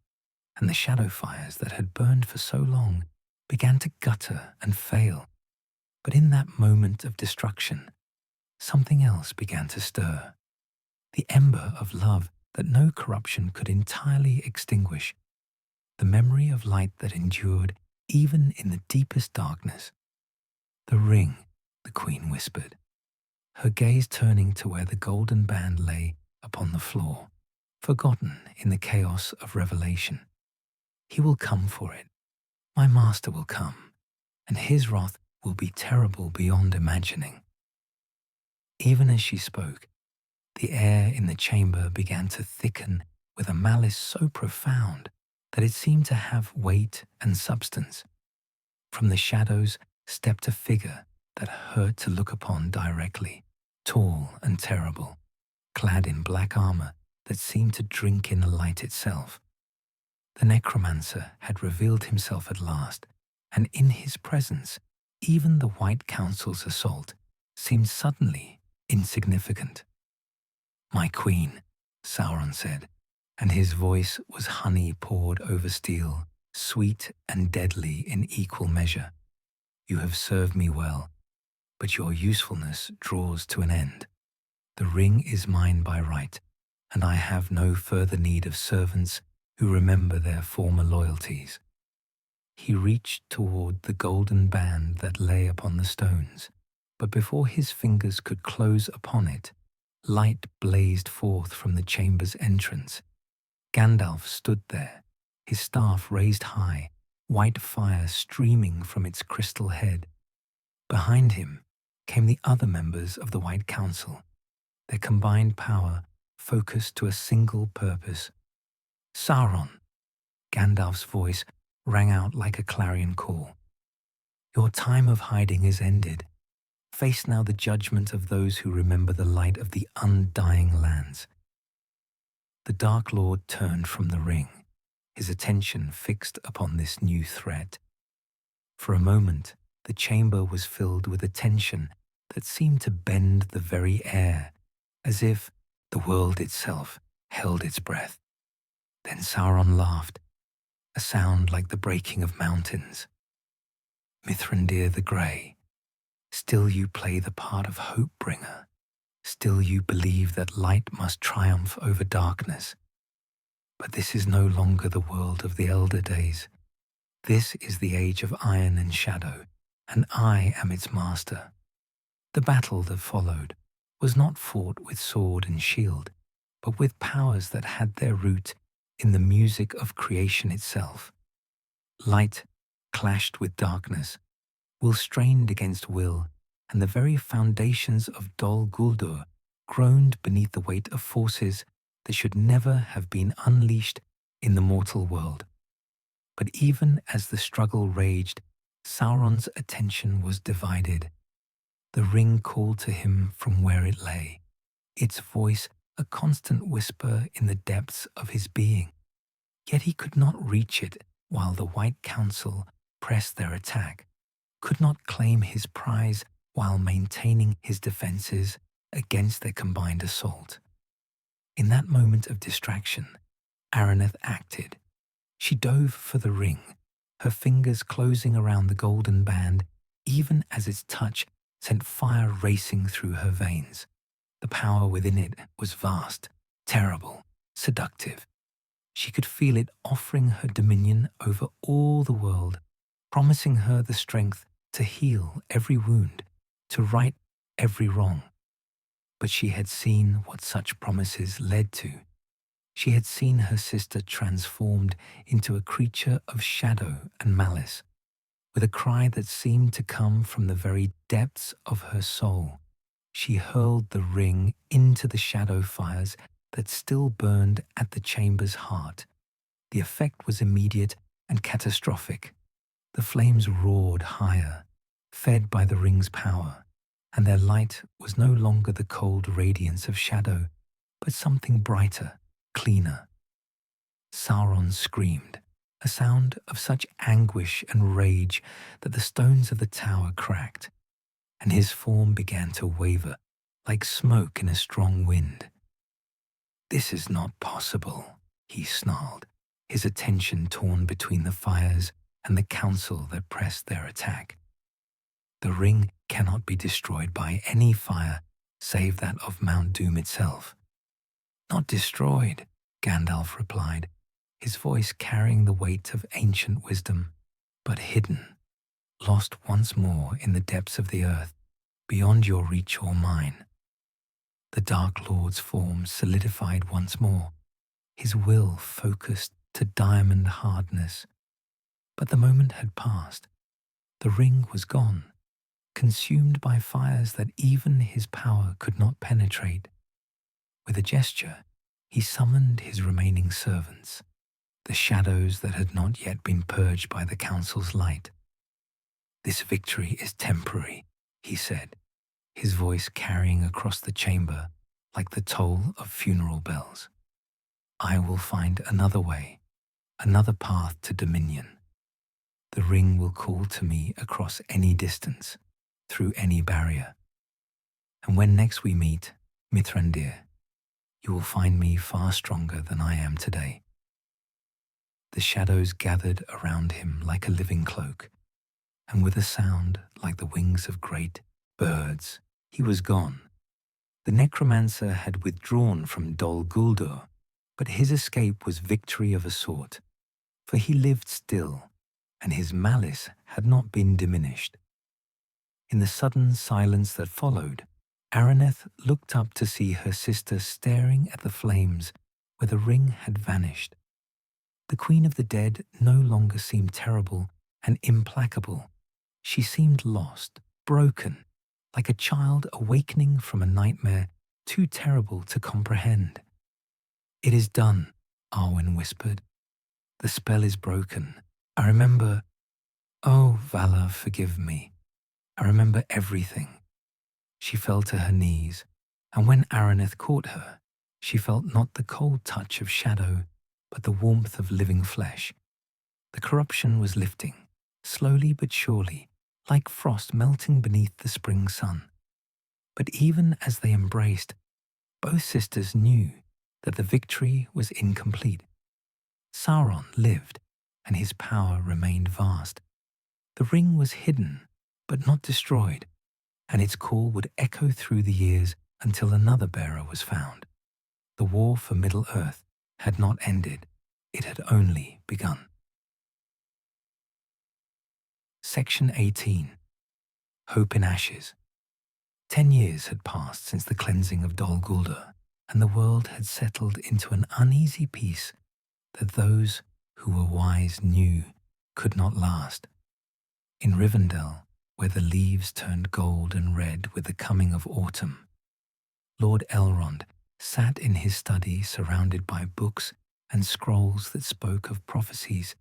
and the shadow fires that had burned for so long began to gutter and fail. But in that moment of destruction, something else began to stir. The ember of love that no corruption could entirely extinguish. The memory of light that endured even in the deepest darkness. "The ring," the queen whispered, her gaze turning to where the golden band lay upon the floor, forgotten in the chaos of revelation. "He will come for it. My master will come, and his wrath will be terrible beyond imagining." Even as she spoke, the air in the chamber began to thicken with a malice so profound that it seemed to have weight and substance. From the shadows stepped a figure that hurt to look upon directly, tall and terrible, clad in black armor that seemed to drink in the light itself. The necromancer had revealed himself at last, and in his presence, even the White Council's assault seemed suddenly insignificant. "My queen," Sauron said, and his voice was honey poured over steel, sweet and deadly in equal measure. "You have served me well, but your usefulness draws to an end. The ring is mine by right, and I have no further need of servants who remember their former loyalties." He reached toward the golden band that lay upon the stones, but before his fingers could close upon it, light blazed forth from the chamber's entrance. Gandalf stood there, his staff raised high, white fire streaming from its crystal head. Behind him came the other members of the White Council, their combined power focused to a single purpose. "Sauron!" Gandalf's voice rang out like a clarion call. "Your time of hiding is ended. Face now the judgment of those who remember the light of the undying lands." The Dark Lord turned from the ring, his attention fixed upon this new threat. For a moment, the chamber was filled with a tension that seemed to bend the very air, as if the world itself held its breath. Then Sauron laughed, a sound like the breaking of mountains. "Mithrandir the Grey, still you play the part of hope-bringer. Still you believe that light must triumph over darkness. But this is no longer the world of the elder days. This is the age of iron and shadow, and I am its master." The battle that followed was not fought with sword and shield, but with powers that had their root in the music of creation itself. Light clashed with darkness, will strained against will, and the very foundations of Dol Guldur groaned beneath the weight of forces that should never have been unleashed in the mortal world. But even as the struggle raged, Sauron's attention was divided. The ring called to him from where it lay, its voice a constant whisper in the depths of his being. Yet he could not reach it while the White Council pressed their attack, could not claim his prize while maintaining his defenses against their combined assault. In that moment of distraction, Araneth acted. She dove for the ring, her fingers closing around the golden band, even as its touch sent fire racing through her veins. The power within it was vast, terrible, seductive. She could feel it offering her dominion over all the world, promising her the strength to heal every wound, to right every wrong. But she had seen what such promises led to. She had seen her sister transformed into a creature of shadow and malice. With a cry that seemed to come from the very depths of her soul, she hurled the ring into the shadow fires that still burned at the chamber's heart. The effect was immediate and catastrophic. The flames roared higher, fed by the ring's power, and their light was no longer the cold radiance of shadow, but something brighter, cleaner. Sauron screamed, a sound of such anguish and rage that the stones of the tower cracked, and his form began to waver like smoke in a strong wind. "This is not possible," he snarled, his attention torn between the fires and the council that pressed their attack. "The ring cannot be destroyed by any fire save that of Mount Doom itself. Not destroyed, Gandalf replied, his voice carrying the weight of ancient wisdom, but hidden, lost once more in the depths of the earth, beyond your reach or mine. The Dark Lord's form solidified once more, his will focused to diamond hardness. But the moment had passed. The ring was gone, consumed by fires that even his power could not penetrate. With a gesture, he summoned his remaining servants, the shadows that had not yet been purged by the council's light. "This victory is temporary," he said, his voice carrying across the chamber like the toll of funeral bells. "I will find another way, another path to dominion. The ring will call to me across any distance, through any barrier. And when next we meet, Mithrandir, you will find me far stronger than I am today." The shadows gathered around him like a living cloak, and with a sound like the wings of great birds, he was gone. The necromancer had withdrawn from Dol Guldur, but his escape was victory of a sort, for he lived still, and his malice had not been diminished. In the sudden silence that followed, Araneth looked up to see her sister staring at the flames where the ring had vanished. The Queen of the Dead no longer seemed terrible and implacable. She seemed lost, broken, like a child awakening from a nightmare too terrible to comprehend. "It is done," Arwen whispered. "The spell is broken. I remember... Oh, Vala, forgive me. I remember everything." She fell to her knees, and when Araneth caught her, she felt not the cold touch of shadow, but the warmth of living flesh. The corruption was lifting, slowly but surely, like frost melting beneath the spring sun. But even as they embraced, both sisters knew that the victory was incomplete. Sauron lived, and his power remained vast. The ring was hidden, but not destroyed, and its call would echo through the years until another bearer was found. The war for Middle-earth had not ended, it had only begun. Section 18. Hope in Ashes. 10 years had passed since the cleansing of Dol Guldur, and the world had settled into an uneasy peace that those who were wise knew could not last. In Rivendell, where the leaves turned gold and red with the coming of autumn, Lord Elrond sat in his study surrounded by books and scrolls that spoke of prophecies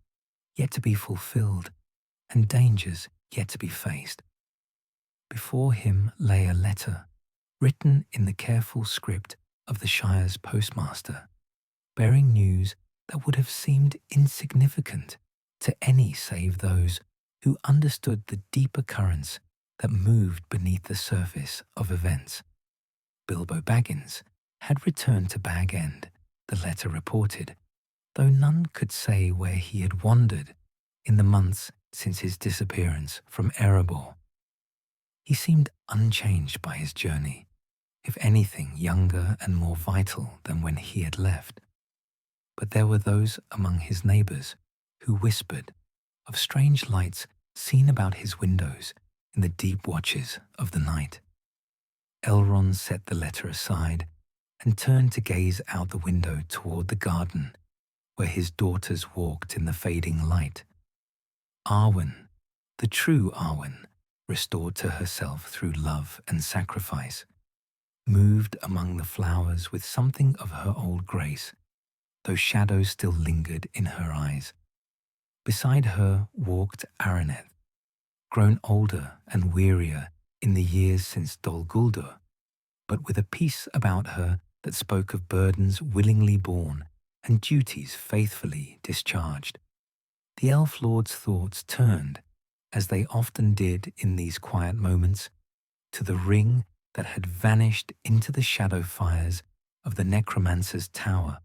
yet to be fulfilled and dangers yet to be faced. Before him lay a letter, written in the careful script of the Shire's postmaster, bearing news that would have seemed insignificant to any save those who understood the deeper currents that moved beneath the surface of events. Bilbo Baggins had returned to Bag End, the letter reported, though none could say where he had wandered in the months since his disappearance from Erebor. He seemed unchanged by his journey, if anything younger and more vital than when he had left. But there were those among his neighbours who whispered of strange lights seen about his windows in the deep watches of the night. Elrond set the letter aside and turned to gaze out the window toward the garden where his daughters walked in the fading light. Arwen, the true Arwen, restored to herself through love and sacrifice, moved among the flowers with something of her old grace, though shadows still lingered in her eyes. Beside her walked Araneth, grown older and wearier in the years since Dol Guldur, but with a peace about her that spoke of burdens willingly borne and duties faithfully discharged. The Elf Lord's thoughts turned, as they often did in these quiet moments, to the ring that had vanished into the shadow fires of the necromancer's tower.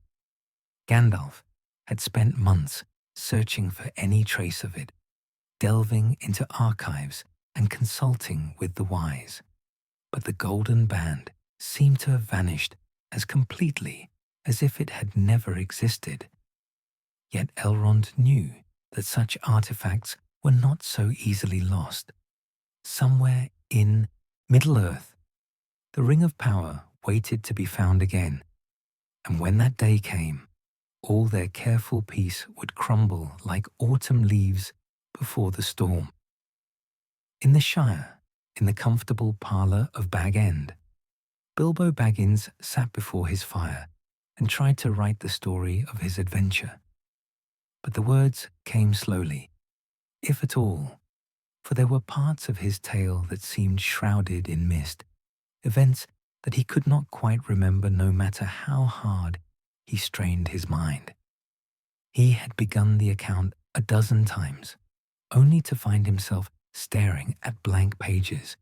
Gandalf had spent months searching for any trace of it, delving into archives and consulting with the wise. But the golden band seemed to have vanished as completely as if it had never existed. Yet Elrond knew that such artifacts were not so easily lost. Somewhere in Middle-earth, the Ring of Power waited to be found again, and when that day came, all their careful peace would crumble like autumn leaves before the storm. In the Shire, in the comfortable parlour of Bag End, Bilbo Baggins sat before his fire and tried to write the story of his adventure. But the words came slowly, if at all, for there were parts of his tale that seemed shrouded in mist, events that he could not quite remember no matter how hard he strained his mind. He had begun the account a dozen times, only to find himself staring at blank pages,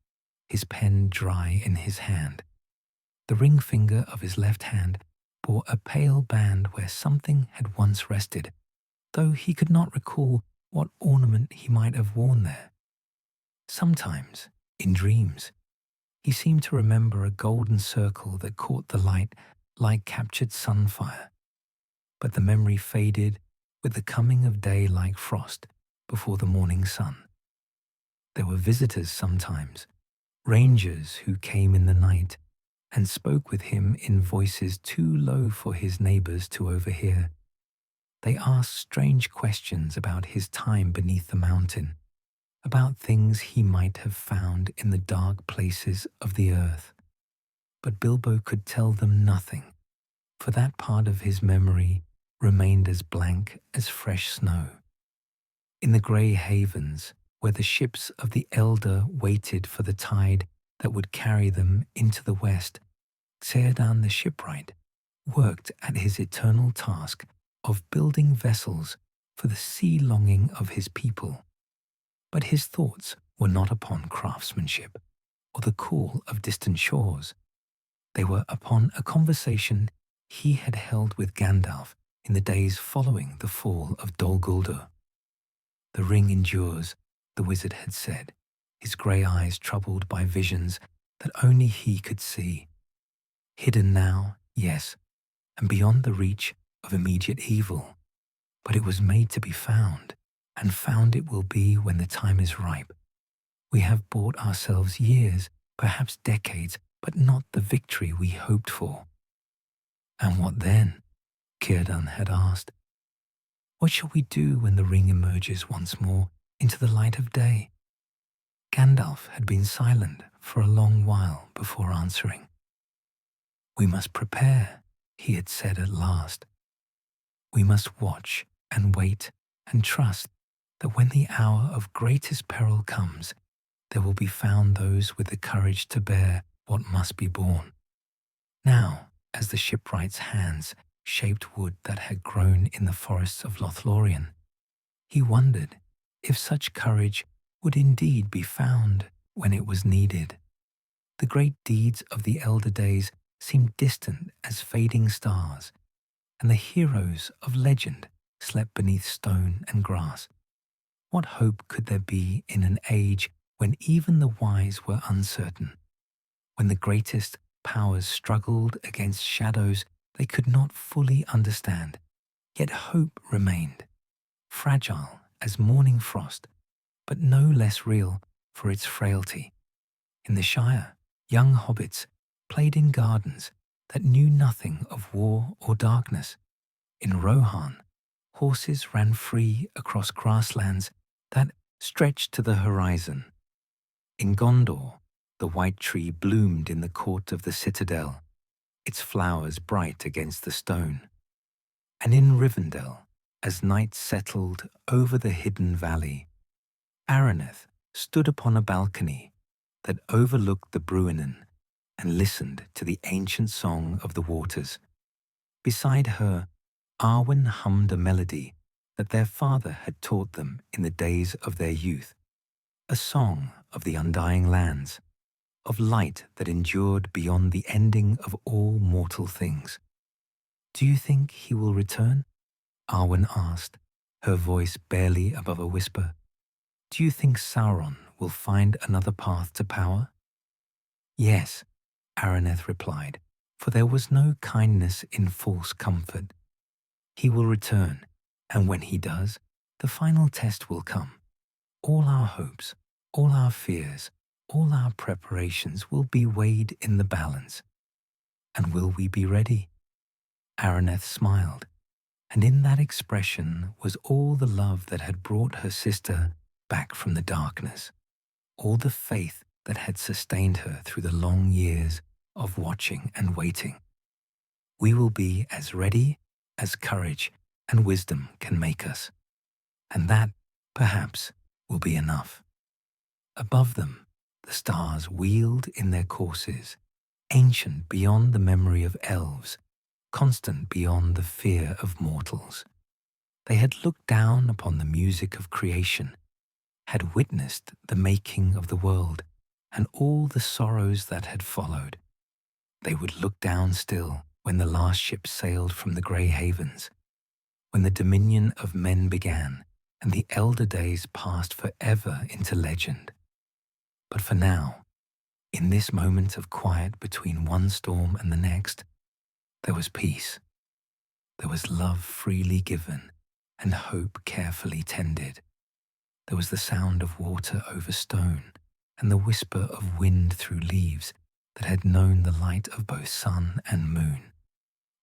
his pen dry in his hand. The ring finger of his left hand bore a pale band where something had once rested, though he could not recall what ornament he might have worn there. Sometimes, in dreams, he seemed to remember a golden circle that caught the light like captured sunfire. But the memory faded with the coming of day like frost before the morning sun. There were visitors sometimes, rangers who came in the night and spoke with him in voices too low for his neighbours to overhear. They asked strange questions about his time beneath the mountain, about things he might have found in the dark places of the earth. But Bilbo could tell them nothing, for that part of his memory remained as blank as fresh snow. In the grey havens, where the ships of the Elder waited for the tide that would carry them into the west, Círdan the shipwright worked at his eternal task of building vessels for the sea-longing of his people. But his thoughts were not upon craftsmanship or the call of distant shores. They were upon a conversation he had held with Gandalf in the days following the fall of Dol Guldur. The ring endures, the wizard had said, his grey eyes troubled by visions that only he could see. Hidden now, yes, and beyond the reach of immediate evil, but it was made to be found, and found it will be when the time is ripe. We have bought ourselves years, perhaps decades, but not the victory we hoped for. And what then? Círdan had asked. What shall we do when the ring emerges once more into the light of day? Gandalf had been silent for a long while before answering. We must prepare, he had said at last. We must watch and wait and trust that when the hour of greatest peril comes, there will be found those with the courage to bear what must be borne. Now, as the shipwright's hands shaped wood that had grown in the forests of Lothlorien, he wondered if such courage would indeed be found when it was needed. The great deeds of the elder days seemed distant as fading stars, and the heroes of legend slept beneath stone and grass. What hope could there be in an age when even the wise were uncertain, when the greatest powers struggled against shadows they could not fully understand, yet hope remained, fragile as morning frost, but no less real for its frailty. In the Shire, young hobbits played in gardens that knew nothing of war or darkness. In Rohan, horses ran free across grasslands that stretched to the horizon. In Gondor, the white tree bloomed in the court of the citadel, its flowers bright against the stone. And in Rivendell, as night settled over the hidden valley, Araneth stood upon a balcony that overlooked the Bruinen and listened to the ancient song of the waters. Beside her, Arwen hummed a melody that their father had taught them in the days of their youth, a song of the undying lands, of light that endured beyond the ending of all mortal things. Do you think he will return? Arwen asked, her voice barely above a whisper. Do you think Sauron will find another path to power? Yes, Araneth replied, for there was no kindness in false comfort. He will return, and when he does, the final test will come. All our hopes, all our fears, all our preparations will be weighed in the balance. And will we be ready? Araneth smiled, and in that expression was all the love that had brought her sister back from the darkness, all the faith that had sustained her through the long years of watching and waiting. We will be as ready as courage and wisdom can make us, and that, perhaps, will be enough. Above them, the stars wheeled in their courses, ancient beyond the memory of elves, constant beyond the fear of mortals. They had looked down upon the music of creation, had witnessed the making of the world and all the sorrows that had followed. They would look down still when the last ship sailed from the grey havens, when the dominion of men began and the elder days passed forever into legend. But for now, in this moment of quiet between one storm and the next, there was peace. There was love freely given and hope carefully tended. There was the sound of water over stone and the whisper of wind through leaves that had known the light of both sun and moon.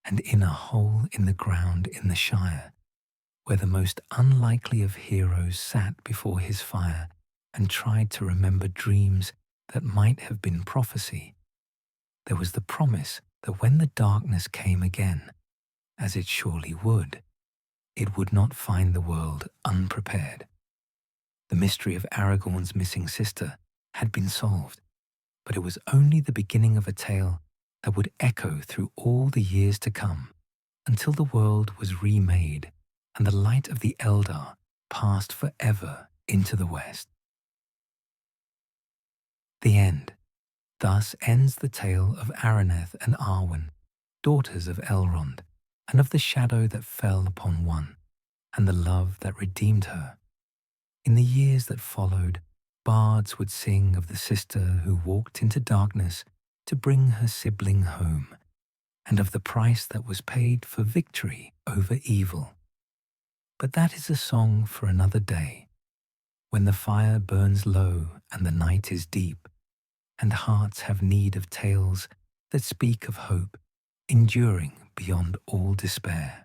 And in a hole in the ground in the Shire, where the most unlikely of heroes sat before his fire and tried to remember dreams that might have been prophecy, there was the promise that when the darkness came again, as it surely would, it would not find the world unprepared. The mystery of Aragorn's missing sister had been solved, but it was only the beginning of a tale that would echo through all the years to come, until the world was remade and the light of the Eldar passed forever into the west. The end. Thus ends the tale of Araneth and Arwen, daughters of Elrond, and of the shadow that fell upon one, and the love that redeemed her. In the years that followed, bards would sing of the sister who walked into darkness to bring her sibling home, and of the price that was paid for victory over evil. But that is a song for another day, when the fire burns low and the night is deep, and hearts have need of tales that speak of hope enduring beyond all despair.